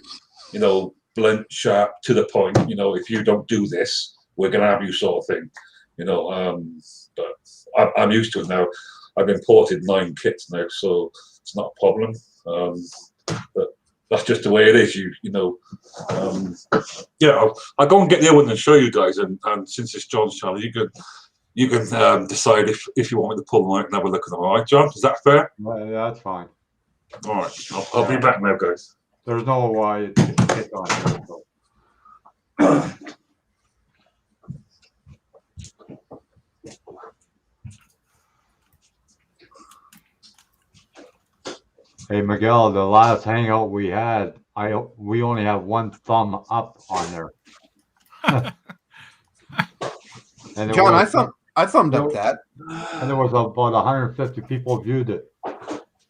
you know, blunt, sharp, to the point. You know, if you don't do this, we're going to have you, sort of thing. You know, but I'm used to it now. I've imported 9 kits now, so it's not a problem. But that's just the way it is. You know, yeah. I'll go and get the other one and show you guys. And since it's John's channel, you can decide if you want me to pull them out and have a look at them. All right, John? Is that fair? Yeah, that's fine. All right. I'll be back now, guys. There's no hit on here. So. Hey Miguel, the last hangout we had, we only have 1 thumb up on there. And John, I thumbed up that. And there was about 150 people viewed it.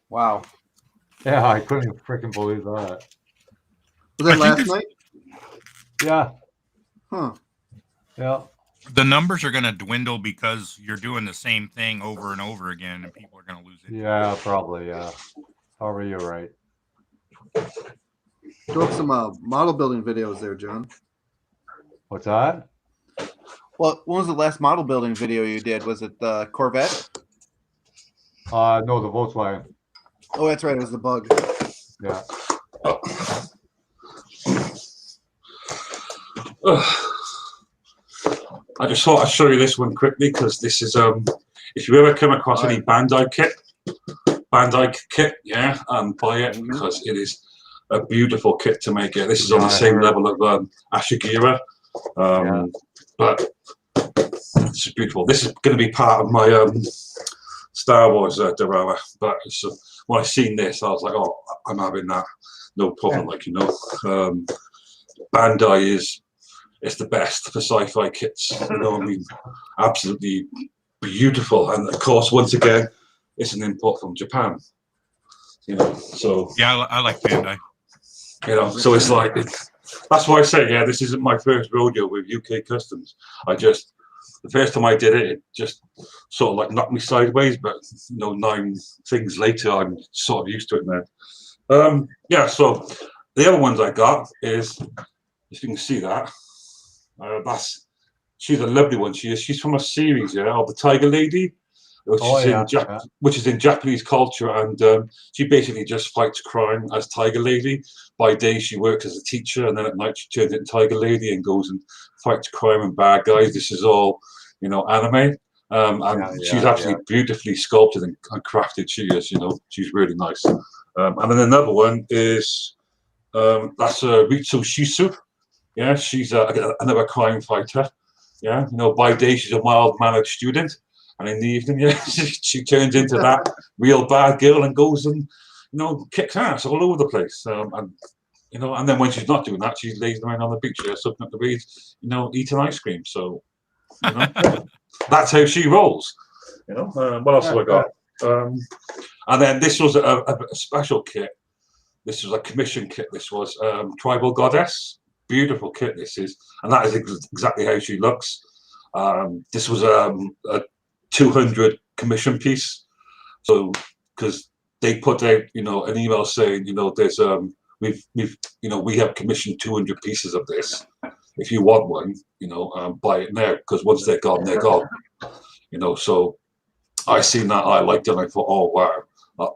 Wow. Yeah, I couldn't freaking believe that. Was that last night? Yeah. Huh. Yeah. The numbers are going to dwindle because you're doing the same thing over and over again, and people are going to lose it. Yeah, probably. Yeah. Probably you're right. Throw up some model building videos there, John. What's that? Well, when was the last model building video you did? Was it the Corvette? No, the Volkswagen. Oh, that's right. It was the Bug. Yeah. I just thought I'd show you this one quickly because this is if you ever come across any Bandai kit, yeah, and buy it because it is a beautiful kit to make it. This is on the same level of Ashigira, but it's beautiful. This is going to be part of my Star Wars diorama. But when I seen this, I was like, oh, I'm having that, no problem. Like, you know, Bandai it's the best for sci-fi kits. You know what I mean? Absolutely beautiful, and of course, once again, it's an import from Japan. You know, so yeah, I like Bandai. You know, so it's like that's why I say, yeah, this isn't my first rodeo with UK Customs. The first time I did it, it just sort of like knocked me sideways. But you know, 9 things later, I'm sort of used to it now. Yeah. So the other ones I got is, if you can see that, she's a lovely one. She's from a series, yeah, of the Tiger Lady, which is in Japanese culture, and she basically just fights crime as Tiger Lady. By day she works as a teacher, and then at night she turns into Tiger Lady and goes and fights crime and bad guys. This is all, you know, anime, and she's actually beautifully sculpted and crafted. She is, you know, she's really nice. And then another one is that's Ritsu Shisu. Yeah, she's another crime fighter. Yeah, you know, by day she's a mild-mannered student, and in the evening, yeah, she turns into that real bad girl and goes and, you know, kicks ass all over the place. And you know, and then when she's not doing that, she's lazing around on the beach, soaking up the breeze, you know, eating ice cream. So, you know, that's how she rolls. You know, what else have I got? And then this was a special kit. This was a commission kit. This was Tribal Goddess. Beautiful kit this is, and that is exactly how she looks. This was a 200 commission piece, so because they put out, you know, an email saying, you know, there's we've you know, we have commissioned 200 pieces of this. If you want one, you know, buy it now, because once they're gone, they're gone. You know, so I seen that, I liked it, and I thought, oh wow,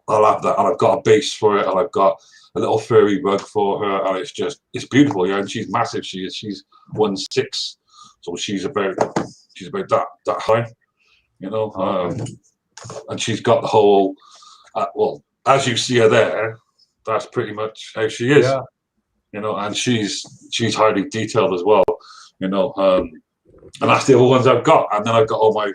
I'll have that, and I've got a base for it, and I've got a little furry rug for her, and it's beautiful, yeah. And she's massive. She's 1'6", so she's about that high, you know. And she's got the whole well, as you see her there, that's pretty much how she is. Yeah. You know, and she's highly detailed as well. You know, and that's the other ones I've got, and then I've got all my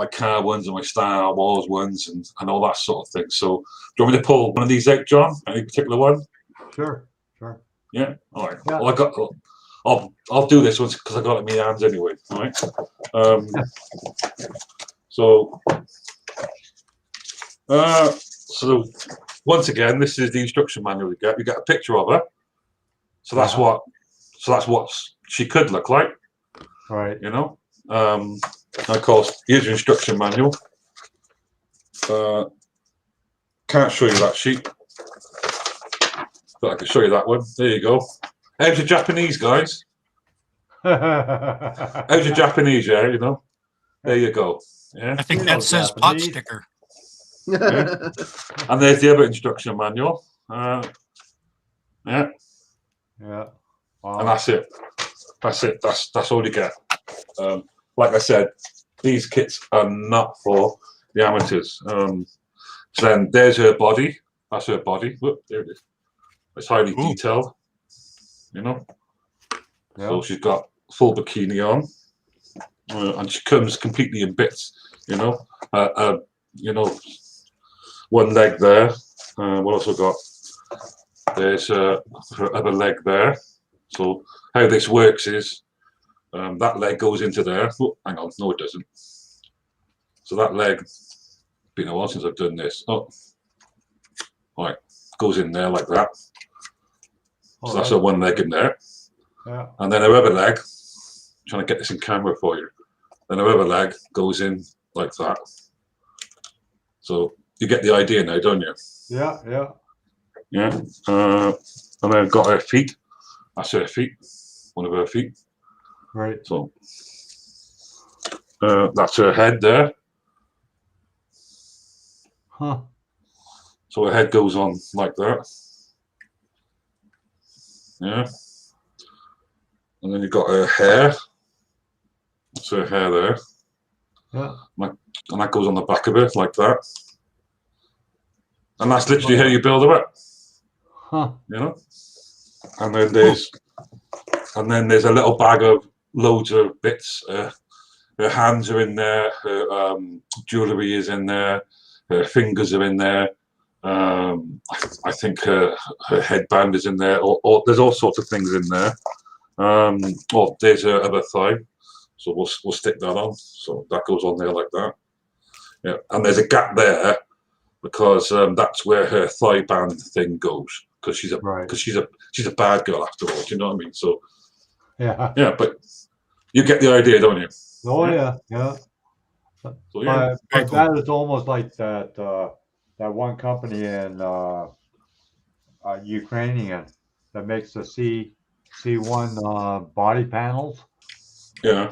car ones and my Star Wars ones and all that sort of thing. So, do you want me to pull one of these out, John? Any particular one? Sure. Sure. Yeah. All right. Yeah. Well, I'll do this one because I got it in my hands anyway. All right. So, so once again, this is the instruction manual we get. We get a picture of her. So that's what she could look like. Right. You know. And of course, here's your instruction manual. Can't show you that sheet, but I can show you that one. There you go. How's your Japanese, guys? How's your Japanese? Yeah, you know. There you go. Yeah. I think that says pot Japanese. sticker. Yeah. And there's the other instruction manual. Yeah. Yeah. Wow. And that's it. That's it. That's all you get. Like I said, these kits are not for the amateurs. So then there's her body. That's her body. Look, there it is. It's highly detailed. You know. Yeah. So she's got full bikini on, and she comes completely in bits. You know. One leg there. What else we got? There's her other leg there. So how this works is that leg goes into there. Oh, hang on, no, it doesn't. So that leg, been a while since I've done this. Oh, all right, goes in there like that. So that's her one leg in there. Yeah. And then her other leg, I'm trying to get this in camera for you. Then her other leg goes in like that. So you get the idea now, don't you? Yeah. Yeah. Yeah. And then I've got her feet. That's her feet. One of her feet. Right. So that's her head there. Huh. So her head goes on like that. Yeah. And then you've got her hair. That's her hair there. Yeah. And that goes on the back of it like that. And that's literally how you build her up. Huh. You know? And then there's a little bag of loads of bits. Her hands are in there, her jewellery is in there, her fingers are in there. I think her headband is in there, or there's all sorts of things in there. There's her other thigh, so we'll stick that on. So that goes on there like that. Yeah, and there's a gap there because that's where her thigh band thing goes because she's a bad girl after all. Do you know what I mean? So yeah, but you get the idea, don't you? Oh yeah. Yeah. So yeah, But that is almost like that that one company in Ukrainian that makes the C1 body panels yeah,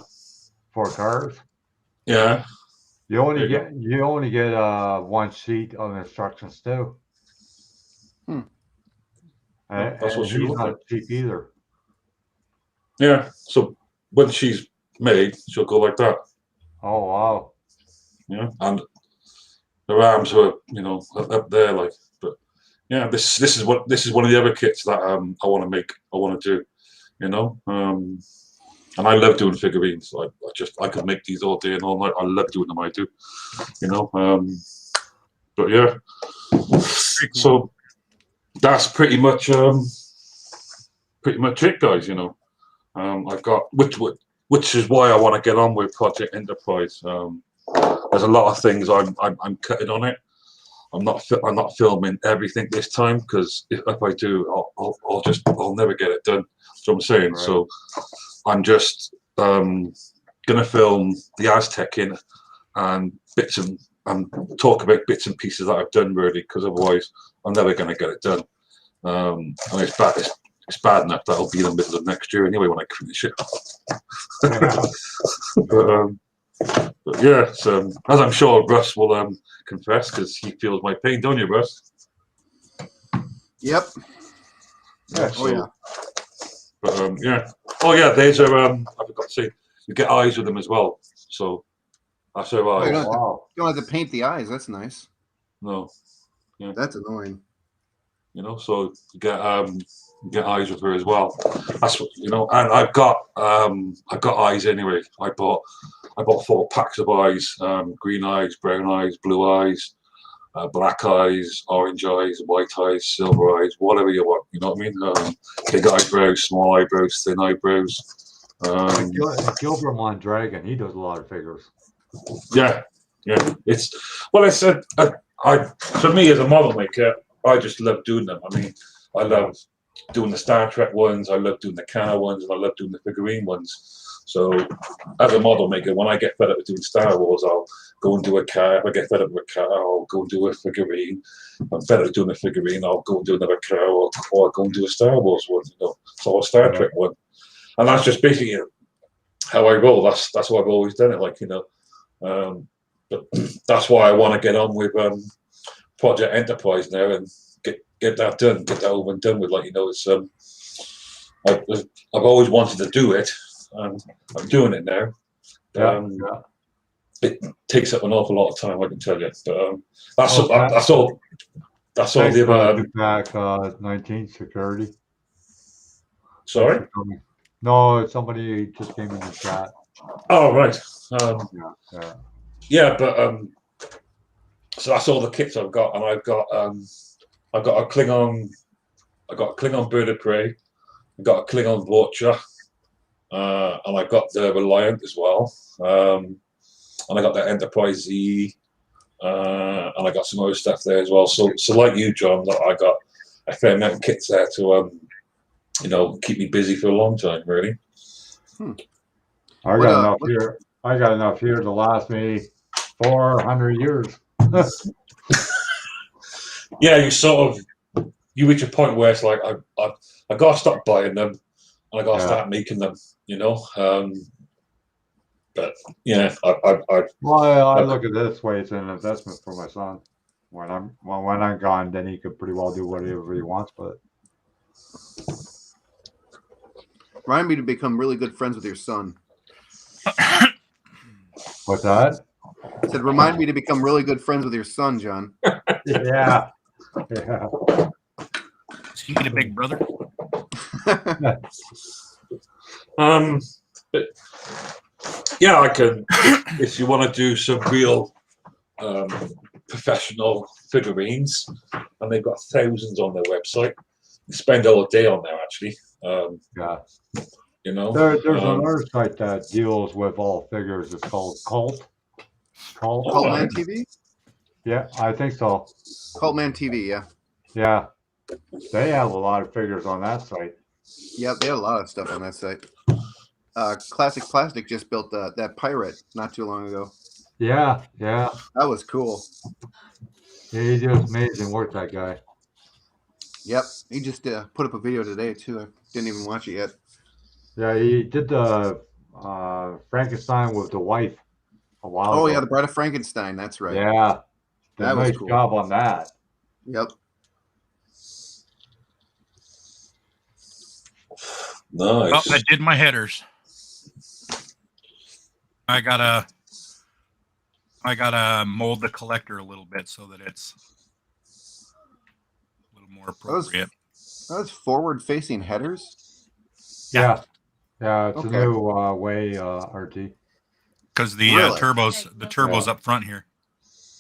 for cars. yeah. You only There you get one sheet of instructions too. That's And what she he's looks not like. cheap either. Yeah. So when she's made, she'll go like that. Oh wow. Yeah, and her arms were, up there, like. But yeah, this is one of the other kits that I want to make. I want to do, and I love doing figurines. I could make these all day and all night. I love doing them. I do, But yeah, so that's pretty much it, guys. I've got which is why I want to get on with Project Enterprise. There's a lot of things I'm cutting on it. I'm not filming everything this time because if I do, I'll never get it done. That's what I'm saying. Right. So I'm just gonna film the Aztec in and talk about bits and pieces that I've done really, because otherwise I'm never gonna get it done. And it's bad enough that'll be in the middle of next year anyway when I finish it. But yeah, so as I'm sure Russ will confess because he feels my pain, don't you, Russ? Yep. Yeah. Oh yeah. But yeah. Oh yeah, there's I forgot to say, you get eyes with them as well. So that's her eyes. Wow. You don't have to paint the eyes. That's nice. No. That's annoying. You know, so you get eyes with her as well. That's what, you know, and I've got eyes anyway. I bought 4 packs of eyes: green eyes, brown eyes, blue eyes, black eyes, orange eyes, white eyes, silver eyes, whatever you want. You know what I mean? Big eyebrows, small eyebrows, thin eyebrows. Gilbert Mondragon, he does a lot of figures. Yeah. It's for me as a model maker, I just love doing them. I mean, I love doing the Star Trek ones, I love doing the Canna ones, and I love doing the figurine ones. So, as a model maker, when I get fed up with doing Star Wars, I'll go and do a car. If I get fed up with a car, I'll go and do a figurine. If I'm fed up with doing a figurine, I'll go and do another car, or I'll go and do a Star Wars one, you know, so a Star Trek one. And that's just basically how I roll. That's how I've always done it, like, you know. But that's why I want to get on with Project Enterprise now and get that done, get that over and done with. Like, you know, it's I've always wanted to do it. I'm doing it now. It takes up an awful lot of time, I can tell you. But that's all. That's all the other. Back 19 security. Sorry. No, somebody just came in the chat. Oh right. Yeah, but so that's all the kits I've got, and I've got a Klingon, bird of prey, I've got a Klingon vulture, and I've got the Reliant as well, and I got the Enterprise Z, and I got some other stuff there as well. So like you, John, I got a fair amount of kits there to you know, keep me busy for a long time, really. I got enough here. I got enough here to last me 400 years. Yeah, you reach a point where it's like I gotta stop buying them, and I gotta start making them. You know, but yeah, I look at it this way: it's an investment for my son. When I'm gone, then he could pretty well do whatever he wants. But remind me to become really good friends with your son. What's that? I said, remind me to become really good friends with your son, John. Yeah. Does he need a big brother? But yeah, I can. If you want to do some real professional figurines, and they've got thousands on their website. You spend all day on there, actually. Yeah. You know, there's another site that deals with all figures. It's called Cult. Cultman TV? Yeah, I think so. Cultman TV, yeah. Yeah. They have a lot of figures on that site. Yeah, they have a lot of stuff on that site. Classic Plastic just built that pirate not too long ago. Yeah. That was cool. Yeah, he does amazing work, that guy. Yep. He just put up a video today, too. I didn't even watch it yet. Yeah, he did the Frankenstein with the wife a while ago. Oh, yeah, the Bride of Frankenstein. That's right. Yeah. That nice was cool. job on that. Yep. Nice. Well, I did my headers. I gotta mold the collector a little bit so that it's a little more appropriate. Those forward-facing headers? Yeah, it's okay. a new way, RT. Because the turbo's up front here.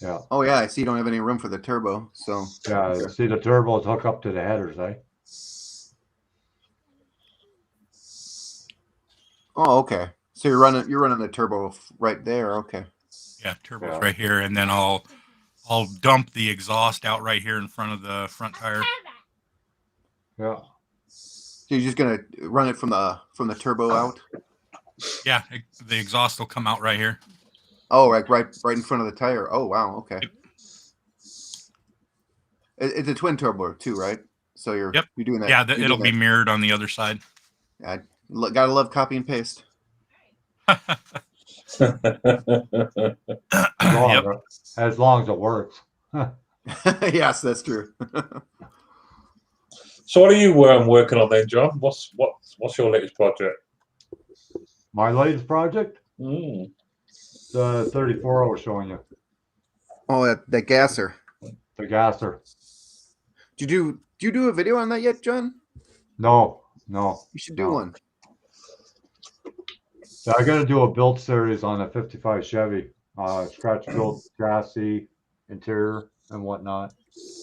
Yeah. Oh yeah, I see you don't have any room for the turbo, so yeah. See the turbos hook up to the headers, eh? Oh, okay. So you're running the turbo right there, okay. Yeah, turbo's right here, and then I'll dump the exhaust out right here in front of the front tire. Yeah. So you're just gonna run it from the turbo out? Yeah, the exhaust will come out right here. Oh, right in front of the tire. Oh, wow. Okay. Yep. It's a twin turbo too, right? So you're doing that. Yeah, it'll be mirrored on the other side. I gotta love copy and paste. As long as it works. Yes, that's true. So what are you working on then, John? What's your latest project? My latest project? Mm. The 34 I was showing you. Oh, that gasser. The gasser. Did you Do you do a video on that yet, John? No, no. You should do No. one. So I got to do a build series on a 55 Chevy, scratch build chassis, interior, and whatnot.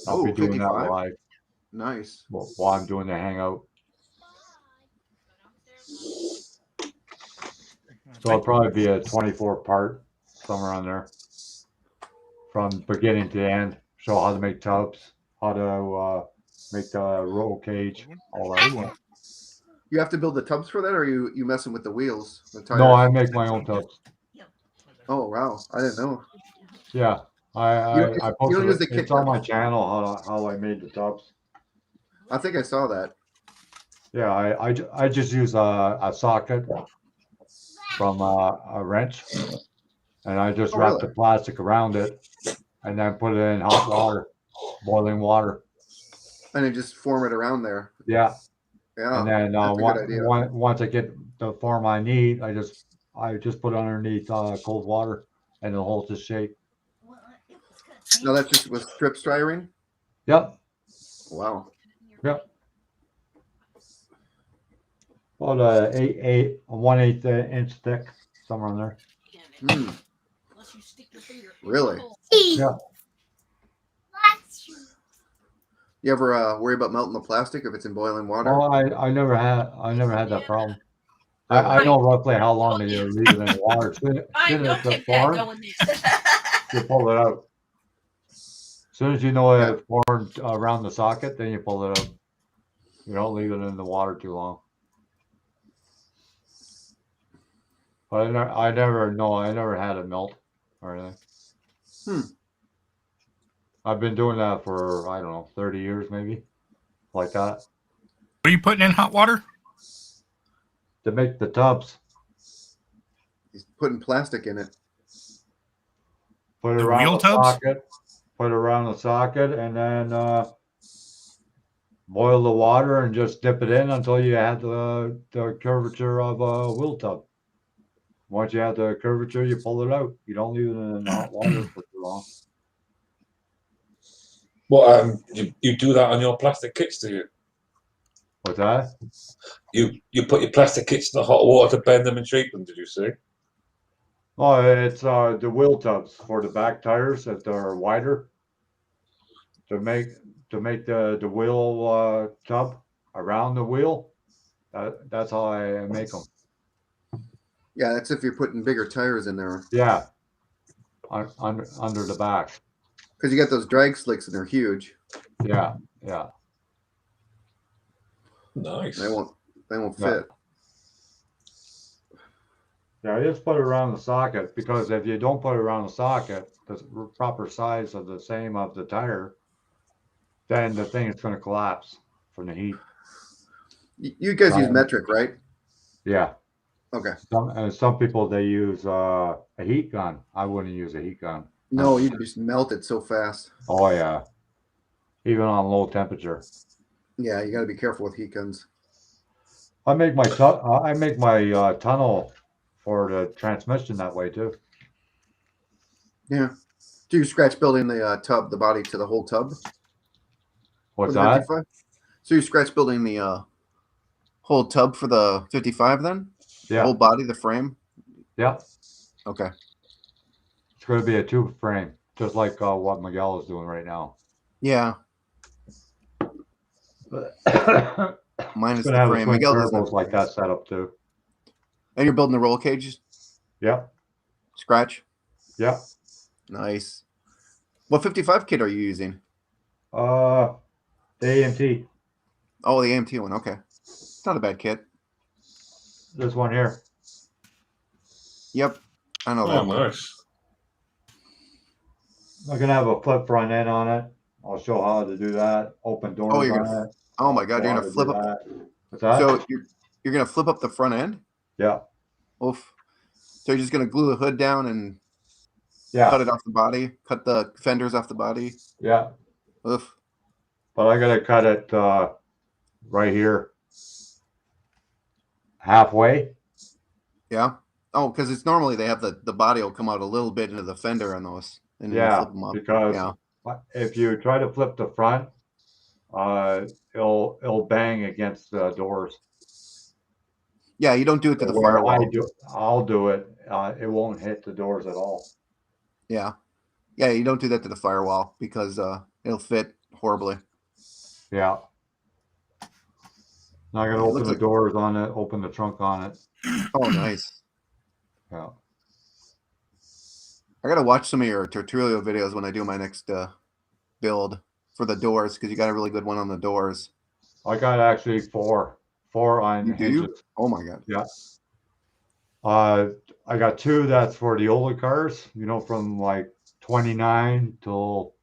I'll be doing that 55? live Nice. while I'm doing the hangout. So it'll probably be a 24 part, somewhere on there, from beginning to end. Show how to make tubs, how to make the roll cage, all that. You have to build the tubs for that, or you messing with the wheels, the tires? No, I make my own tubs. Oh wow, I didn't know. Yeah, You I don't posted use it. the kit It's on my tubs? channel how I made the tubs. I think I saw that. Yeah, I just use a socket from a wrench, and I just Oh, wrap really? the plastic around it, and then put it in hot water, boiling water. And then just form it around there. Yeah, Yeah, and then that's a good idea. once I get the form I need, I just put it underneath cold water, and it'll hold its shape. No, that's just with strip styrene. Yep, Wow. yep. About a 1/8 inch thick, somewhere in there. Hmm. Really? Yeah. You ever worry about melting the plastic if it's in boiling water? Oh, I never had that problem. I know roughly how long to leave it in the water. Soon as it's formed, you pull it out. As soon as you know it's formed around the socket, then you pull it out. You don't leave it in the water too long. But I never had it melt or anything. Hmm. I've been doing that for, I don't know, 30 years maybe, like that, What are you putting in hot water? to make the tubs. He's putting plastic in it. Put it The around wheel the tubs? socket, put it around the socket, and then boil the water and just dip it in until you have the curvature of a wheel tub. Once you have the curvature, you pull it out. You don't leave it in the hot water for too long. Well, you do that on your plastic kits, do you? What's that? You put your plastic kits in the hot water to bend them and shape them, did you say? Oh, it's the wheel tubs for the back tires that are wider. To make the wheel tub around the wheel. That's how I make them. Yeah, that's if you're putting bigger tires in there. Yeah, under the back. Because you got those drag slicks and they're huge. Yeah, yeah. Nice. They won't Yeah. fit. Yeah, I just put it around the socket, because if you don't put it around the socket, the proper size of the same of the tire, then the thing is going to collapse from the heat. You guys use metric, right? Yeah. Okay. Some people, they use a heat gun. I wouldn't use a heat gun. No, you just melt it so fast. Oh yeah, even on low temperature. Yeah, you got to be careful with heat guns. I make my tunnel for the transmission that way too. Yeah. Do you scratch building the tub, the body to the whole tub? What's for the that? 55? So you scratch building the whole tub for the 55 then? The Yeah. whole body, the frame? Yeah. Okay. It's going to be a tube frame, just like what Miguel is doing right now. Yeah. Minus It's going to the have frame. a twin Miguel doesn't have turbos like frames. that set up too. And you're building the roll cages? Yep. Scratch? Yep. Nice. What 55 kit are you using? The AMT. Oh, the AMT one. Okay. It's not a bad kit. This one here. Yep. I know Oh, that one. nice. I'm going to have a flip front end on it. I'll show how to do that. Open doors Oh, you're on gonna. it. Oh my God, Show you're how gonna to flip do up. that. What's that? So you're gonna flip up the front end. Yeah. Oof. So you're just gonna glue the hood down and Yeah. cut it off the body, cut the fenders off the body. Yeah. Oof. But I got to cut it right here. Halfway. Yeah. Oh, because it's normally they have the body will come out a little bit into the fender on those, and then you Yeah, flip them up. because Yeah. if you try to flip the front, it'll bang against the doors. Yeah, you don't do it to the Where firewall. I'll do it. It won't hit the doors at all. Yeah. Yeah, you don't do that to the firewall because it'll fit horribly. Yeah. Now I gotta It open looks the like- doors on it, open the trunk on it. Oh, nice. Yeah. I gotta watch some of your tutorial videos when I do my next build for the doors because you got a really good one on the doors. I got actually four on Do hinges. you? Oh my god. Yeah. I got two that's for the older cars, you know, from like 29 till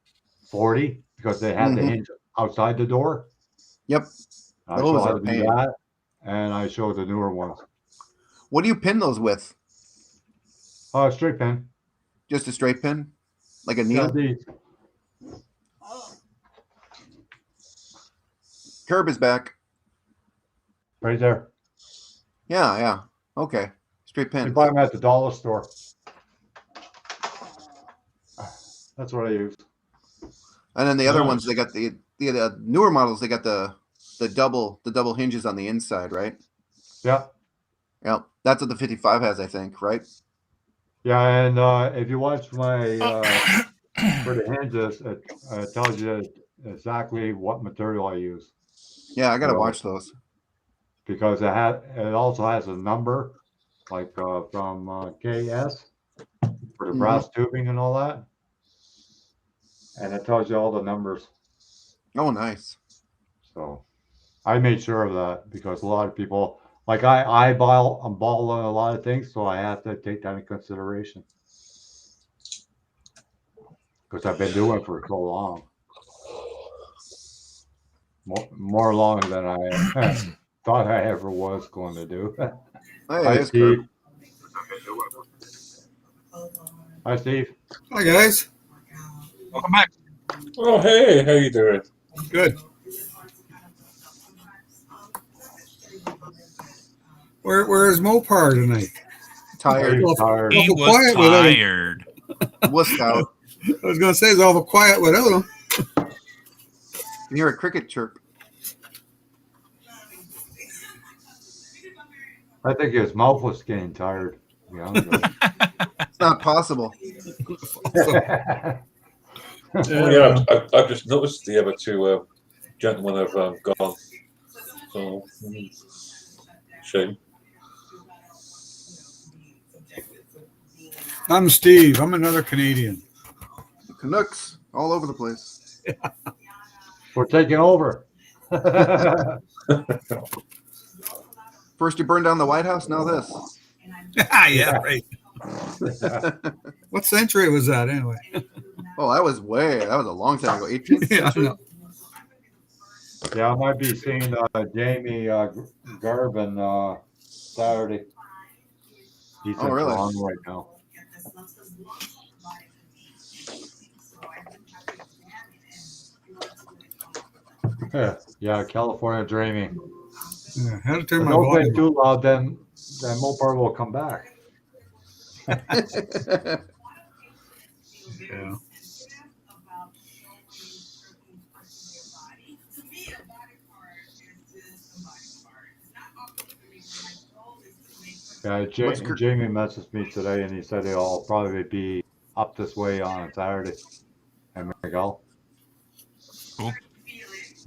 40 because they had the Mhm. hinge outside the door. Yep. I Those show how are to do pain. that, and I show the newer ones. What do you pin those with? Straight pin. Just a straight pin? Like a Yeah, needle? these. Curb is back. Right there. Yeah, yeah. Okay. Straight You pin. buy them at the dollar store. That's what I use. And then the other Nice. ones, they got the newer models, they got the double hinges on the inside, right? Yeah. Yeah. That's what the 55 has, I think, right? Yeah, and if you watch my for the hinges, it tells you exactly what material I use Yeah, I gotta watch those. because it also has a number like from KS for the Mhm. brass tubing and all that, and it tells you all the numbers. Oh, nice. So I made sure of that because a lot of people like I'm balling a lot of things, so I have to take that into consideration because I've been doing it for so long. More long than I thought I ever was going to do. Hey, Hi, there's Steve. Curb. Hi, Steve. Hi guys, Welcome back. Oh, hey, how you doing? good. Where is Mopar tonight? Tired. He's tired. He Awful was quiet without him. tired. Wussed out. I was gonna say it's awful quiet without him. Can hear a cricket chirp. I think his mouth was getting tired. To be honest with It's not possible. you. Oh, yeah, I've just noticed the other two gentlemen have gone. So, shame. I'm Steve. I'm another Canadian. Canucks all over the place. We're taking over. First you burned down the White House, now this. Yeah, right. What century was that anyway? Oh, that was a long time ago. 18th Yeah, I century? know. Yeah, I might be seeing Jamie Garvin Saturday. He's in really? Toronto right now. Yeah, California dreaming. Yeah, I had to turn But my don't play volume. too loud, then Mopar will come back. Yeah. Yeah, Jamie messaged me today, and he said he'll probably be up this way on Saturday. And Miguel. Cool.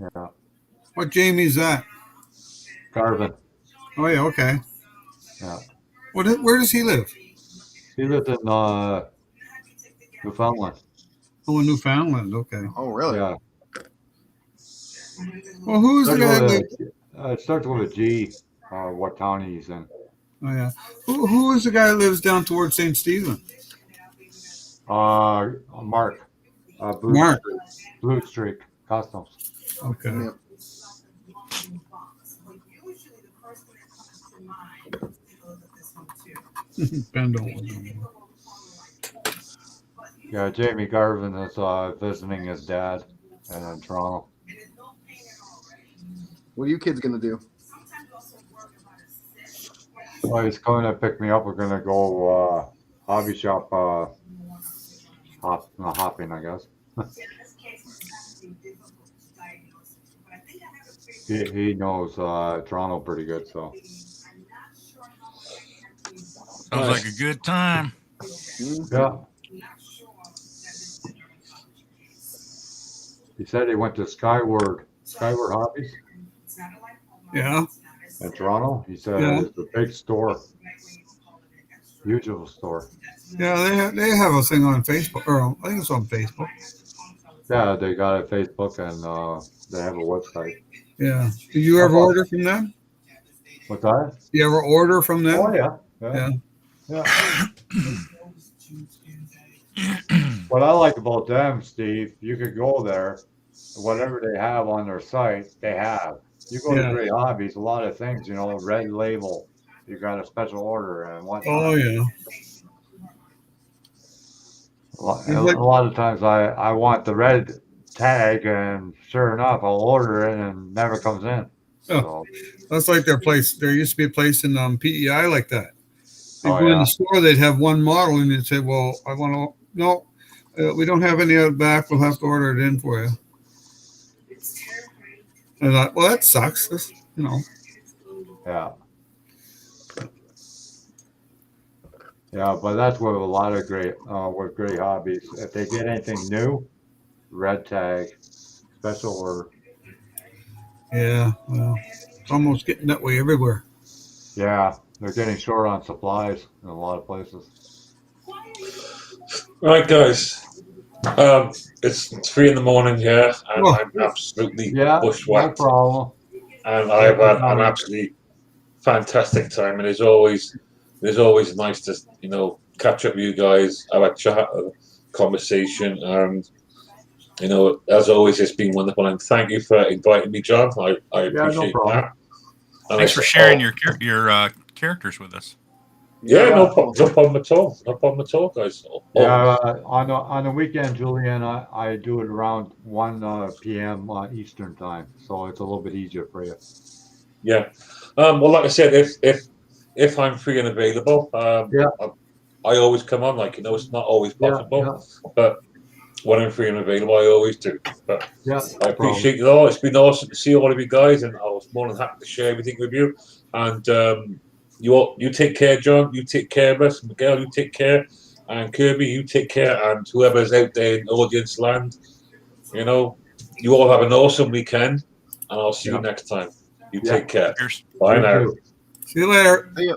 Yeah, What Jamie's that? Garvin. Oh yeah, okay. Yeah, Where does he live? he lived in Newfoundland. Oh, in Newfoundland. Okay. Oh, really? Yeah, Well, who's the guy? it starts with a G. What town he's in? Oh yeah. Who is the guy that lives down towards St. Stephen? Mark. Mark. Blue Streak Customs. Okay. Yeah. Ben don't want to know. Yeah, Jamie Garvin is visiting his dad in Toronto. What are you kids gonna do? Well, he's coming to pick me up. We're gonna go hobby shop hopping, I guess. He knows Toronto pretty good, so Sounds like a good time. yeah. He said he went to Skyward Hobbies Yeah. in Toronto. He said Yeah. it's a big store, huge of a store. Yeah, they have a thing on Facebook, or I think it's on Facebook. Yeah, they got a Facebook and they have a website. Yeah. Did you ever order from them? What's that? You ever order from them? Oh yeah, yeah, Yeah. What I like about them, Steve, you could go there, whatever they have on their site, they have. You go Yeah. to Great Hobbies, a lot of things, you know, red label, you got a special order and whatnot. Oh yeah. A lot of times I want the red tag, and sure enough, I'll order it and it never comes in. So, That's like their place. There used to be a place in PEI like that. They'd Oh, go in yeah. the store, they'd have one model, and you'd say, "Well, I want to." No, we don't have any out back. We'll have to order it in for you. And I thought, well, that sucks. This, you know. yeah. Yeah, but that's what a lot of with Great Hobbies. If they get anything new, red tag, special order. Yeah, well, it's almost getting that way everywhere. Yeah, they're getting short on supplies in a lot of places. Right, guys. It's 3 a.m, yeah, and Oh. I'm absolutely Yeah, no bushwhacked, problem. and I've had an absolutely fantastic time. And it's always nice to catch up with you guys, have a chat, a conversation, and as always, it's been wonderful. And thank you for inviting me, John. I appreciate problem. that. And Thanks for sharing your characters with us. Yeah, no problem at all. No problem at all, guys. Yeah, on the weekend, Julian, I do it around 1 p.m. Eastern time, so it's a little bit easier for you. Yeah. Well, like I said, if I'm free and available, I always come on. It's not always possible, but when I'm free and available, I always do. But I appreciate it all. It's been awesome to see all of you guys, and I was more than happy to share everything with you. And you take care, John. You take care of us. Miguel, you take care. And Kirby, you take care. And whoever's out there in audience land, you all have an awesome weekend. And I'll see you next time. You take care. Cheers. Bye now. Too. See you later. See ya.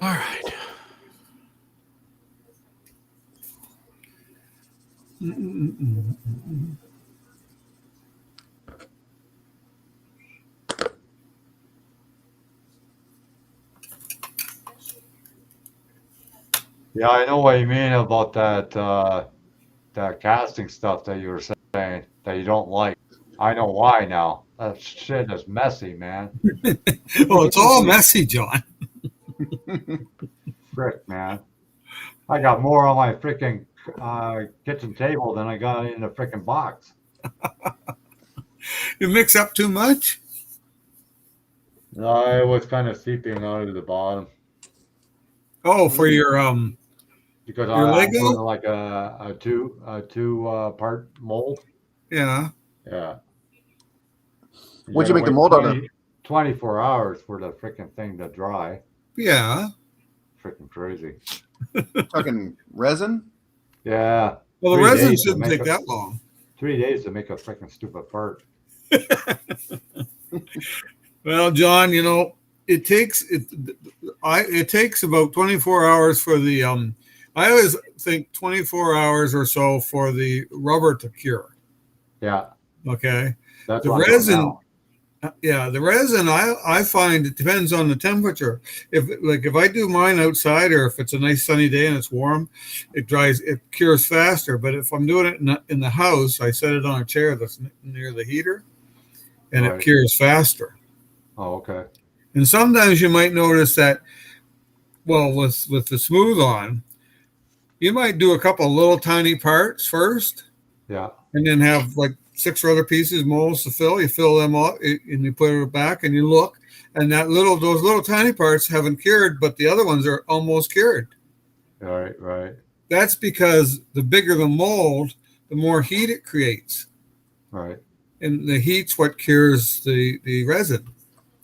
All right. Yeah, I know what you mean about that casting stuff that you were saying that you don't like. I know why now. That shit is messy, man. Well, it's all messy, John. Frick, man. I got more on my freaking kitchen table than I got in the freaking box. You mix up too much. No, it was kind of seeping out of the bottom Oh, for your because Your I'm Lego? doing like a two part mold. yeah. Yeah. What'd you make the wait mold out of? 24 hours for the freaking thing to dry. Yeah. Freaking crazy. Talking resin? Yeah. Well, the 3 resin days to shouldn't make take that long. 3 days to make a freaking stupid part. Well, John, it takes about 24 hours for the I always think 24 hours or so for the rubber to cure. Yeah. Okay. That's The what I'm doing resin, now. yeah, the resin I find it depends on the temperature. If I do mine outside or if it's a nice sunny day and it's warm, it cures faster. But if I'm doing it in the house, I set it on a chair that's near the heater, and Right. it cures faster. Oh, okay. And sometimes you might notice that, well, with the smooth on, you might do a couple little tiny parts first, Yeah. and then have like 6 other pieces molds to fill. You fill them up, and you put it back, and you look, and those little tiny parts haven't cured, but the other ones are almost cured. Right. That's because the bigger the mold, the more heat it creates. Right. And the heat's what cures the resin.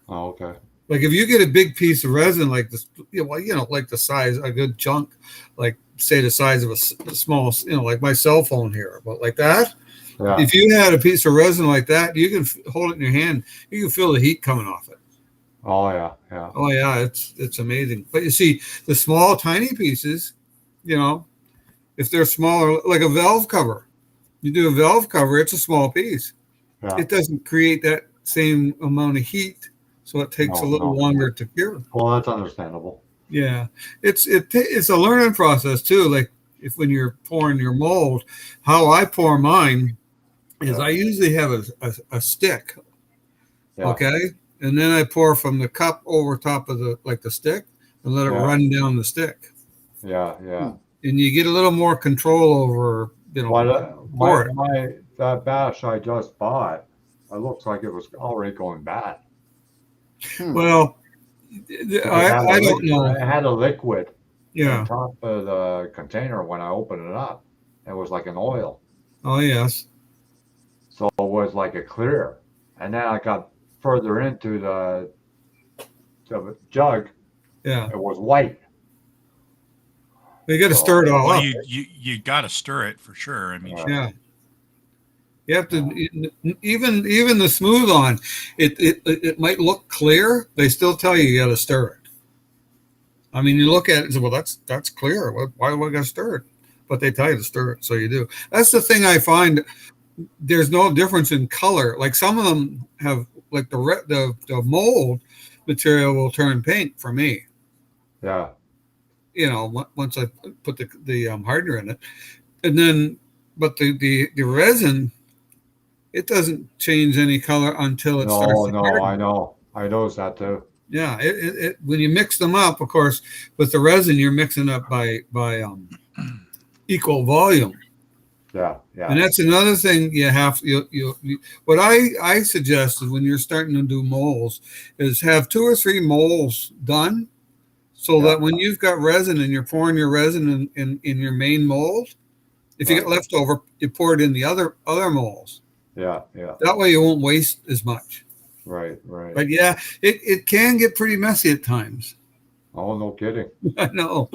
Oh, okay. Like if you get a big piece of resin like this, like the size, a good chunk, like say the size of a small, like my cell phone here, but like that. Yeah. If you had a piece of resin like that, you can hold it in your hand. You can feel the heat coming off it. Oh yeah. Oh yeah, it's amazing. But you see, the small, tiny pieces, if they're smaller, like a valve cover, you do a valve cover, it's a small piece. Yeah. It doesn't create that same amount of heat, so it takes a little longer to cure. Well, that's understandable. Yeah, it's a learning process too. Like when you're pouring your mold, how I pour mine is I usually have a stick, okay, and then I pour from the cup over top of the stick and let it run down the stick. Yeah. And you get a little more control over, that batch I just bought, it looks like it was already going bad. Well, I don't know. It had a liquid Yeah. on top of the container when I opened it up. It was like an oil. Oh, yes. So it was like a clear. And then I got further into the jug. Yeah. It was white. You got to stir it all up. You got to stir it for sure. I mean, yeah. You have to even the smooth on it might look clear. They still tell you got to stir it. I mean, you look at it and say, well, that's clear. Why do I got to stir it? But they tell you to stir it, so you do. That's the thing I find. There's no difference in color. Like some of them have, like the mold material will turn pink for me. Yeah. Once I put the hardener in it, and then, but the resin, it doesn't change any color until it starts to harden. I know. I noticed that too. Yeah, it when you mix them up, of course, with the resin, you're mixing up by equal volume. Yeah. And that's another thing you have. What I suggest is when you're starting to do molds, is have 2 or 3 molds done, so that when you've got resin and you're pouring your resin in your main mold, if you get leftover, you pour it in the other molds. Yeah. That way you won't waste as much. Right. But yeah, it can get pretty messy at times. Oh, no kidding. I know.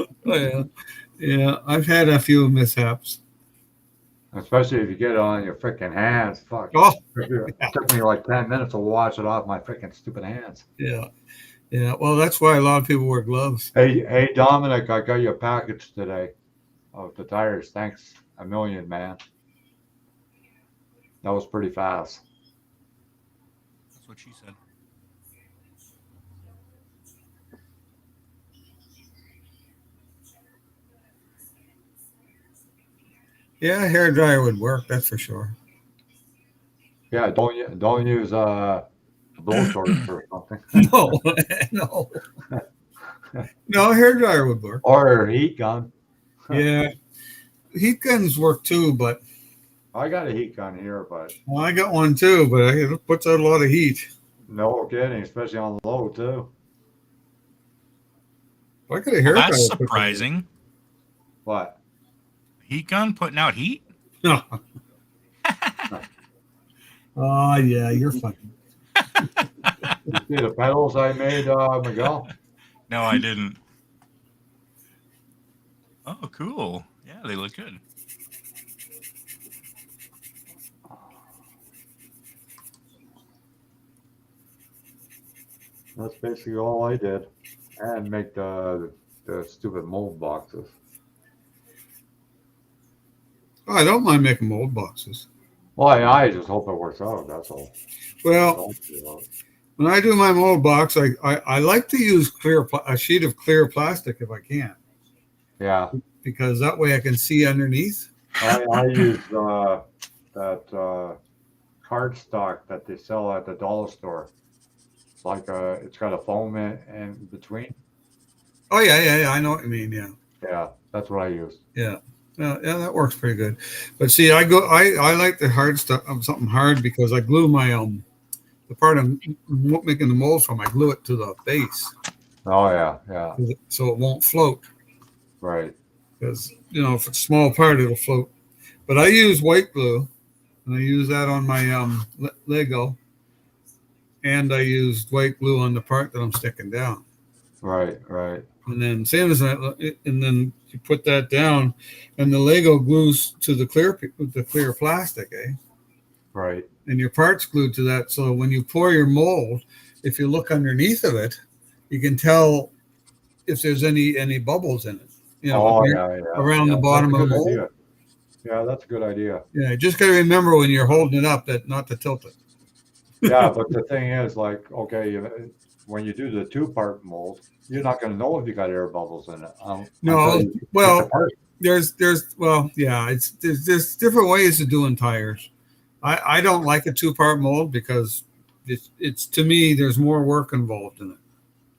Yeah. I've had a few mishaps. Especially if you get it on your freaking hands. Fuck. Oh, it took me like 10 minutes to wash it off my freaking stupid hands. Yeah. Well, that's why a lot of people wear gloves. Hey, Dominic, I got you a package today of the tires. Thanks a million, man. That was pretty fast. That's what she said. Yeah, a hair dryer would work. That's for sure. Yeah, don't use blowtorch or something. No, a hair dryer would work. Or a heat gun. Yeah, heat guns work too, but I got a heat gun here, but I got one too, but it puts out a lot of heat. No kidding, especially on low too. I got a hair dryer. That's surprising. What? Heat gun putting out heat? No. Oh, yeah, you're funny. You see the pedals I made, Miguel? No, I didn't. Oh, cool. Yeah, they look good. That's basically all I did. And make the stupid mold boxes. Oh, I don't mind making mold boxes. Well, I just hope it works out. That's all. Well, when I do my mold box, I like to use a sheet of clear plastic if I can. Yeah. Because that way I can see underneath. I use that cardstock that they sell at the dollar store. It's like it's got a foam in between. Oh yeah, I know what you mean. Yeah, that's what I use. Yeah, that works pretty good. But see, I like the hard stuff, something hard, because I glue my the part I'm making the molds from. I glue it to the base. Oh yeah. So it won't float. Right. because if it's a small part, it'll float. But I use white glue, and I use that on my Lego, and I used white glue on the part that I'm sticking down. Right, right. And then same as that, and then you put that down, and the Lego glues to the clear plastic, eh? Right. And your part's glued to that. So when you pour your mold, if you look underneath of it, you can tell if there's any bubbles in it. Oh, yeah, yeah. Around Yeah, the bottom that's a of the good mold. idea. Yeah, that's a good idea. Yeah, just got to remember when you're holding it up that not to tilt it. Yeah, but the thing is, like, okay, when you do the 2-part mold, you're not going to know if you got air bubbles in it. No, until you get the well, part. there's there's different ways of doing tires. I don't like a 2-part mold because it's to me there's more work involved in it.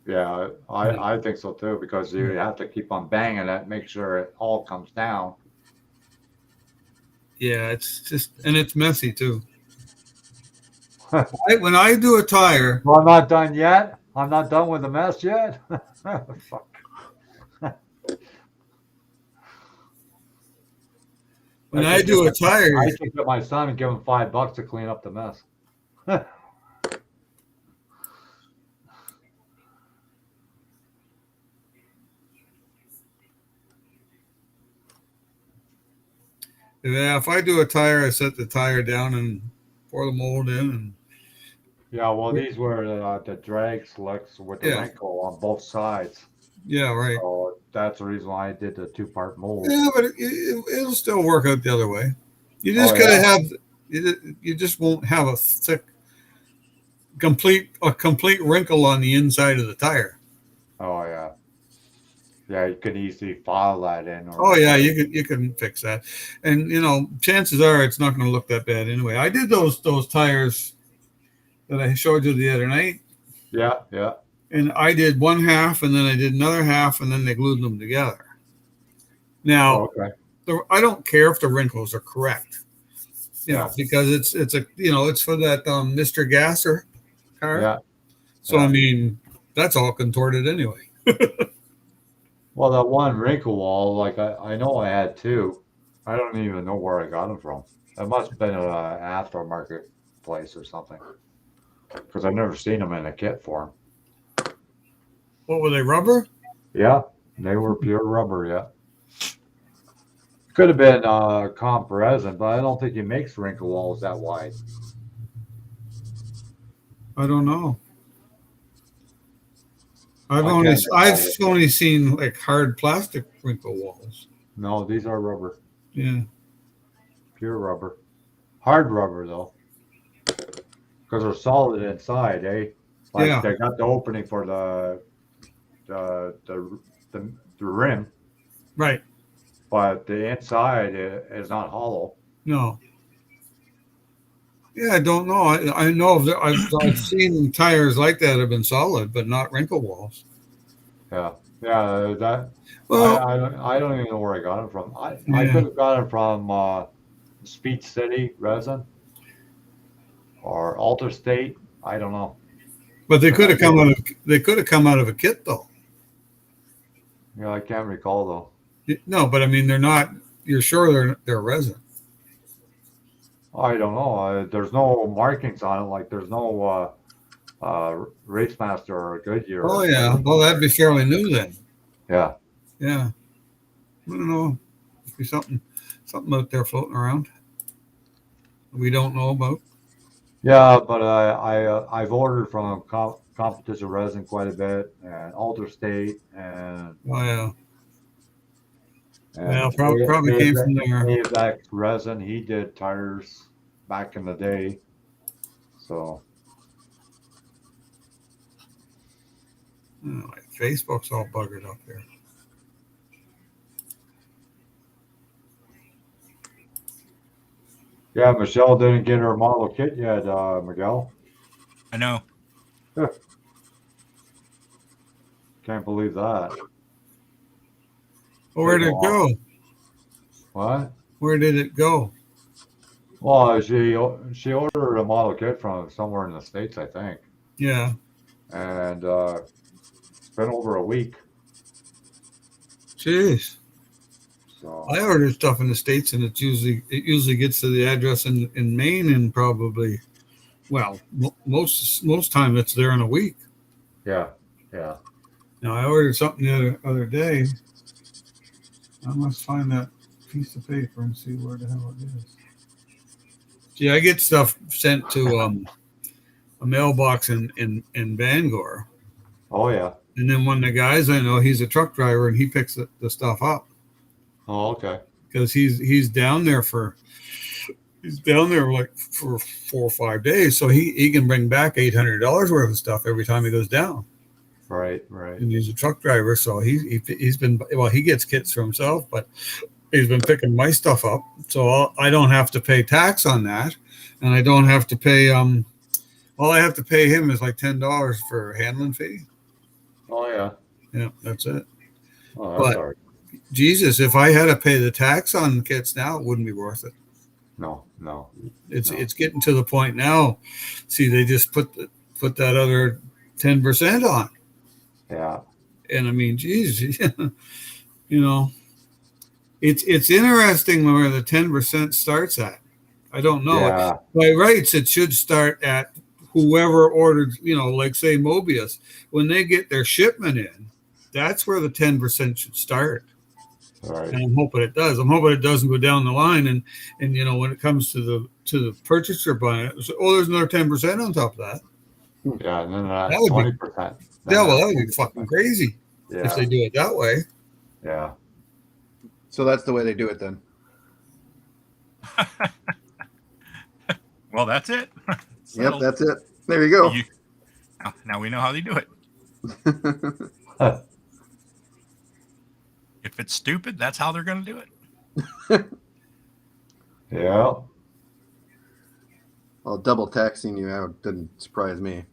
Yeah, I think so too, because you have to keep on banging it, make sure it all comes down. Yeah, it's messy too. When I do a tire, Well, I'm not done yet. I'm not done with the mess yet. Fuck. when I do a tire, I should get my son and give him $5 to clean up the mess. yeah, if I do a tire, I set the tire down and pour the mold in, and Yeah, well, these were the drag slicks with the wrinkle on both sides. yeah, right. So that's the reason why I did the 2-part mold. Yeah, but it'll still work out the other way. You just gotta have you just won't have a thick, complete wrinkle on the inside of the tire. Oh yeah, yeah. You could easily file that in. Oh yeah, you can fix that, and chances are it's not going to look that bad anyway. I did those tires that I showed you the other night. Yeah, yeah. And I did one half, and then I did another half, and then they glued them together. Now, I don't care if the wrinkles are correct. Because it's for that Mr. Gasser car. Yeah. So I mean, that's all contorted anyway. Well, that one wrinkle wall, like I know I had 2. I don't even know where I got them from. It must have been an aftermarket place or something, because I've never seen them in a kit form. What were they, rubber? Yeah, they were pure rubber. Yeah. Could have been comp resin, but I don't think he makes wrinkle walls that wide. I don't know. I've only seen like hard plastic wrinkle walls. No, these are rubber. Yeah. Pure rubber. Hard rubber though, because they're solid inside, eh? Like they got the opening for the rim. Right. But the inside is not hollow. No. Yeah, I don't know. I know I've seen tires like that have been solid, but not wrinkle walls. Yeah, yeah. That. Well, I don't even know where I got them from. I could have got them from Speed City resin or Alter State. I don't know. But they could have come out of a kit though. Yeah, I can't recall though. No, but I mean they're not. You're sure they're resin? I don't know. There's no markings on it. Like there's no Racemaster or Goodyear. Oh yeah. Well, that'd be fairly new then. Yeah. Yeah. I don't know. Must be something out there floating around we don't know about. Yeah, but I've ordered from Competition Resin quite a bit, and Alter State, and probably came from there. AVX Resin, he did tires back in the day, so. My Facebook's all buggered up here. Yeah, Michelle didn't get her model kit yet, Miguel. I know. Can't believe that. Well, where did it go? What? Where did it go? Well, she ordered a model kit from somewhere in the States, I think. Yeah. And it's been over a week. Jeez. So I order stuff in the States, and it usually gets to the address in Maine in probably, well, most time it's there in a week. yeah, yeah. Now I ordered something the other day. I must find that piece of paper and see where the hell it is. See, I get stuff sent to a mailbox in Bangor, Oh yeah. and then one of the guys I know, he's a truck driver, and he picks the stuff up Oh okay. because he's down there like for 4 or 5 days, so he can bring back $800 worth of stuff every time he goes down. Right, right. And he's a truck driver, so he's been, well, he gets kits for himself, but he's been picking my stuff up, so I don't have to pay tax on that, and I don't have to pay all I have to pay him is like $10 for handling fee. Oh yeah. Yeah, that's it. Oh, that's But all right. Jesus, if I had to pay the tax on kits now, it wouldn't be worth it. No, no. It's getting to the point now. See, they just put that other 10% on, Yeah. and I mean, geez, you know, it's interesting where the 10% starts at. I don't know. Yeah. By rights, it should start at whoever ordered, like say Mobius, when they get their shipment in, that's where the 10% should start. All right. And I'm hoping it does. I'm hoping it doesn't go down the line, and when it comes to the purchaser buying it, there's another 10% on top of that. Yeah, and then That would be 20%. Yeah, well, that would be fucking crazy if Yeah. they do it that way. Yeah. So that's the way they do it then. Well, that's it. Yep, Settled. that's it. There you go. Now we know how they do it. If it's stupid, that's how they're going to do it. Yeah. Well, double taxing you out didn't surprise me.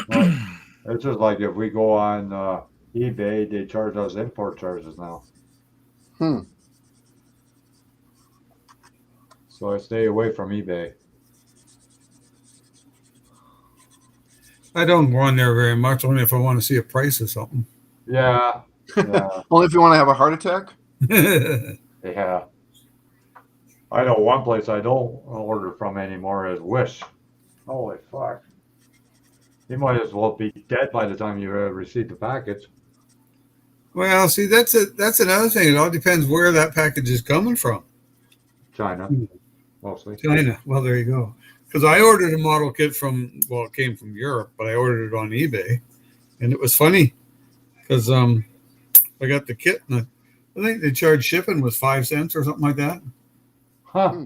Well, it's just like if we go on eBay, they charge us import charges now. So I stay away from eBay. I don't go on there very much, only if I want to see a price or something. Yeah. Yeah. Only if you want to have a heart attack. Yeah. I know one place I don't order from anymore is Wish. Holy fuck. You might as well be dead by the time you receive the package. Well, see, that's another thing. It all depends where that package is coming from. China, mostly. China. Well, there you go. Because I ordered a model kit it came from Europe, but I ordered it on eBay. And it was funny because I got the kit, and I think they charged shipping was 5 cents or something like that. Huh.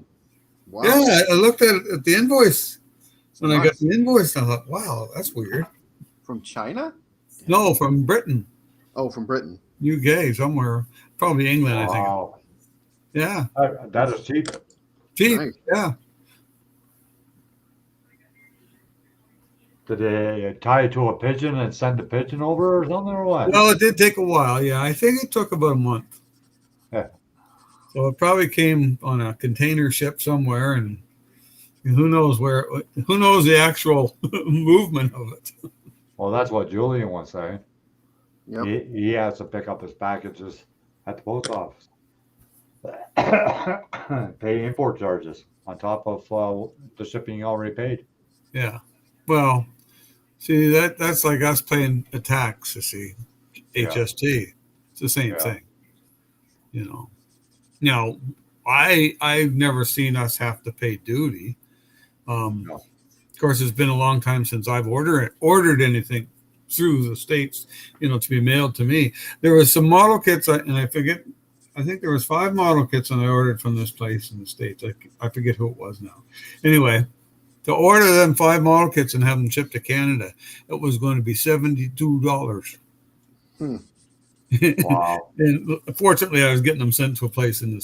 Wow. Yeah, I looked at the invoice. When I got Nice. the invoice, I thought, wow, that's weird. From China? No, from Britain, Oh, from Britain. UK, somewhere. Probably England, I think. Wow. Yeah. That is cheap. Cheap. Nice. Yeah. Did they tie it to a pigeon and send the pigeon over or something or what? Well, it did take a while. Yeah, I think it took about a month. Yeah. So it probably came on a container ship somewhere, and who knows who knows the actual movement of it. Well, that's what Julian was saying. Yep. He has to pick up his packages at the post office. Pay import charges on top of the shipping you already paid. Yeah. Well, see, that's like us paying a tax, you see, HST. It's the same thing. Now, I've never seen us have to pay duty. No. Of course, it's been a long time since I've ordered anything through the States, to be mailed to me. There was some model kits, and I think there was 5 model kits that I ordered from this place in the States. I forget who it was now. Anyway, to order them 5 model kits and have them shipped to Canada, it was going to be $72. Wow. And fortunately, I was getting them sent to a place in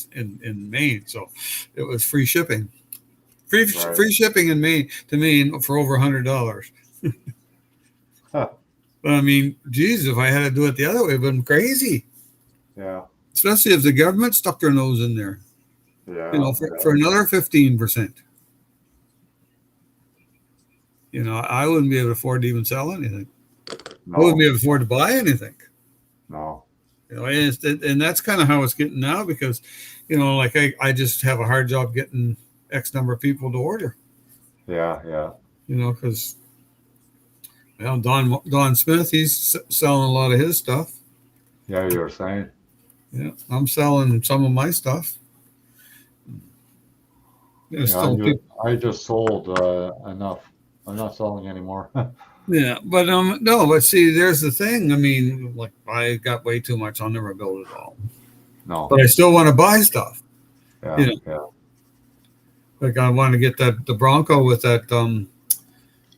Maine, so it was free shipping. Free shipping in Maine to Maine for over $100. Huh. But I mean, geez, if I had to do it the other way, it would have been crazy. Yeah. Especially if the government stuck their nose in there. Yeah. For another 15%. I wouldn't be able to afford to even sell anything. No. I wouldn't be able to afford to buy anything. No. You know, and that's kind of how it's getting now because, you know, like I just have a hard job getting X number of people to order. Yeah. You know, because well, Don Smith, he's selling a lot of his stuff. Yeah, you were saying. Yeah, I'm selling some of my stuff. There's Yeah, still people. I just sold enough. I'm not selling anymore. Yeah, but no, but see, there's the thing. I mean, like I got way too much. I'll never build it all. No. But I still want to buy stuff. Yeah, You know, yeah. like I want to get the Bronco with that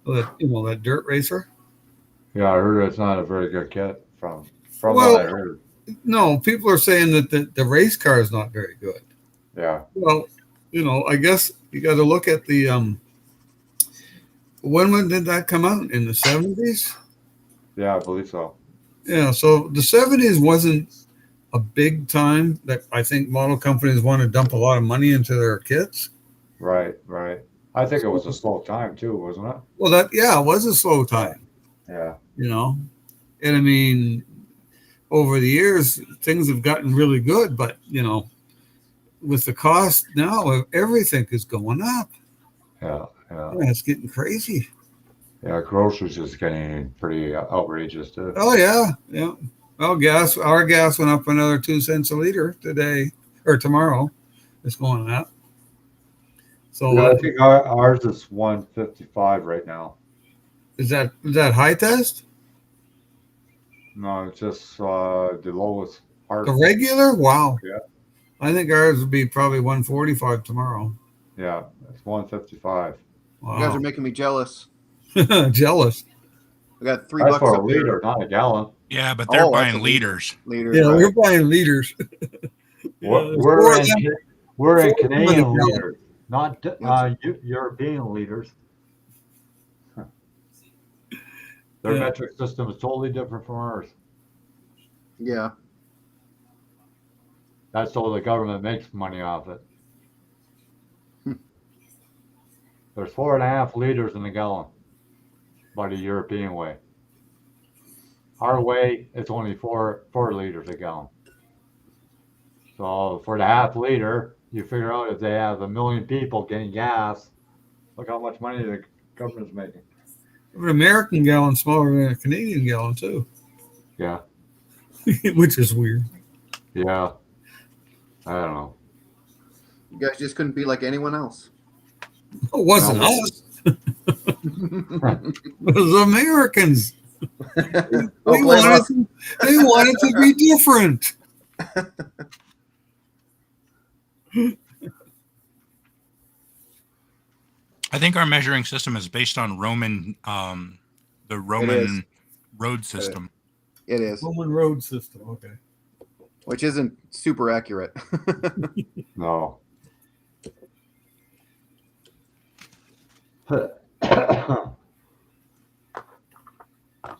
that dirt racer. Yeah, I heard it's not a very good kit from Well, what I heard. no, people are saying that the race car is not very good. Yeah. Well, you know, I guess you got to look at the when did that come out? In the 70s? Yeah, I believe so. Yeah, so the 70s wasn't a big time that I think model companies want to dump a lot of money into their kits. Right. I think it was a slow time too, wasn't it? Well, it was a slow time. Yeah. You know, and I mean, over the years, things have gotten really good, but you know, with the cost now, everything is going up. Yeah. Yeah, it's getting crazy. Yeah, groceries is getting pretty outrageous too. Oh yeah. Well, our gas went up another 2 cents a liter today or tomorrow. It's going up. So Yeah, I think ours is 155 right now. is that high test? No, it's just the lowest part. The regular? Wow. Yeah. I think ours would be probably 145 tomorrow. Yeah, it's 155. Wow. You guys are making me jealous. Jealous. I got $3 That's for a up here. liter, not a gallon. Yeah, but they're Oh, that's buying a liter. liters. Liters, Yeah, right. we're buying liters. We're in four Canadian of them. liters, not European liters. Their Yeah. metric system is totally different from ours. Yeah. That's so the government makes money off it. There's 4.5 liters in a gallon by the European way. Our way, it's only four liters a gallon. So for the half liter, you figure out if they have 1 million people getting gas, look how much money the government's making. An American gallon smaller than a Canadian gallon too, Yeah, which is weird. yeah. I don't know. You guys just couldn't be like anyone else. It wasn't No. us. It was Americans. They blame us. wanted to be different. I think our measuring system is based on the Roman road system. It is, Roman road system. Okay. which isn't super accurate. No.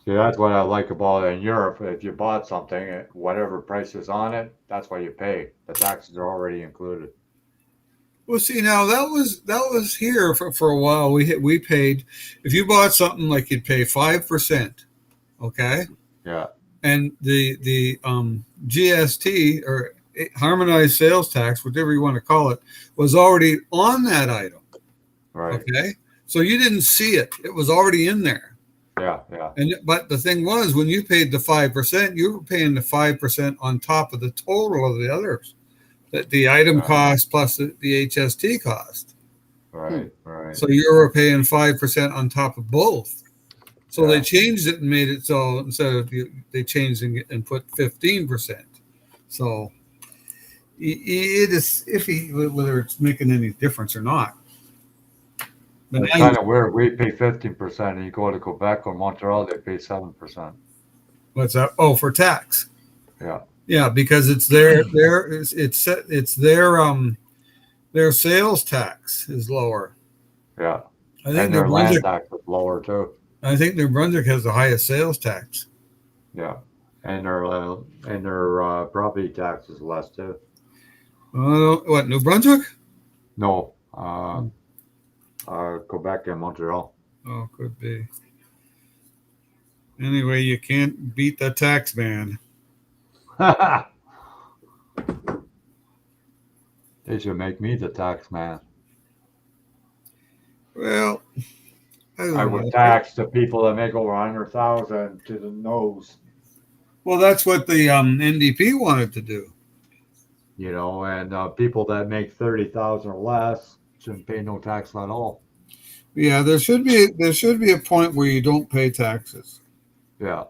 See, that's what I like about it in Europe. If you bought something, whatever price is on it, that's what you pay. The taxes are already included. Well, see, now that was here for a while. We paid, if you bought something, like you'd pay 5%, okay, Yeah, and the GST or harmonized sales tax, whatever you want to call it, was already on that item. right. Okay, so you didn't see it; it was already in there. Yeah. But the thing was, when you paid the 5%, you were paying the 5% on top of the total of the others. The item cost plus the HST cost. Right. So you were paying 5% on top of both. So they changed it and made it so instead of they changed and put 15%. So it is iffy whether it's making any difference or not. But It's kind of weird. We pay 15%, and you go to Quebec or Montreal, they pay 7%. What's that? Oh, for tax. Yeah. Yeah, because it's their sales tax is lower. Yeah. I think And New their land Brunswick. tax is lower too. I think New Brunswick has the highest sales tax. Yeah. And their property tax is less too. What, New Brunswick? No. Quebec and Montreal. Oh, could be. Anyway, you can't beat the tax man. They should make me the tax man. Well, I don't I know. would tax the people that make over 100,000 to the nose, Well, that's what the NDP wanted to do. you know, and people that make 30,000 or less shouldn't pay no tax at all. Yeah, there should be a point where you don't pay taxes. Yeah,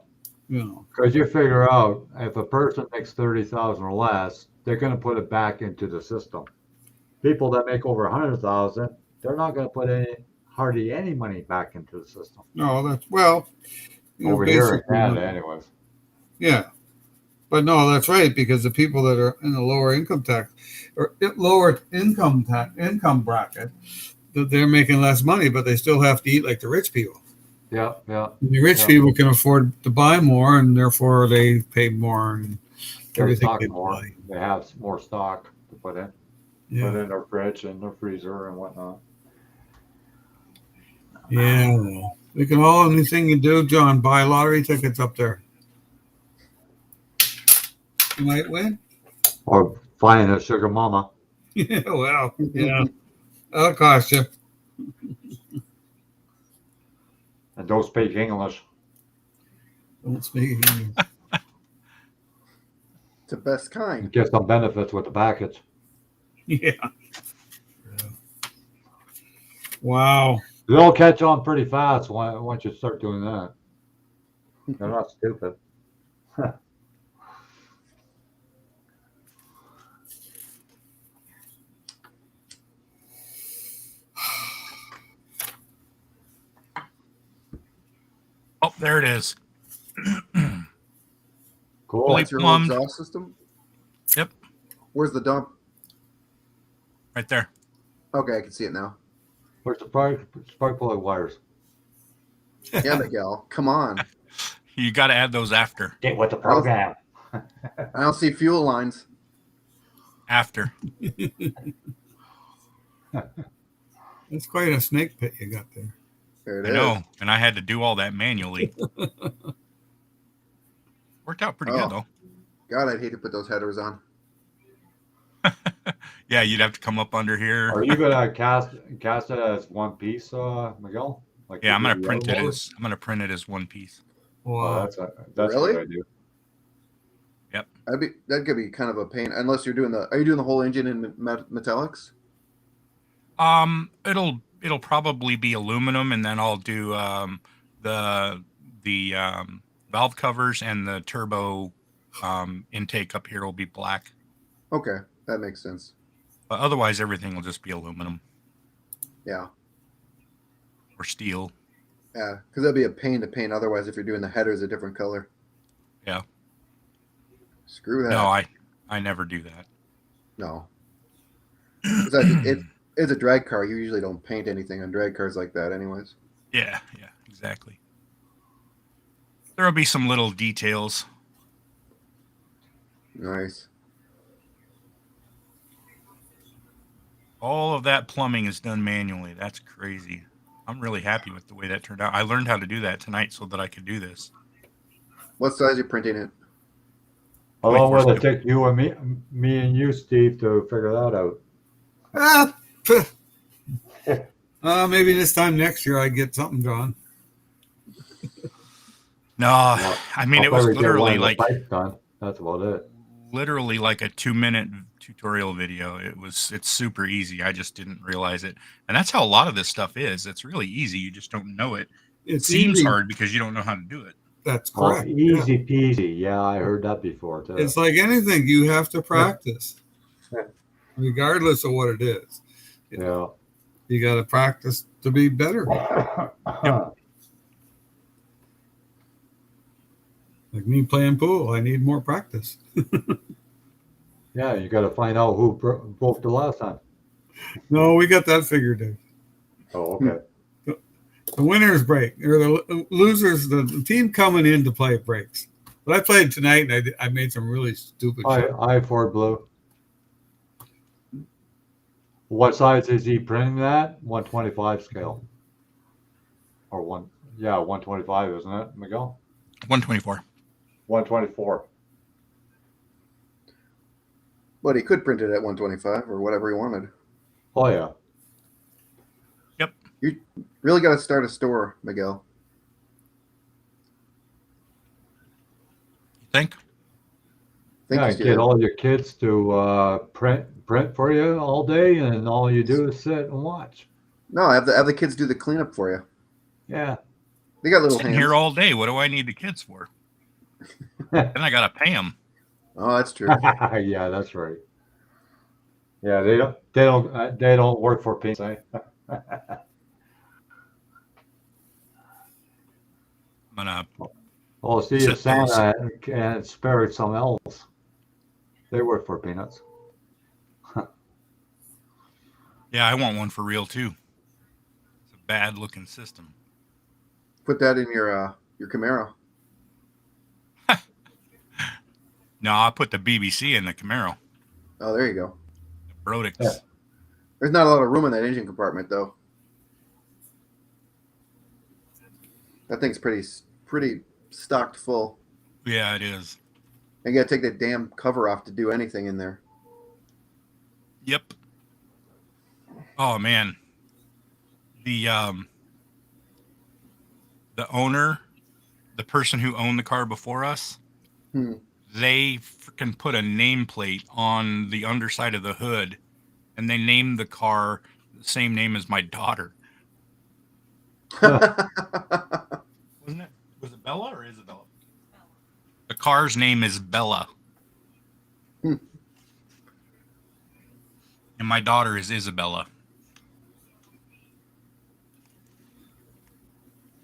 You know. because you figure out if a person makes 30,000 or less, they're going to put it back into the system. People that make over 100,000, they're not going to put hardly any money back into the system. No, that's well. You know, Over here in basically, Canada, anyways. yeah. But no, that's right, because the people that are in the lower income bracket, that they're making less money, but they still have to eat like the rich people. Yeah, yeah. And the rich people can afford to buy more, and therefore they pay more and They everything stock they more. buy. They have more stock to put in their fridge and their freezer and whatnot. Yeah, well, we can all anything you do, John. Buy lottery tickets up there. You might win. Or find a sugar mama. Yeah, well, yeah, that'll cost you. And don't speak English. Don't speak English. It's the best kind. Get some benefits with the package. Yeah. Wow. They'll catch on pretty fast once you start doing that. They're not stupid. Oh, there it is. Cool. Fully That's your whole plumbed. exhaust system? Yep. Where's the dump? Right there. Okay, I can see it now. Where's the spark plug wires? Yeah, Miguel, come on. You got to add those after. Get with the program. I don't see fuel lines. After. That's quite a snake pit you got there. There it I is. know. And I had to do all that manually. Worked out pretty good, though. God, I'd hate to put those headers on. Yeah, you'd have to come up under here. Are you gonna cast it as one piece, Miguel? Like Yeah, I'm you gonna do print the it other as one piece. one? Wow. That's Really? what I do. That could be kind of a pain, unless you're doing are you doing the whole engine in metallics? It'll probably be aluminum, and then I'll do the valve covers and the turbo intake up here will be black. Okay, that makes sense. But otherwise, everything will just be aluminum Yeah, or steel. yeah, because that'd be a pain to paint. Otherwise, if you're doing the headers a different color. Yeah. Screw that. No, I never do that. No. It's a drag car. You usually don't paint anything on drag cars like that, anyways. Yeah, exactly. There'll be some little details. Nice. All of that plumbing is done manually. That's crazy. I'm really happy with the way that turned out. I learned how to do that tonight so that I could do this. What size are you printing it? How long will it 24. take you and me and you, Steve, to figure that out? Maybe this time next year I get something drawn. No, I mean, it I'll was probably get one literally of the like pipes done. That's about it. literally like a 2-minute tutorial video. It's super easy. I just didn't realize it. And that's how a lot of this stuff is. It's really easy. You just don't know it. It seems easy. hard because you don't know how to do it. That's Well, correct. easy peasy. Yeah, I heard that before too. It's like anything, you have to practice, regardless of what it is. Yeah. You got to practice to be better. Like me playing pool, I need more practice. Yeah, you got to find out who broke the last time. No, we got that figured out. Oh, okay. The winners break, or the losers, the team coming in to play breaks. But I played tonight, and I made some really stupid shit. I Ford Blue. What size is he printing that? 125 scale. Or 125, isn't it, Miguel? 124. 124. But he could print it at 125 or whatever he wanted. Oh yeah. You really got to start a store, Miguel. You think? Think Yeah, you get should. all your kids to print for you all day, and all you do is sit and watch. No, have the kids do the cleanup for you. Yeah. They got little Sitting hands. here all day. What do I need the kids for? Then I gotta pay them. Oh, that's true. Yeah, that's right. Yeah, they don't work for peanuts. Eh? I'm gonna. Oh, see, Sit there, Santa and Spirit, some elves. They work for peanuts. Yeah, I want one for real too. It's a bad looking system. Put that in your Camaro. No, I put the BBC in the Camaro. Oh, there you go. The Brodix. Yeah. There's not a lot of room in that engine compartment, though. That thing's pretty stocked full. Yeah, it is. And you got to take that damn cover off to do anything in there. Yep. Oh man. The owner, the person who owned the car before us, they freaking put a nameplate on the underside of the hood, and they named the car the same name as my daughter. Wasn't it? Was it Bella or Isabella? The car's name is Bella. And my daughter is Isabella.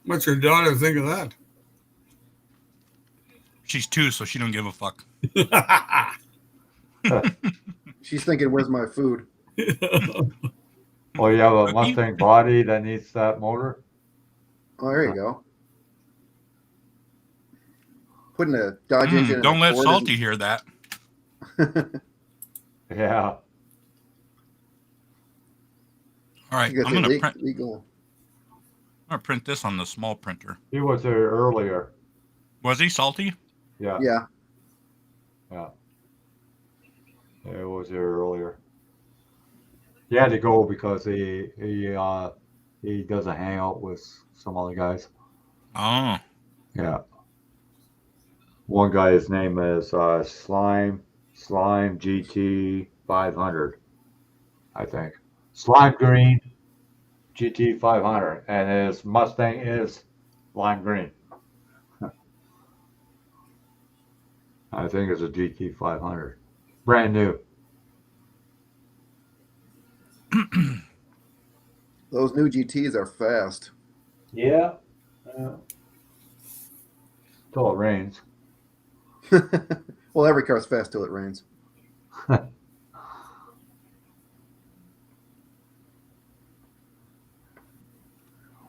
What's your daughter think of that? She's 2, so she don't give a fuck. She's thinking, where's my food? Oh, you have a Mustang body that needs that motor? Oh, there you go. Putting a Dodge engine in Don't a let Ford Salty hear that. Yeah. All right, You got I'm the gonna legal. print this on the small printer. He was there earlier. Was he Salty? Yeah. Yeah. Yeah. It was there earlier. He had to go because he does a hangout with some other guys. Oh, Yeah. One guy's name is Slime GT 500, I think. Slime Green GT 500, and his Mustang is lime green. I think it's a GT 500, brand new. Those new GTs are fast. Yeah. Till it rains. Well, every car's fast till it rains.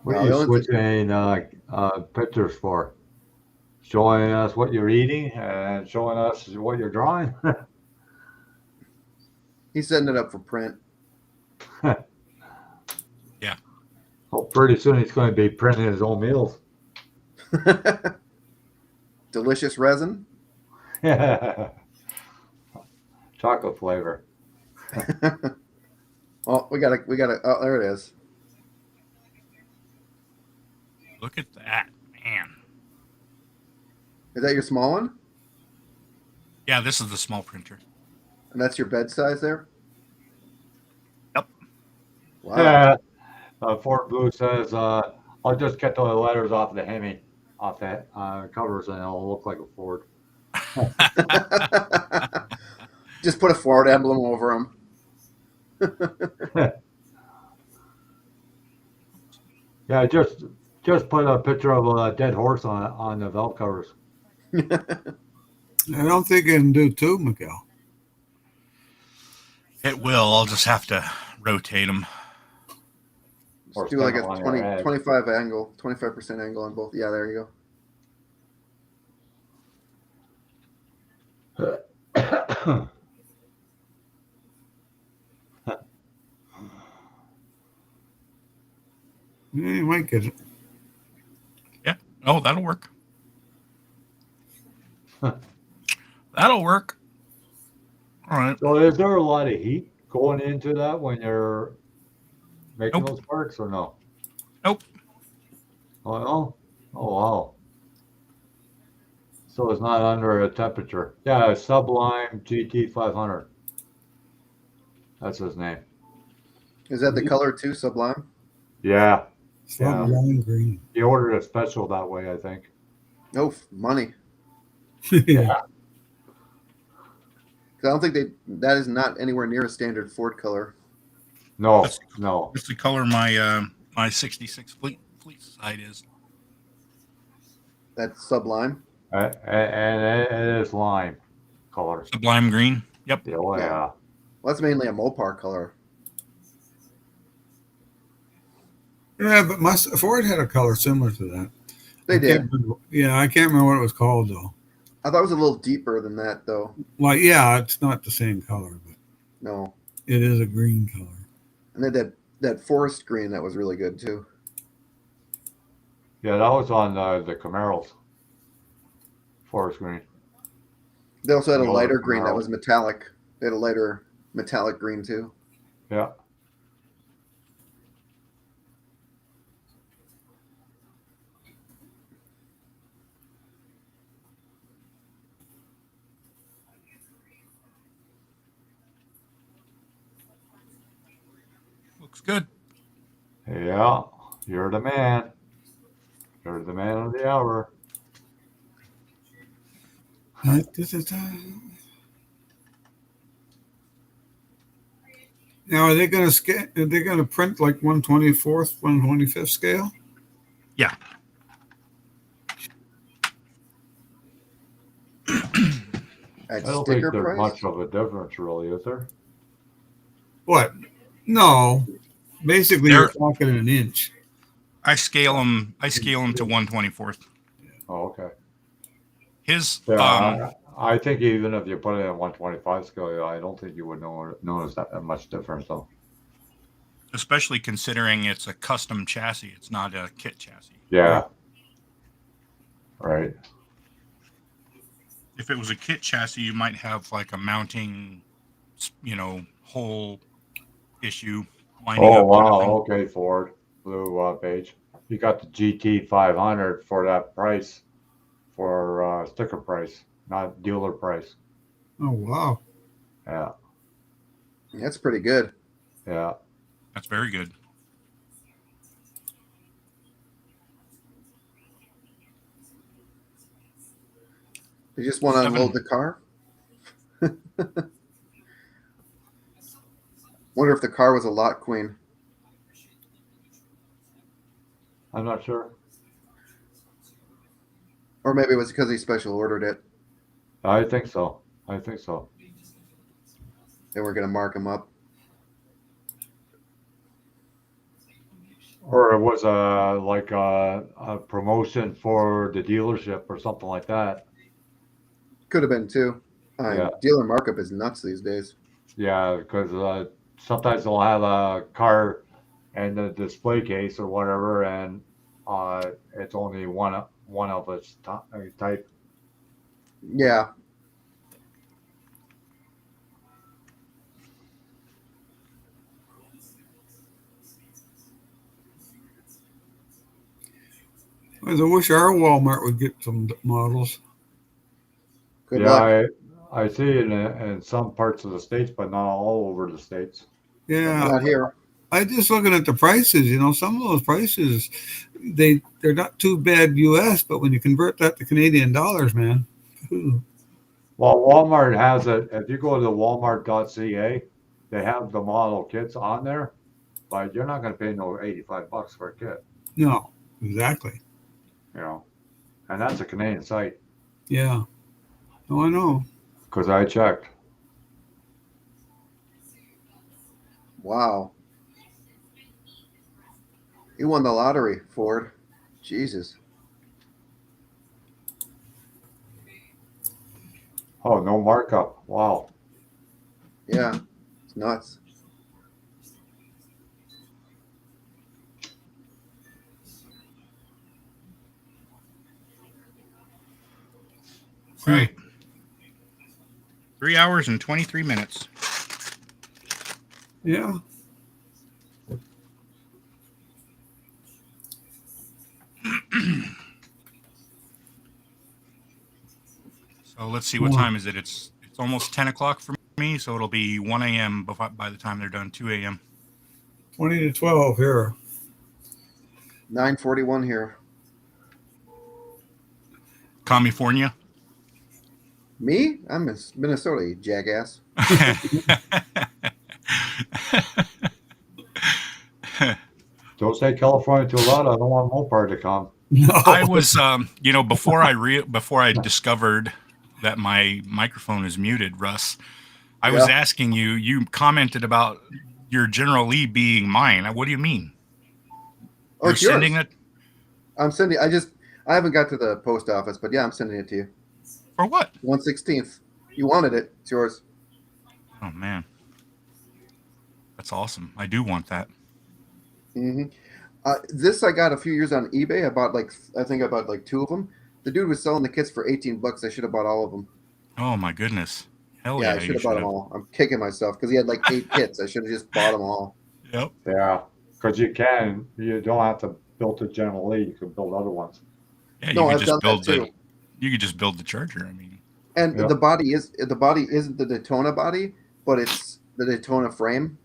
What No, are the you only thing- switching pictures for? Showing us what you're eating and showing us what you're drawing? He's setting it up for print. yeah. Well, pretty soon he's going to be printing his own meals. Delicious resin. Chocolate flavor. Oh, we got it. Oh, there it is. Look at that, man. Is that your small one? Yeah, this is the small printer. And that's your bed size there? Yep. Wow. Yeah. Fort Blue says, I'll just get the letters off the Hemi, off that covers, and it'll look like a Ford. Just put a Ford emblem over them. Yeah, just put a picture of a dead horse on the valve covers. I don't think you can do two, Miguel. It will. I'll just have to rotate them. Or Just do like a stand on 20, your head. 25 angle, 25% angle on both. Yeah, there you go. Yeah, you might get it. Yeah. Oh, that'll work. That'll work. All right. So is there a lot of heat going into that when you're making Nope. those parts or no? Nope. Oh, no? Oh, wow. So it's not under a temperature. Yeah, Sublime GT 500. That's his name. Is that the color too, Sublime? Yeah. Some lime green. He ordered it special that way, I think. Oh, money. Yeah. 'Cause I don't think that is not anywhere near a standard Ford color. No, That's- no. That's the color my 66 fleet side is. That's Sublime. And it is lime color. Sublime green. Yep. Oh, Yeah. yeah. Well, that's mainly a Mopar color. Yeah, but my Ford had a color similar to that. They did. I can't remember what it was called though. I thought it was a little deeper than that, though. Well, yeah, it's not the same color, but No. it is a green color. And then that forest green that was really good too. Yeah, that was on the Camaros. Forest green. They also had a No, lighter Camaro. green that was metallic. They had a lighter metallic green too. Yeah. Looks good. Yeah. You're the man. You're the man of the hour. Now, are they going to Are they going to print like 1/24th, 1/25th scale? Yeah. I At don't think sticker there's price. much of a difference, really, is there? What? No. Basically, They're- you're talking an inch. I scale them to 1/24th. Oh, okay. His Yeah, I think even if you put it in 125 scale, I don't think you would notice that much difference, though. especially considering it's a custom chassis. It's not a kit chassis. Yeah. Right. If it was a kit chassis, you might have like a mounting, hole issue lining Oh, up. kind of wow. thing. Okay, Ford. Blue page. You got the GT 500 for that price, for sticker price, not dealer price. Oh, wow. Yeah. That's pretty good. Yeah. That's very good. You just want to unload the car. Wonder if the car was a lot queen. I'm not sure. Or maybe it was because he special ordered it. I think so. I think so. They were going to mark him up. Or it was like a promotion for the dealership or something like that. Could have been too. Yeah. Dealer markup is nuts these days. Yeah, because sometimes they'll have a car and the display case or whatever, and it's only one of its type. Yeah. I wish our Walmart would get some models. Good Yeah, luck. I see it in some parts of the states, but not all over the states. Yeah. Not here. I just looking at the prices, some of those prices, they're not too bad US, but when you convert that to Canadian dollars, man. Ooh. Well, Walmart has it. If you go to walmart.ca, they have the model kits on there, but you're not going to pay no $85 for a kit, No, exactly. and that's a Canadian site Yeah. Oh, I know. because I checked. Wow. You won the lottery, Ford. Jesus. Oh, no markup. Wow. Yeah. It's nuts. Right. 3 hours and 23 minutes. Yeah. So let's see, what time is it? It's almost 10 o'clock for me, so it'll be 1 a.m. by the time they're done, 2 a.m. 20 to 12 here. 9:41 here. California. Me? I'm in Minnesota, you jackass. Don't say California too loud. I don't want Mopar to come. No. I was, before I discovered that my microphone is muted, Russ, I was asking you. You commented about your General Lee being mine. What do you mean? Oh, You're it's yours. sending it I'm sending. I haven't got to the post office, but yeah, I'm sending it to you. for what? 1/16. You wanted it. It's yours. Oh man, that's awesome. I do want that. Mm-hmm. This I got a few years on eBay. I think I bought like 2 of them. The dude was selling the kits for $18. I should have bought all of them. Oh my goodness. Hell Yeah, yeah, I should you have bought them all. I'm kicking myself because he had like 8 kits. I should have just bought them all. Yep. Yeah, because you don't have to build a General Lee. You can build other ones. Yeah, you No, could I've just done build that too. You could just build the Charger. I mean, And Yep. the body isn't the Daytona body, but it's the Daytona frame.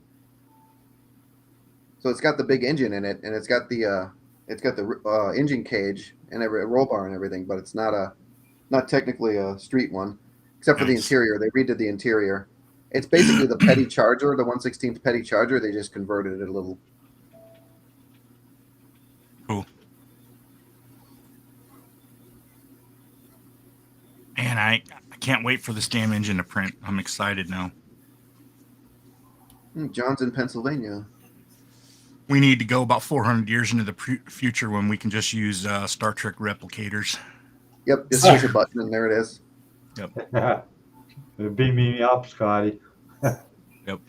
So it's got the big engine in it, and it's got the engine cage and every roll bar and everything, but it's not technically a street one, except for the Nice. interior. They redid the interior. It's basically the Petty Charger, the 1/16 Petty Charger. They just converted it a little. cool. And I can't wait for this damn engine to print. I'm excited now. John's in Pennsylvania. We need to go about 400 years into the future when we can just use Star Trek replicators. Yep, just push a button and there it is. Beam me up, Scotty. Yep.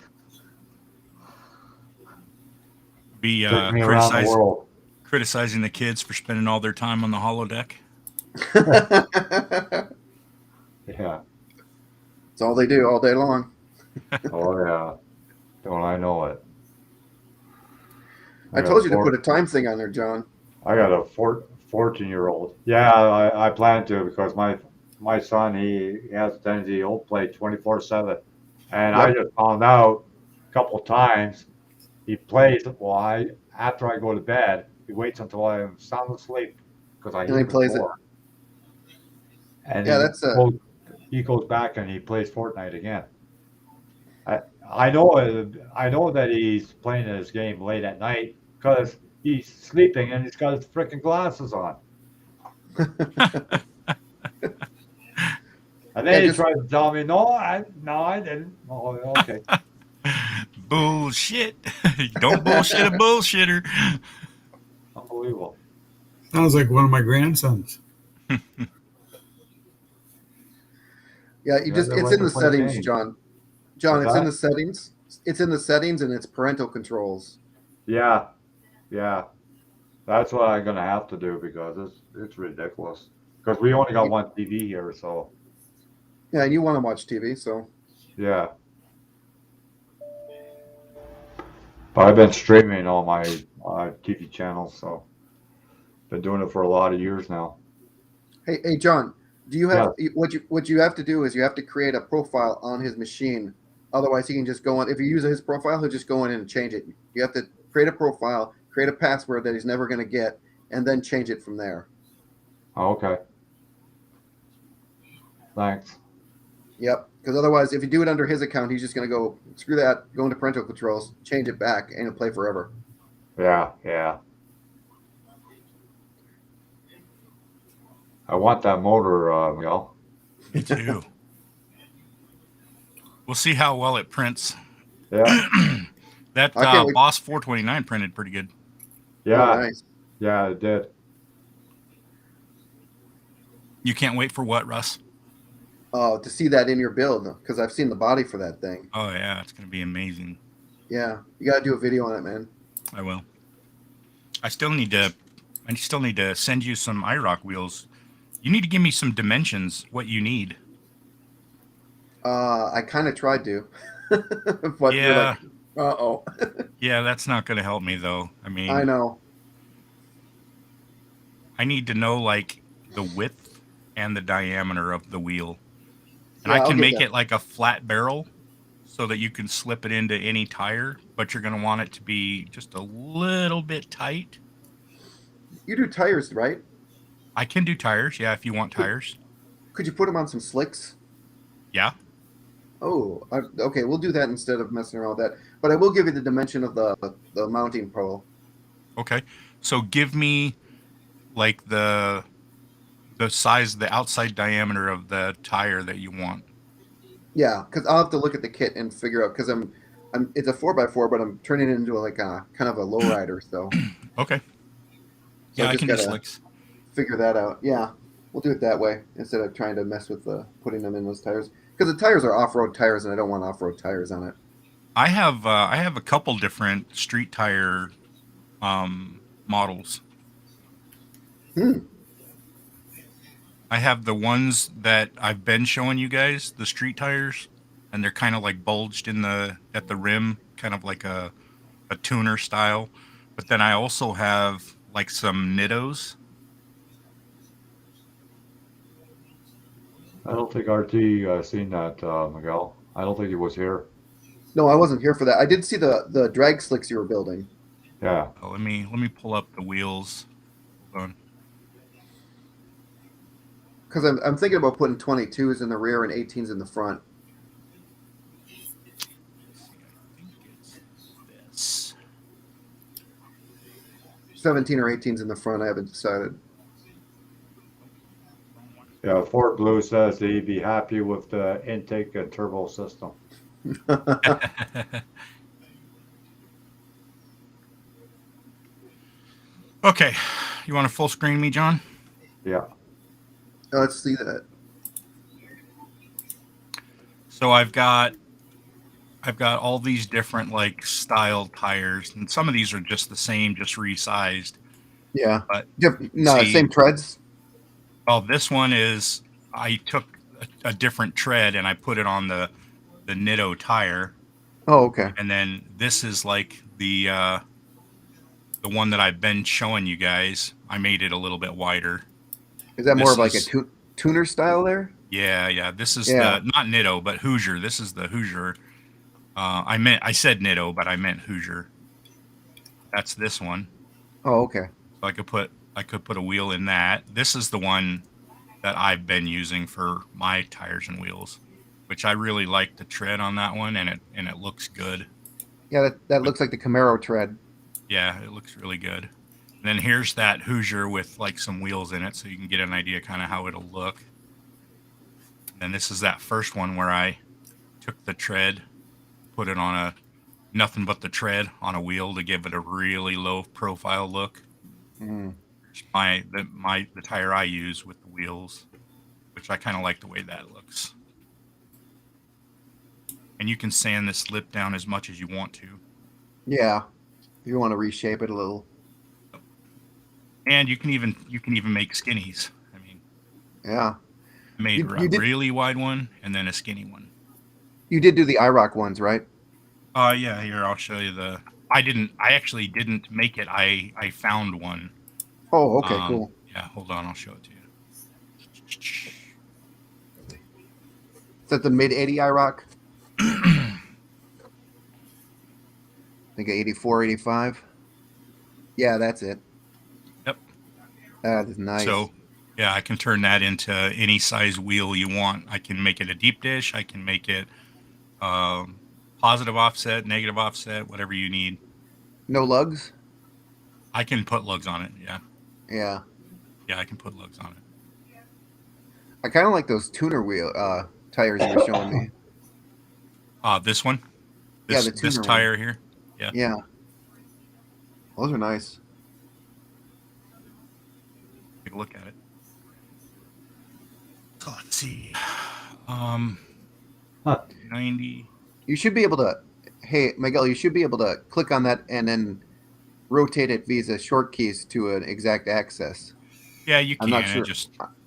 Be Take me around the world. criticizing the kids for spending all their time on the holodeck. Yeah. It's all they do all day long. Oh yeah. Don't I know it? I told you to put a time thing on there, John. I got a 14-year-old. Yeah, I plan to because my son he has a tendency he'll play 24/7, and I just found out a couple times he plays. Well, after I go to bed, he waits until I'm sound asleep because I And he plays it. And Yeah, he goes back and he plays Fortnite again. I know that he's playing his game late at night because he's sleeping and he's got his freaking glasses on. And then he tried to tell me, no, I didn't. Oh, okay. Bullshit. Don't bullshit a bullshitter. Unbelievable. Sounds like one of my grandsons. Yeah, it's in the settings, game. John. What's It's in that? the settings. It's in the settings and it's parental controls. Yeah. That's what I'm gonna have to do because it's ridiculous. Because we only got one TV here, so Yeah, and you want to watch TV, so yeah. But I've been streaming all my TV channels, so been doing it for a lot of years now. Hey, John, do you have what you have to do is you have to create a profile on his machine. Otherwise, he can just go on. If you use his profile, he'll just go in and change it. You have to create a profile, create a password that he's never going to get, and then change it from there. Oh, okay. Thanks. Yep. Because otherwise, if you do it under his account, he's just going to go screw that, go into parental controls, change it back, and it'll play forever. Yeah. I want that motor, Miguel. Me too. We'll see how well it prints. Yeah. That I can't wait. Boss 429 printed pretty good. Yeah. Oh, nice. Yeah, it did. You can't wait for what, Russ? To see that in your build, because I've seen the body for that thing. Oh yeah, it's gonna be amazing. Yeah, you got to do a video on it, man. I will. I still need to send you some IROC wheels. You need to give me some dimensions, what you need. I kind of tried to, but you're Yeah. like, uh-oh. Yeah, that's not going to help me though. I mean, I know. I need to know like the width and the diameter of the wheel. And Yeah, I I'll can get make that. it like a flat barrel so that you can slip it into any tire, but you're going to want it to be just a little bit tight. You do tires, right? I can do tires, yeah, if you want tires. Could you put them on some slicks? Yeah. Oh, okay. We'll do that instead of messing around with that. But I will give you the dimension of the mounting pole. Okay. So give me like the size, the outside diameter of the tire that you want. Yeah, because I'll have to look at the kit and figure out because it's a 4x4, but I'm turning it into like a kind of a lowrider. So Okay. So Yeah, I I just can do gotta slicks. figure that out. Yeah, we'll do it that way instead of trying to mess with putting them in those tires because the tires are off-road tires and I don't want off-road tires on it. I have a couple different street tire models. Hmm. I have the ones that I've been showing you guys, the street tires, and they're kind of like bulged in the at the rim, kind of like a tuner style. But then I also have like some Nittos. I don't think RT seen that, Miguel. I don't think he was here. No, I wasn't here for that. I did see the drag slicks you were building. Yeah. Oh, let me pull up the wheels. Hold on. Because I'm thinking about putting 22s in the rear and 18s in the front. Let's see, I think it's this. 17 or 18s in the front. I haven't decided. Yeah, Fort Blue says that he'd be happy with the intake and turbo system. Okay, you want to full screen me, John? Yeah. Let's see that. So I've got all these different like style tires, and some of these are just the same, just resized. Yeah. But No, see, same treads. well, this one is I took a different tread and I put it on the Nitto tire, Oh, okay. and then this is like the one that I've been showing you guys. I made it a little bit wider. Is that more This of like is- a tuner style there? Yeah. This is Yeah. the not Nitto, but Hoosier. This is the Hoosier. I said Nitto, but I meant Hoosier. That's this one. Oh, okay. So I could put a wheel in that. This is the one that I've been using for my tires and wheels, which I really like the tread on that one, and it looks good. Yeah, that looks like the Camaro tread. Yeah, it looks really good. And then here's that Hoosier with like some wheels in it, so you can get an idea kind of how it'll look. And then this is that first one where I took the tread, put it on a nothing but the tread on a wheel to give it a really low profile look. Mm. The tire I use with the wheels, which I kind of like the way that looks. And you can sand this lip down as much as you want to. Yeah. If you want to reshape it a little. And you can even make skinnies. I mean, Yeah. I made You a did- really wide one and then a skinny one. You did do the IROC ones, right? Yeah, here I'll show you I actually didn't make it. I found one. Oh, okay, cool. Yeah, hold on, I'll show it to you. Is that the mid 80 IROC? I think 84, 85. Yeah, that's it. Yep. That is nice. So, yeah, I can turn that into any size wheel you want. I can make it a deep dish. I can make it positive offset, negative offset, whatever you need. No lugs? I can put lugs on it. Yeah. Yeah. Yeah, I can put lugs on it. I kind of like those tuner wheel tires you were showing me. This one? Yeah, This, the this tuner tire here? Yeah. Yeah. Those are nice. Take a look at it. So let's see. Huh. 90. You should be able to, hey, Miguel, you should be able to click on that and then rotate it via short keys to an exact access. Yeah, you can. I'm not sure.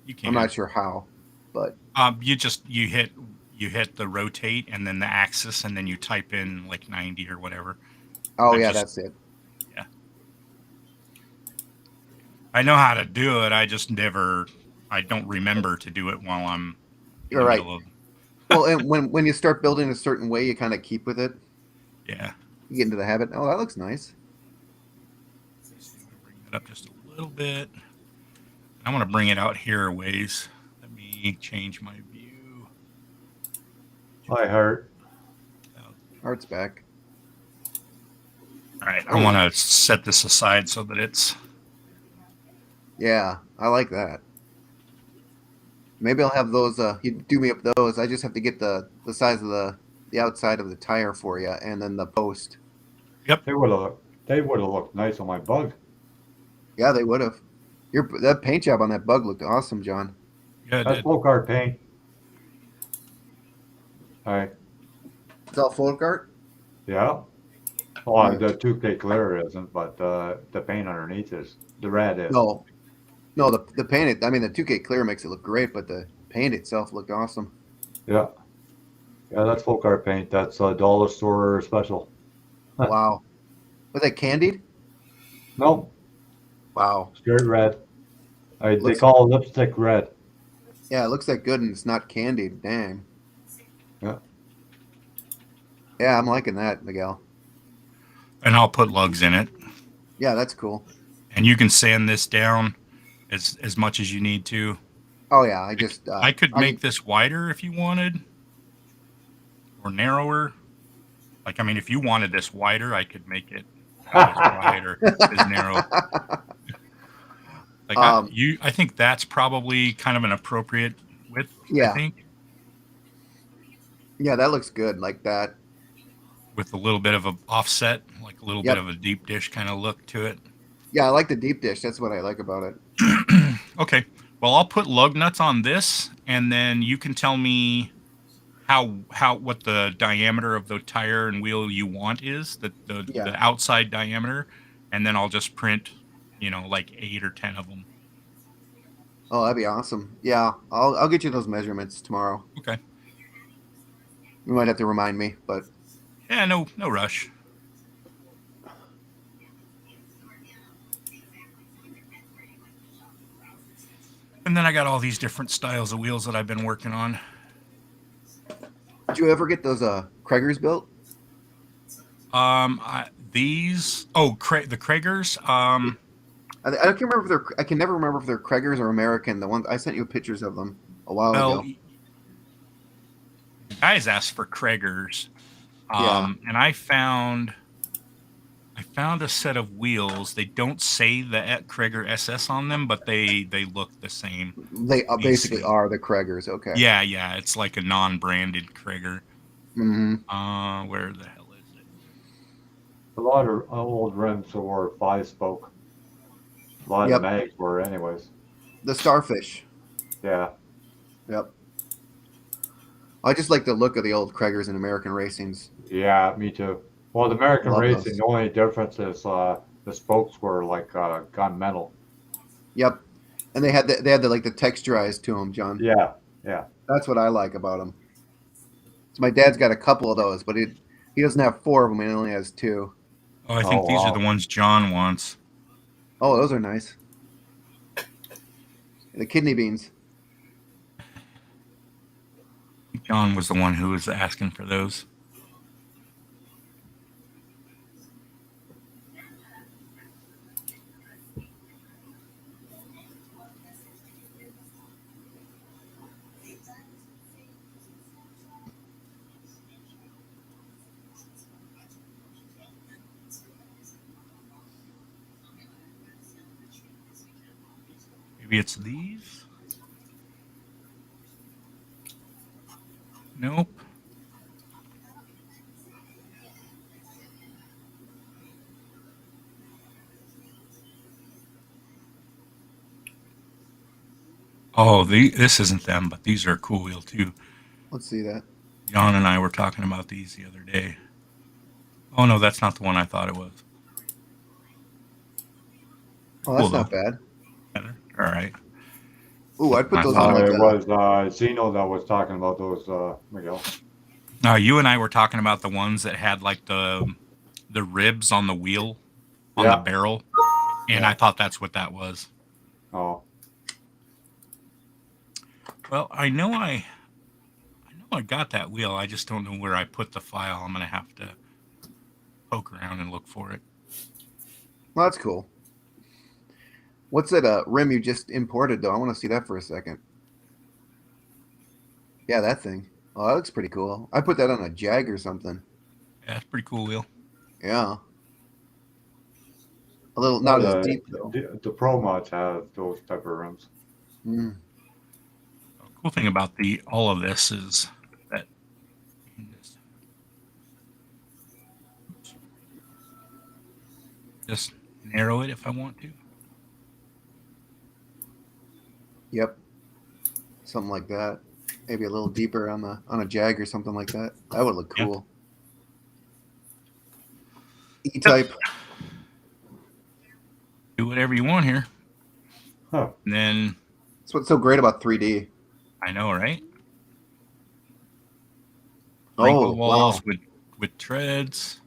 You can. I'm not sure how, but You hit you hit the rotate and then the axis, and then you type in like 90 or whatever. Oh I yeah, just- that's it. I know how to do it. I don't remember to do it while I'm in You're the right. middle of. Well, and when you start building a certain way, you kind of keep with it. Yeah. You get into the habit. Oh, that looks nice. Bring that up just a little bit. I want to bring it out here a ways. Let me change my view. Hi, Hart. Art's back. All right. Oh. I want to set this aside so that it's. Yeah, I like that. Maybe I'll have those. You do me up those. I just have to get the size of the outside of the tire for you, and then the post. They would have looked nice on my bug. Yeah, they would have. That paint job on that bug looked awesome, John. Yeah, it That's did. full card paint. All right. It's all folk art. Yeah. Well, the 2K clear isn't, but the paint underneath is. The red is. No, the paint. I mean, the 2K clear makes it look great, but the paint itself looked awesome. Yeah. Yeah, that's full card paint. That's a dollar store special. Huh. Wow. Was that candied? Nope. Wow. Straight red. They Looks- call it lipstick red. Yeah, it looks like good, and it's not candied. Dang. Yeah. Yeah, I'm liking that, Miguel. And I'll put lugs in it. Yeah, that's cool. And you can sand this down as much as you need to. Oh yeah, I just I could make this wider if you wanted, or narrower. Like, I mean, if you wanted this wider, I could make it as wide or as narrow. Like, I think that's probably kind of an appropriate width. Yeah. I think Yeah, that looks good, like that. with a little bit of a offset, like a little Yep. bit of a deep dish kind of look to it. Yeah, I like the deep dish. That's what I like about it. Okay. Well, I'll put lug nuts on this, and then you can tell me what the diameter of the tire and wheel you want is, the outside diameter, and then I'll just print, like 8 or 10 of them. Oh, that'd be awesome. Yeah, I'll get you those measurements tomorrow. Okay. You might have to remind me, but Yeah, no rush. And then I got all these different styles of wheels that I've been working on. did you ever get those Krager's built? The Kragers. I can remember if they're. I can never remember if they're Kragers or American. The ones I sent you pictures of them a while ago. Guys asked for Kragers, Yeah. and I found a set of wheels. They don't say the Krager SS on them, but they look the same. They basically are the Kragers. Okay. Yeah, it's like a non-branded Krager. Mm-hmm. Where the hell is it? A lot of old rims were 5-spoke. A lot Yep. of mags were, anyways. The Starfish. Yeah. Yep. I just like the look of the old Kragers in American Racings. Yeah, me too. Well, the American Love Racing, those. the only difference is the spokes were like gunmetal. Yep. And they had the like the texturized to them, John. Yeah. That's what I like about them. So my dad's got a couple of those, but he doesn't have 4 of them. He only has 2. Oh, I think Oh, these wow. are the ones John wants. Oh, those are nice. The kidney beans. John was the one who was asking for those. Maybe it's these? Nope. Oh, this isn't them, but these are a cool wheel too. Let's see that. John and I were talking about these the other day. Oh no, that's not the one I thought it was. Oh, that's Cool, not bad. All right. Ooh, I'd put those on like it a. was Zeno that was talking about those, Miguel. You and I were talking about the ones that had like the ribs on the wheel, on the Yeah. barrel, and Yeah. I thought that's what that was. Oh, Well, I know I got that wheel. I just don't know where I put the file. I'm gonna have to poke around and look for it. Well, that's cool. What's that rim you just imported though? I want to see that for a second. Yeah, that thing. Oh, that looks pretty cool. I put that on a Jag or something. Yeah, it's a pretty cool wheel. Yeah. A little, not well, as deep though. The Pro mods have those type of rims. Mm. The cool thing about all of this is that you can just narrow it if I want to. Yep. Something like that. Maybe a little deeper on a Jag or something like that. That would look cool. Yep. E-type. Do whatever you want here. Huh. And then That's what's so great about 3D. I know, right? Oh, Wrinkle walls wow. with treads.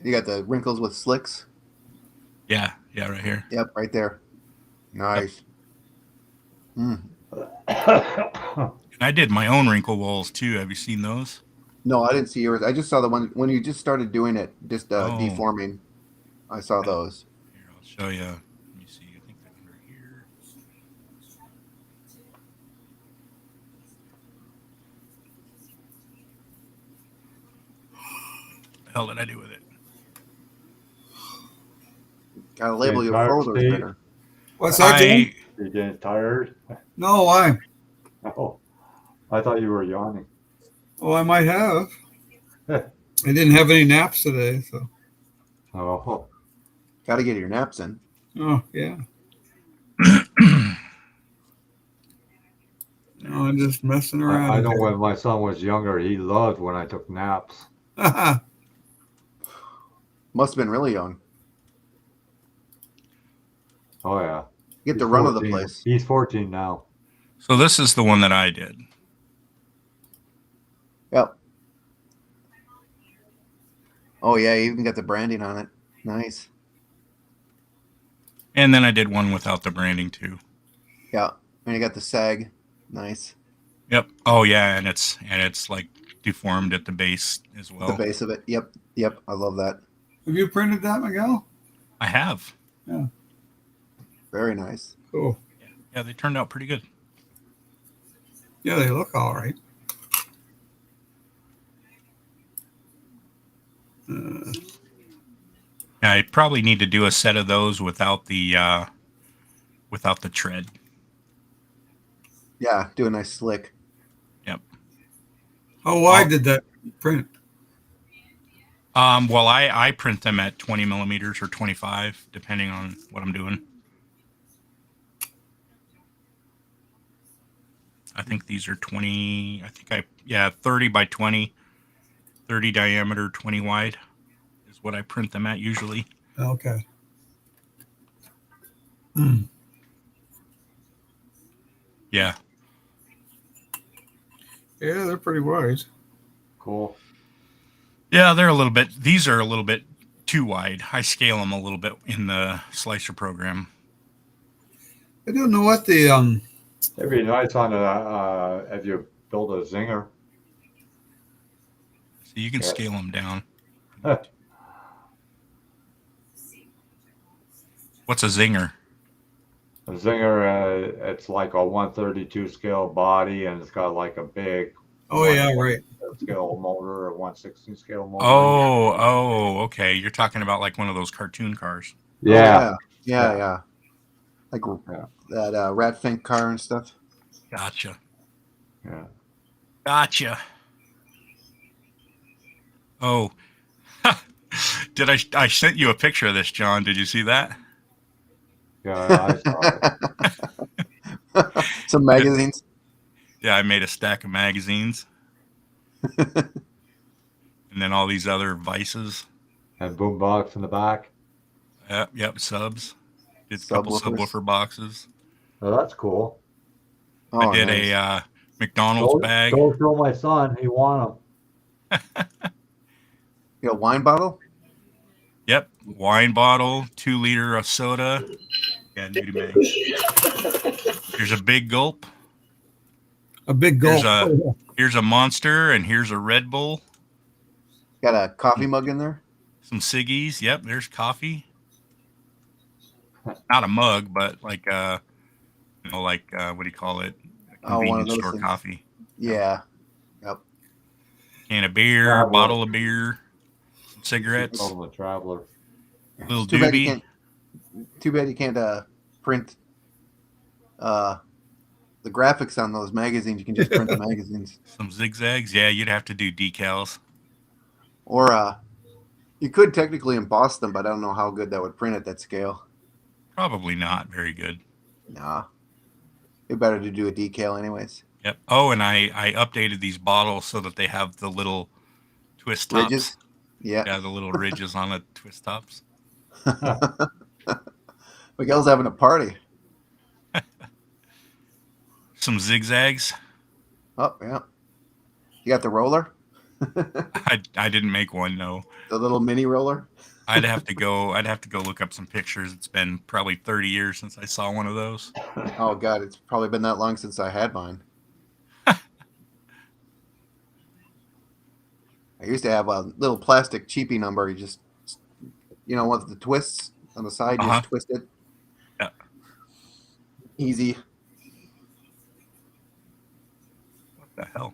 You got the wrinkles with slicks. Yeah, right here. Yep, right there. Nice. Yep. And I did my own wrinkle walls too. Have you seen those? No, I didn't see yours. I just saw the one when you just started doing it, just Oh. deforming. I saw those. Here, I'll show you. Let me see. I think they're under here. What the hell did I do with it? Gotta label Okay, your tired, folders Steve? better. What's that, Jim? You getting tired? No, why? Oh, I thought you were yawning. Oh, I might have. I didn't have any naps today, so. Oh, Gotta get your naps in. Oh, yeah. No, I'm just messing around. I know when my son was younger, he loved when I took naps. Must have been really young. Oh yeah. Get the He's run of the 14. place. He's 14 now. So this is the one that I did. Yep. Oh yeah, you even got the branding on it. Nice. And then I did one without the branding too. Yeah. And you got the sag. Nice. Yep. Oh yeah, and it's like deformed at the base as well. The base of it. Yep. Yep. I love that. Have you printed that, Miguel? I have. Yeah. Very nice. Cool. Yeah, they turned out pretty good. Yeah, they look all right. I probably need to do a set of those without the tread. Yeah. Do a nice slick. Yep. How wide did that print? Well, I print them at 20 millimeters or 25, depending on what I'm doing. I think these are 20. 30 by 20, 30 diameter, 20 wide is what I print them at usually. Okay. Yeah. Yeah, they're pretty wide. Cool. Yeah, these are a little bit too wide. I scale them a little bit in the slicer program. I don't know what the It'd be nice on if you build a zinger. So you can scale them down. What's a zinger? A zinger, it's like a 132 scale body, and it's got like a big right. scale motor or 116 scale motor. Oh, okay. You're talking about like one of those cartoon cars. Yeah. Yeah. Like that Rat Fink car and stuff. Gotcha. Yeah. Gotcha. Oh, did I sent you a picture of this, John? Did you see that? Yeah, I saw it. Some magazines. Yeah, I made a stack of magazines. And then all these other vices. And boombox in the back. Yep, subs. Did a couple Subwoofers. subwoofer boxes. Oh, that's cool. Oh, I did nice. a McDonald's bag. Go show my son. He want them. You got a wine bottle? Yep, wine bottle, 2 liter of soda. Yeah, nudie mag. Here's a big gulp. A big gulp. Here's a Monster, and here's a Red Bull. Got a coffee mug in there? Some ciggies. Yep, there's coffee. Not a mug, but like what do you call it? A Oh, one of convenience those store things. coffee. Yeah. Yep. Can of beer, Traveler. bottle of beer, some cigarettes, Call him a traveler. little Too bad you doobie, can't. Too bad you can't print the graphics on those magazines. You can just print the magazines, some zigzags. Yeah, you'd have to do decals. or you could technically emboss them, but I don't know how good that would print at that scale. Probably not very good. Nah, it'd better to do a decal anyways. Yep. Oh, and I updated these bottles so that they have the little twist tops. Ridges. Yeah. Yeah, the little ridges on the twist tops. Miguel's having a party. Some zigzags. Oh yeah. You got the roller? I didn't make one, no. The little mini roller? I'd have to go look up some pictures. It's been probably 30 years since I saw one of those. Oh god, it's probably been that long since I had mine. I used to have a little plastic cheapie number. You just, with the twists on the side, you just twist it. Yeah. Easy. What the hell?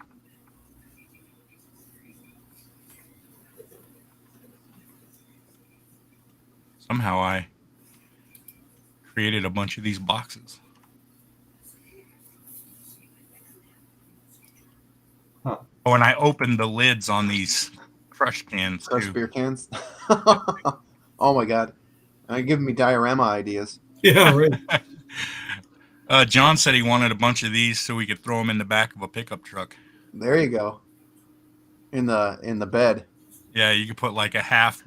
Somehow I created a bunch of these boxes. Huh. Oh, and I opened the lids on these crush cans Crushed too. beer cans. Oh my god. Giving me diorama ideas. Yeah, right. John said he wanted a bunch of these so we could throw them in the back of a pickup truck. There you go. In the bed. Yeah, you could put like a half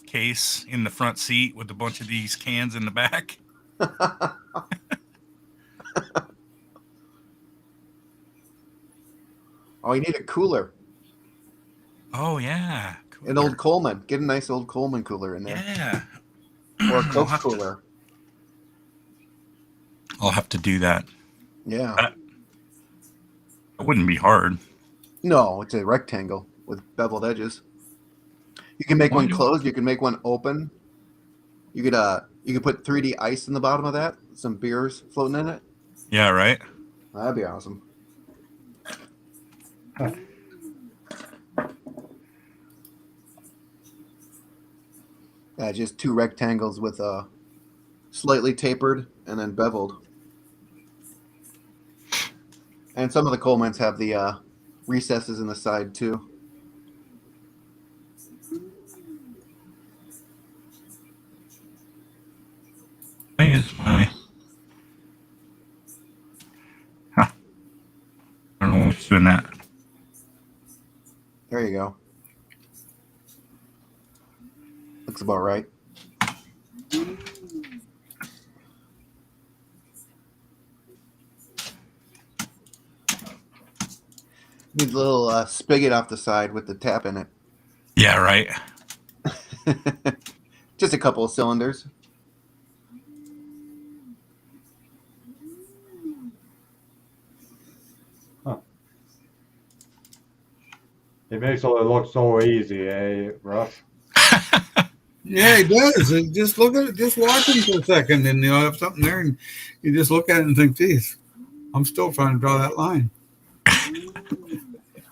case in the front seat with a bunch of these cans in the back. Oh, you need a cooler. Oh yeah, An old Coleman. Get a nice old Coleman cooler in there. Yeah. Or a Coke cooler. I'll have to do that. Yeah. It wouldn't be hard. No, it's a rectangle with beveled edges. You can make one closed. You can make one open. You could put 3D ice in the bottom of that. Some beers floating in it. Yeah, right. That'd be awesome. Just 2 rectangles with slightly tapered and then beveled. And some of the Colemans have the recesses in the side too. I think it's my. Huh. I don't know what's doing that. There you go. Looks about right. Needs a little spigot off the side with the tap in it. Yeah, right. Just a couple of cylinders. It makes it look so easy, eh, Russ? Yeah, it does. And just look at it, just watch him for a second, and you'll have something there, and you just look at it and think, geez, I'm still trying to draw that line.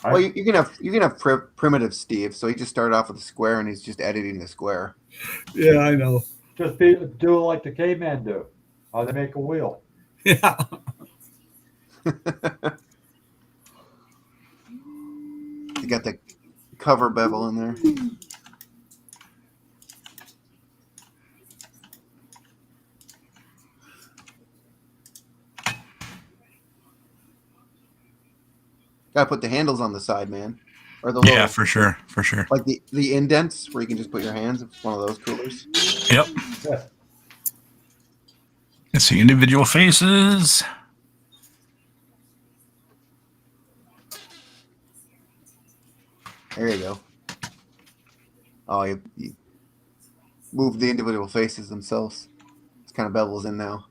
Well, you can have primitive Steve, so he just started off with a square and he's just editing the square. Yeah, I know. Just do it like the caveman do. How they make a wheel. Yeah. You got the cover bevel in there. Gotta put the handles on the side, man. Or the Yeah, little, for sure. like the indents where you can just put your hands. It's one of those coolers. Yep. Yeah. Let's see individual faces. There you go. Oh, you move the individual faces themselves. It's kind of bevels in now.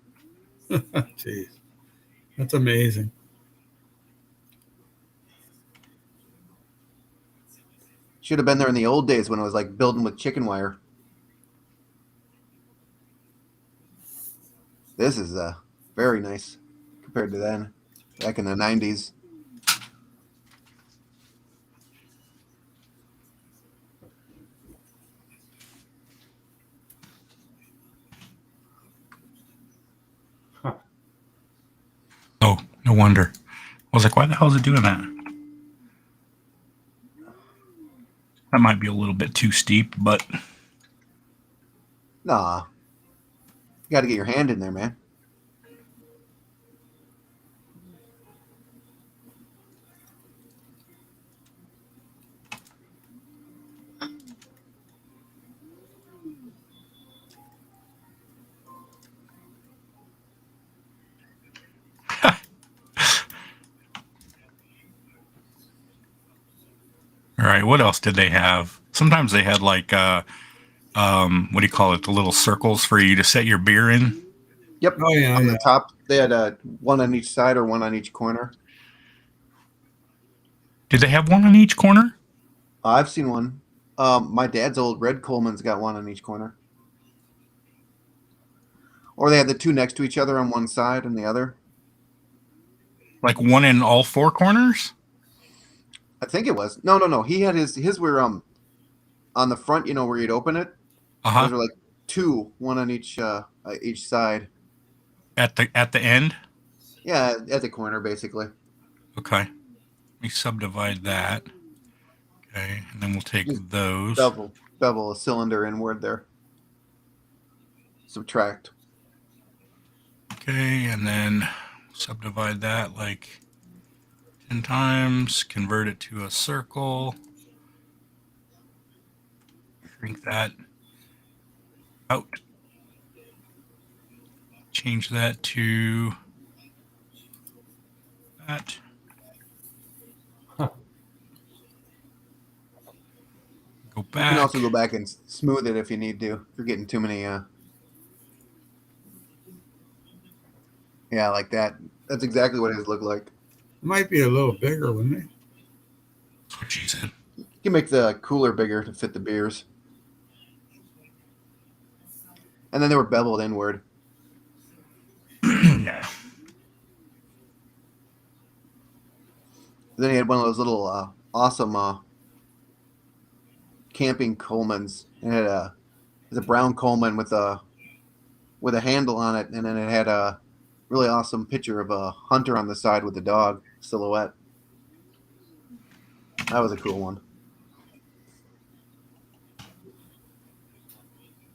Jeez, that's amazing. Should have been there in the old days when it was like building with chicken wire. This is very nice compared to then, back in the 90s. Oh, no wonder. I was like, why the hell is it doing that? That might be a little bit too steep, but Nah. You got to get your hand in there, man. all right, what else did they have? Sometimes they had like what do you call it? The little circles for you to set your beer in. Yep. Oh yeah, On yeah. the top, they had one on each side or one on each corner. Did they have one on each corner? I've seen one. My dad's old red Coleman's got one on each corner. Or they had the two next to each other on one side and the other. Like one in all four corners? I think it was. No. He had his were on the front, you know, where you'd open it. Uh-huh. Those were like two, one on each side. At the end? Yeah, at the corner basically. Okay. Let me subdivide that. Okay, and then we'll take Just those. Bevel a cylinder inward there. Subtract. Okay, and then subdivide that like 10 times, convert it to a circle, shrink that out, change that to that. Go You back. can also go back and smooth it if you need to. If you're getting too many yeah, like that. That's exactly what his looked like. Might be a little bigger, wouldn't it? That's what she said. You can make the cooler bigger to fit the beers. And then they were beveled inward. Yeah. Then he had one of those little awesome camping Colemans. It had a brown Coleman with a handle on it, and then it had a really awesome picture of a hunter on the side with a dog silhouette. That was a cool one.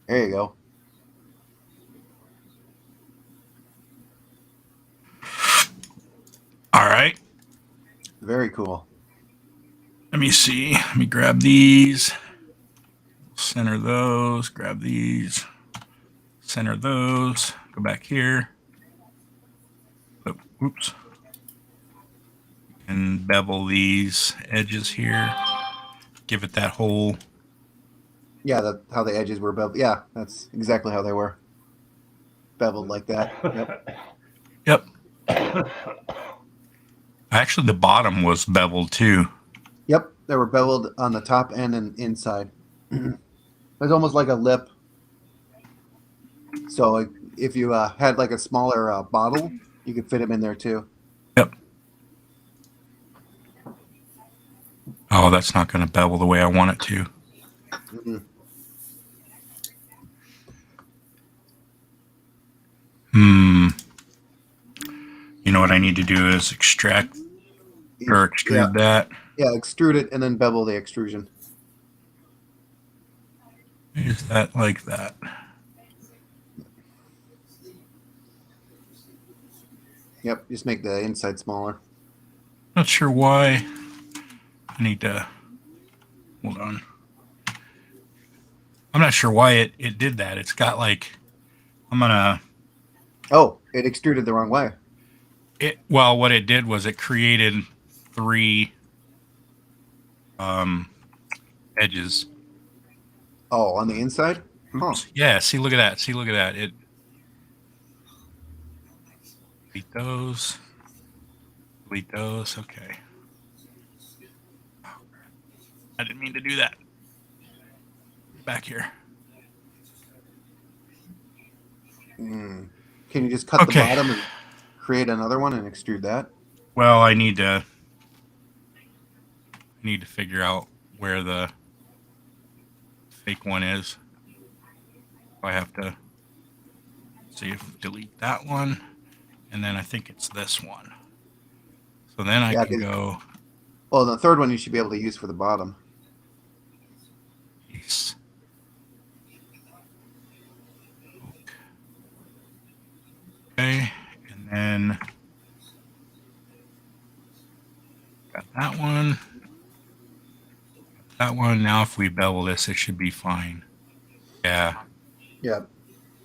There you go. All right. Very cool. Let me see. Let me grab these. Center those. Grab these. Center those. Go back here. Oh, oops. And bevel these edges here. Give it that whole. Yeah, how the edges were beveled. Yeah, that's exactly how they were. Beveled like that. Yep. Yep. Actually, the bottom was beveled too. Yep, they were beveled on the top and inside. It's almost like a lip. So if you had like a smaller bottle, you could fit them in there too. Yep. Oh, that's not going to bevel the way I want it to. Mm-hmm. You know what I need to do is extract or extrude that. Yeah, extrude it and then bevel the extrusion. Use that like that. Yep, just make the inside smaller. Not sure why. I need to hold on. I'm not sure why it did that. It's got like Oh, it extruded the wrong way. Well, what it did was it created three edges. Oh, on the inside? Huh. Yeah, see, look at that. See, look at that. It delete those. Delete those. Okay. I didn't mean to do that. Back here. Mm. Can you just cut the Okay. bottom and create another one and extrude that? Well, I need to figure out where the fake one is. I have to see if delete that one, and then I think it's this one. So then I Yeah, can go. Well, the third one you should be able to use for the bottom. Yes. Okay, and then got that one. That one. Now, if we bevel this, it should be fine. Yeah. Yeah.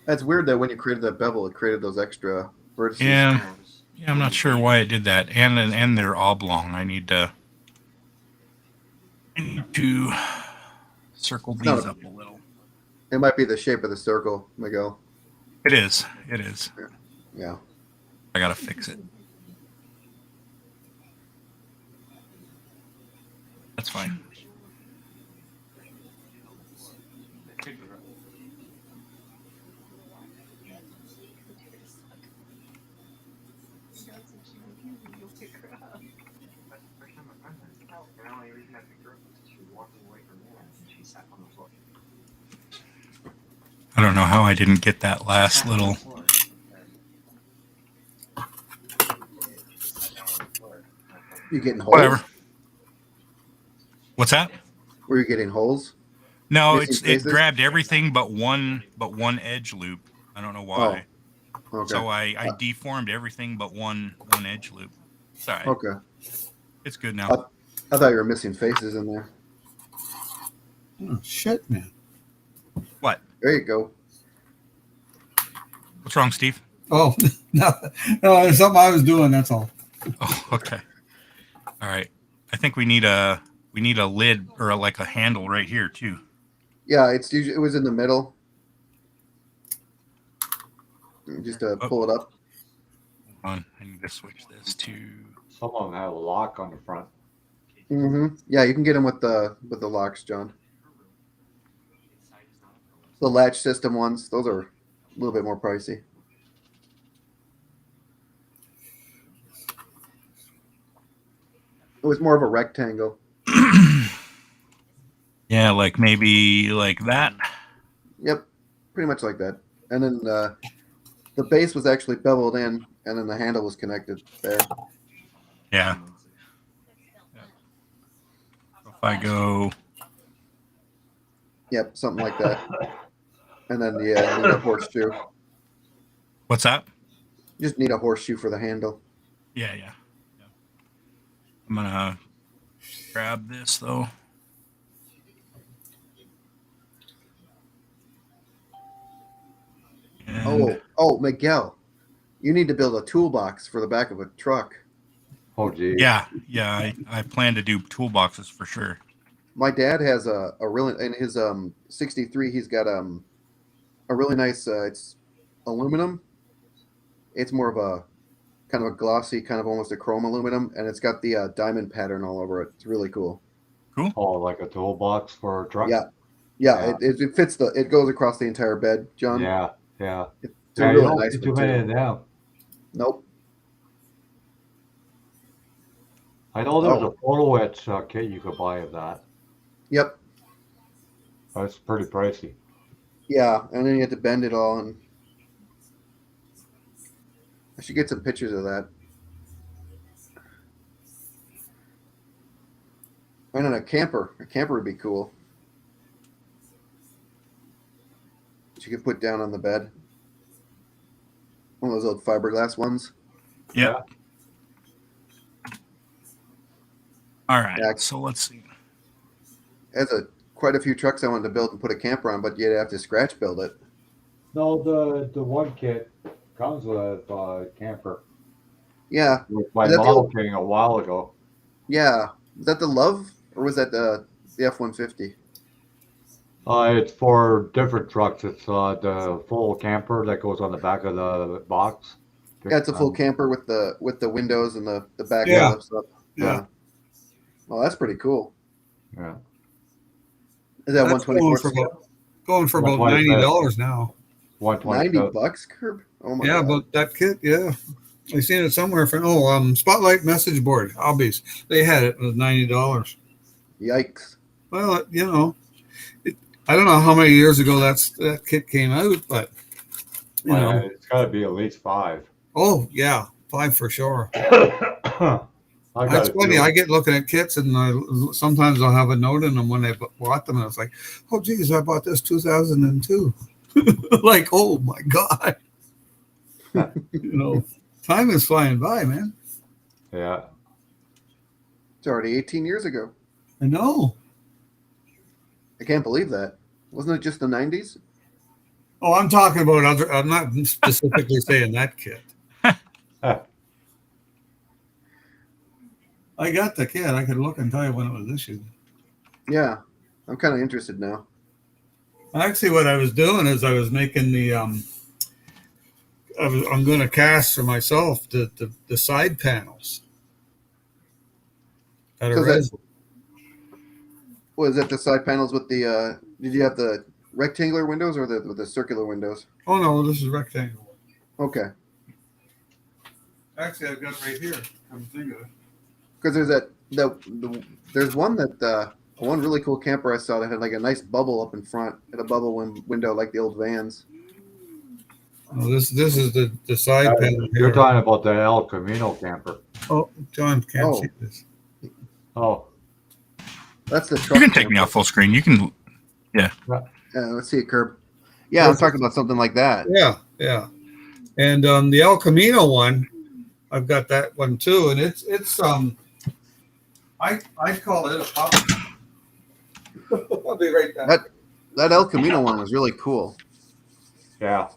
That's weird that when you created that bevel, it created those extra vertices. Yeah. Yeah, I'm not sure why it did that. And they're oblong. I need to circle these up a little. It might be the shape of the circle, Miguel. It is. It is. Yeah. I gotta fix it. That's fine. I don't know how I didn't get that last little. You getting holes? Whatever. What's that? Were you getting holes? No, Missing it faces? grabbed everything but one edge loop. I don't know why. Okay. So I deformed everything but one edge loop. It's all right. Okay. It's good now. I thought you were missing faces in there. Oh, shit, man. What? There you go. What's wrong, Steve? Oh, no, it's something I was doing. That's all. Oh, okay. All right. I think we need a lid or like a handle right here too. Yeah, it was in the middle. Just to pull it up. Hold on. I need to switch this to. Some of them have a lock on the front. Mm-hmm. Yeah, you can get them with the locks, John. The latch system ones, those are a little bit more pricey. It was more of a rectangle. Yeah, like maybe like that. Yep, pretty much like that. And then the base was actually beveled in, and then the handle was connected there. Yeah. If I go. Yep, something like that. And then need a horseshoe. What's that? Just need a horseshoe for the handle. Yeah. I'm gonna grab this though. And Oh, Miguel, you need to build a toolbox for the back of a truck. Oh, geez. yeah. I plan to do toolboxes for sure. My dad has a really in his 63. He's got a really nice. It's aluminum. It's more of a kind of a glossy, kind of almost a chrome aluminum, and it's got the diamond pattern all over it. It's really cool. Oh, like a toolbox for a truck? Yeah. It fits it goes across the entire bed, John. Yeah. It's Yeah, a you really don't nice see too one, many too. of them. Nope. I know there's a photo etch kit you could buy of that. Yep. That's pretty pricey. Yeah, and then you have to bend it all, and I should get some pictures of that. And then a camper would be cool. That you could put down on the bed. One of those old fiberglass ones. Yep. All right. Yeah. So let's see. There's quite a few trucks I wanted to build and put a camper on, but you'd have to scratch build it. No, the one kit comes with a camper. Yeah. With my Is that the model old- king a while ago. Yeah. Was that the Love or was that the F-150? It's for different trucks. It's the full camper that goes on the back of the box. Yeah, it's a full camper with the windows and the back Yeah. that lifts up. Yeah. Well, that's pretty cool. Yeah. Is that That's 1/24 going for about $125. $90 now. 120. $90, Curb? Oh my Yeah, god. but that kit, yeah. I seen it somewhere from Spotlight message board, hobbies. They had it. It was $90. Yikes. Well, I don't know how many years ago that kit came out, but It's got to be at least 5. oh yeah, 5 for sure. I got That's it funny. too. I get looking at kits, and sometimes I'll have a note in them when they bought them, and it's like, oh geez, I bought this 2002. Like, oh my god, time is flying by, man. Yeah. It's already 18 years ago. I know. I can't believe that. Wasn't it just the 90s? Oh, I'm talking about other. I'm not specifically saying that kit. I got the kit. I could look and tell you when it was issued. Yeah. I'm kind of interested now. Actually, what I was doing is I was making the I'm going to cast for myself the side panels. Was it the side panels with the? Did you have the rectangular windows or the circular windows? Oh no, this is rectangle. Okay. Actually, I've got it right here. Come to think of it. Because there's one one really cool camper I saw that had like a nice bubble up in front, had a bubble window like the old vans. Oh, this is the side panel You're here. talking about the El Camino camper. Oh, John can't Oh. see this. Oh, That's the truck. You can take me off full screen. You can. Let's see it, Curb. Yeah, I'm talking about something like that. Yeah. And the El Camino one, I've got that one too, and it's I call it a pop. I'll be right back. That El Camino one was really cool. yeah.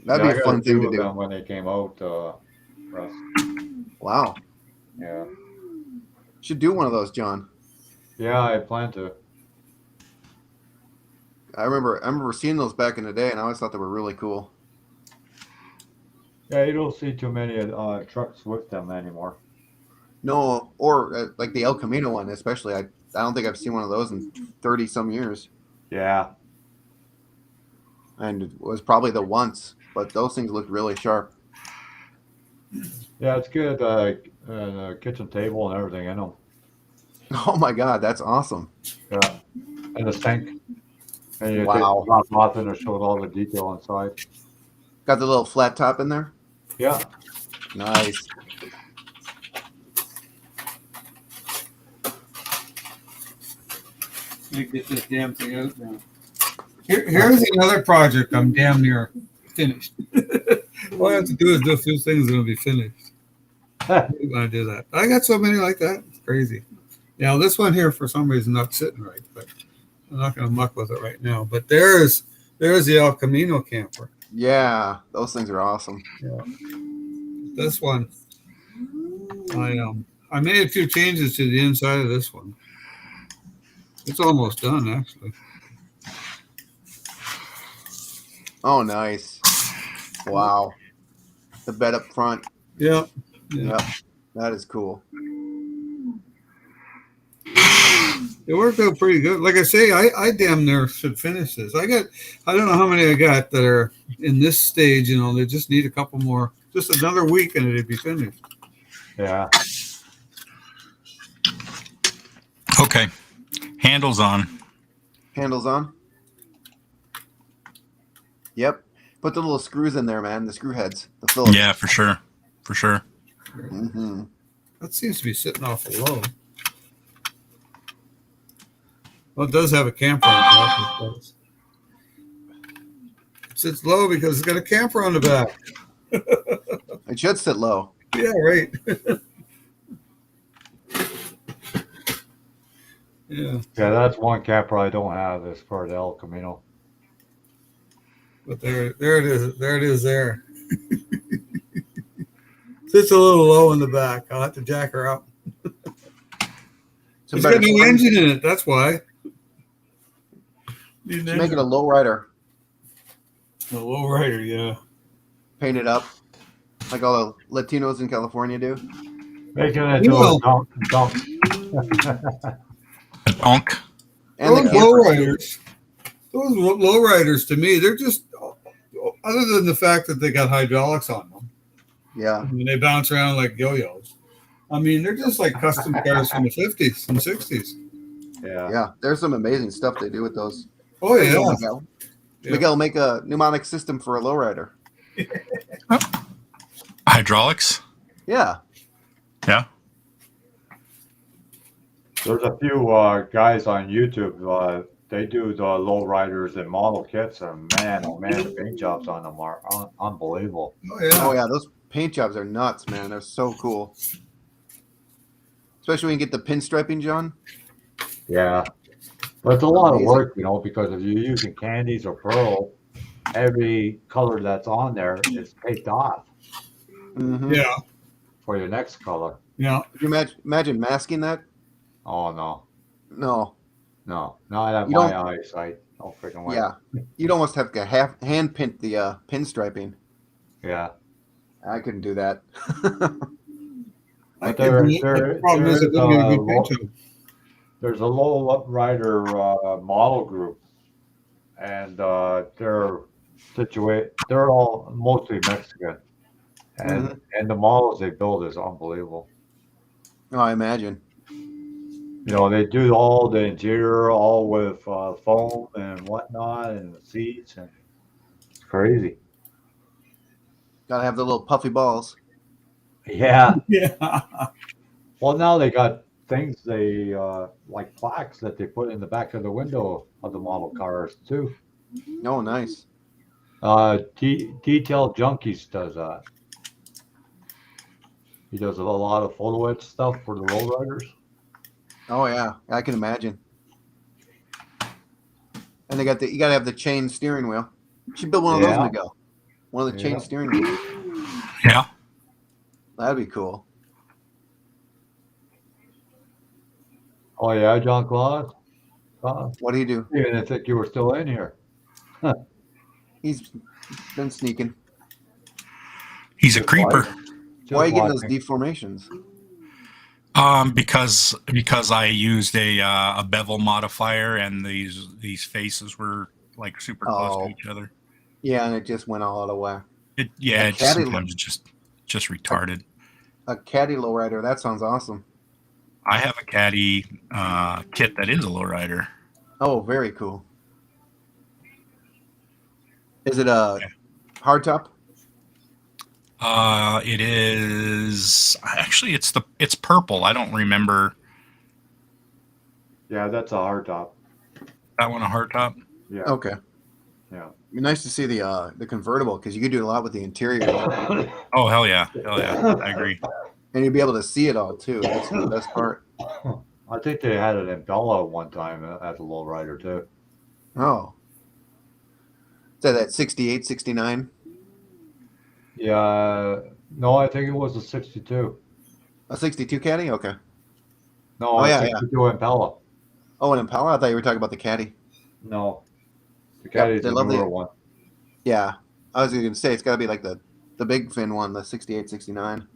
That'd Yeah, I be a got fun thing two to of do. them when they came out. Russ. Wow. Yeah. Should do one of those, John. Yeah, I plan to. I remember seeing those back in the day, and I always thought they were really cool. Yeah, you don't see too many trucks with them anymore. No, or like the El Camino one, especially. I don't think I've seen one of those in 30 some years, Yeah. and it was probably the once. But those things looked really sharp. Yeah, it's good. Kitchen table and everything in them. Oh my God, that's awesome! Yeah. And the sink. And you Wow. drop off and it showed all the detail inside. Got the little flat top in there. Yeah. Nice. Let me get this damn thing out now. Here's another project I'm damn near finished. All I have to do is do a few things and it'll be finished. I'm gonna do that. I got so many like that. It's crazy. Now this one here for some reason not sitting right, but I'm not gonna muck with it right now. But there's the El Camino camper. Yeah, those things are awesome. This one, I made a few changes to the inside of this one. It's almost done actually. Oh, nice. Wow. The bed up front. Yeah. Yep. That is cool. It worked out pretty good. Like I say, I damn near should finish this. I don't know how many I got that are in this stage, they just need a couple more, just another week and it'd be finished. Yeah. Okay. Handles on. Handles on. Yep. Put the little screws in there, man. The screw heads. The Phillips. Yeah, for sure. For sure. Mm-hmm. That seems to be sitting awful low. Well, it does have a camper on the back. It sits low because it's got a camper on the back. It should sit low. Yeah, right. Yeah, Yeah, that's one camper I don't have is for the El Camino. but there it is. There it is there. Sits a little low in the back. I'll have to jack her up. Some It's better got a new springs. engine in it. That's why. Make it a lowrider. A lowrider, yeah. Paint it up like all the Latinos in California do. Making it to a dump. A donk. And the Those campers. lowriders to me, they're just, other than the fact that they got hydraulics on them, Yeah. I mean, they bounce around like yo-yos. I mean, they're just like custom cars from the 50s and 60s. Yeah. Yeah. There's some amazing stuff they do with those. Oh, There you yeah. go, Miguel. Yeah. Miguel, make a mnemonic system for a lowrider. Hydraulics. Yeah. Yeah. There's a few guys on YouTube. They do the low riders and model kits, and man, oh man, the paint jobs on them are unbelievable. Oh, yeah. Oh yeah, those paint jobs are nuts, man. They're so cool. Especially when you get the pinstriping, John. Yeah, but it's a lot of Amazing. work, because if you're using candies or pearl, every color that's on there is taped off Mm-hmm. Yeah. for your next color. Yeah. Could you imagine masking that? Oh no, No. not at You my don't- eyesight. No freaking way. Yeah. You'd almost have to hand print the pinstriping. Yeah. I couldn't do that. I But can do it, but the problem is it doesn't get a good paint job. There's a low rider model group, and they're situated. They're all mostly Mexican, and the models they build is unbelievable. Oh, I imagine. They do all the interior, all with foam and whatnot, and the seats, and it's crazy. Gotta have the little puffy balls. Yeah. Yeah. Well, now they got things like plaques that they put in the back of the window of the model cars too. Oh, nice. Detail Junkies does that. He does a lot of photo etch stuff for the lowriders. Oh yeah, I can imagine. And you gotta have the chain steering wheel. You should build one of those, Yeah. Miguel. One of the chain Yeah. steering wheels. Yeah. That'd be cool. Oh yeah, John Claude. What do you do? I didn't think you were still in here. He's been sneaking. He's a creeper. Why are you getting watching. those deformations? Because I used a bevel modifier, and these faces were like super close Oh. to each other. Yeah, and it just went all out of whack. It A just caddy- sometimes just retarded. A caddy lowrider. That sounds awesome. I have a caddy kit that is a lowrider. Oh, very cool. Is it a hardtop? It is actually it's purple. I don't remember Yeah, that's a hard top. that one a hardtop. Yeah. Okay. Yeah. It'd be nice to see the convertible because you could do a lot with the interior, Oh hell yeah, I agree. and you'd be able to see it all too. That's the best part. I think they had it in Bella one time as a lowrider too. Oh. Is that 68, 69? Yeah. No, I think it was a 62. A 62 caddy? Okay. No, Oh, a yeah, 62 Impala. Oh, an Impala? I thought you were talking about the caddy. No. The Caddy's they the love the- newer one. Yeah. I was going to say, it's got to be like the big fin one, the 68, 69.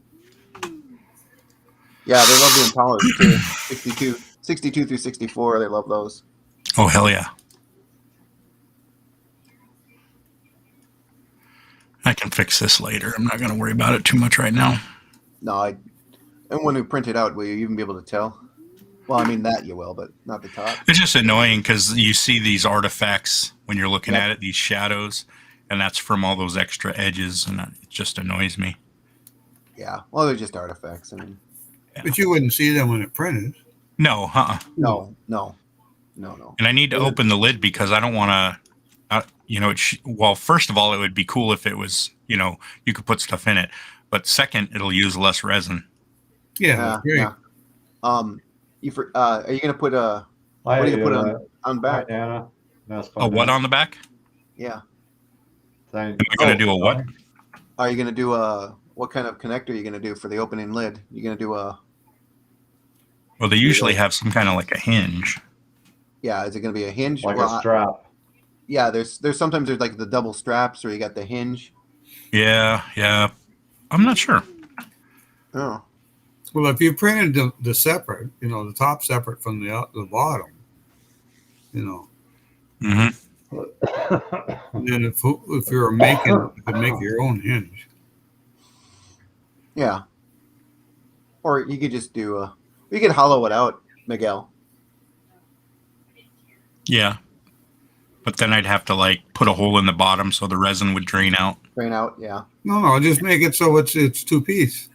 Yeah, they love the Impalas too. 62 through 64, they love those. Oh hell yeah. I can fix this later. I'm not going to worry about it too much right now. No, and when we print it out, will you even be able to tell? Well, I mean, that you will, but not the top. It's just annoying because you see these artifacts when you're looking Yep. at it, these shadows, and that's from all those extra edges, and it just annoys me. Yeah. Well, they're just artifacts. I mean, But you wouldn't see them when it printed. No, no. And I need to open the lid because I don't want to. Well, first of all, it would be cool if it was, you could put stuff in it. But second, it'll use less resin. Yeah. Great. Yeah. Are you gonna put what are you gonna put on back? Hi, Nana. That's A what on the back? Yeah. Thank Am I going to do a what? Are you gonna do what kind of connector are you gonna do for the opening lid? You gonna do a Well, they usually have some kind of like a hinge. yeah? Is it gonna be a hinge? Like Well, a strap. Yeah, there's sometimes there's like the double straps, or you got the hinge. Yeah, yeah. I'm not sure. Oh, Well, if you printed the separate, the top separate from the bottom, Hmm. then if you're making, you can make your own hinge. yeah. Or you could just do you could hollow it out, Miguel. Yeah, but then I'd have to like put a hole in the bottom so the resin would drain out. Drain out, yeah. No, just make it so it's two piece.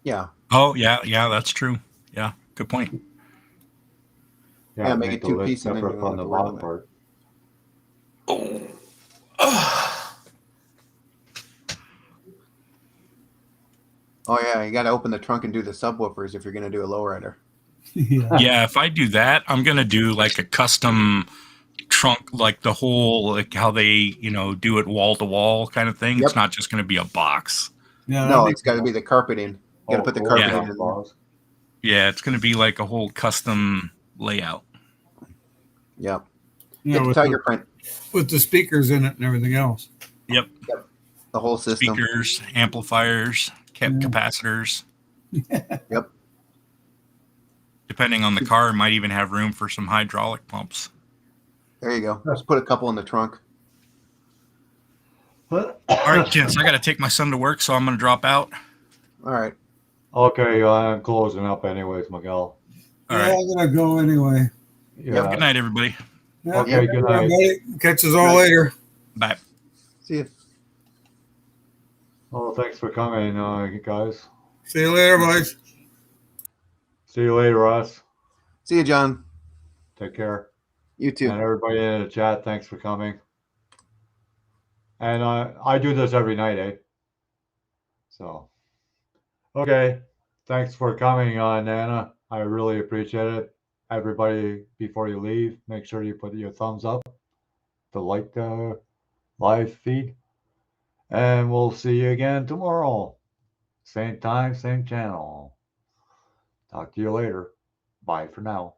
Yeah. Oh, yeah, yeah, that's true. Yeah, good point. Yeah, make make it the two lid piece and then you separate don't from have the to worry bottom about part. Oh yeah, you got to open the trunk and do the subwoofers if you're going to do a lowrider. Yeah, if I do that, I'm gonna do like a custom trunk, like the whole, like how they, do it wall to wall kind of thing. Yep. It's not just gonna be a box. Yeah, No, it's got to be the carpeting. You got to Oh, put the cool. carpeting Yeah. in there. Boss. Yeah, it's gonna be like a whole custom layout. Yep. Yeah, Get the with tiger print, the speakers in it and everything else. Yep. the whole system. Speakers, amplifiers, capacitors. Yep. Depending on the car, it might even have room for some hydraulic pumps. There you go. Just put a couple in the trunk. All right, gents, I got to take my son to work, so I'm going to drop out. All right. Okay, I'm closing up anyways, Miguel. All Yeah, right. I'm gonna go anyway. Yeah. Good night, everybody. Yeah, Okay, good night. everybody. Catch us all Night. later. Bye. See you. Well, thanks for coming, guys. See you later, boys. See you later, Russ. See you, John. Take care. You too. And everybody in the chat, thanks for coming. And I do this every night, eh? So, okay. Thanks for coming, Nana. I really appreciate it. Everybody, before you leave, make sure you put your thumbs up to like the live feed. And we'll see you again tomorrow. Same time, same channel. Talk to you later. Bye for now.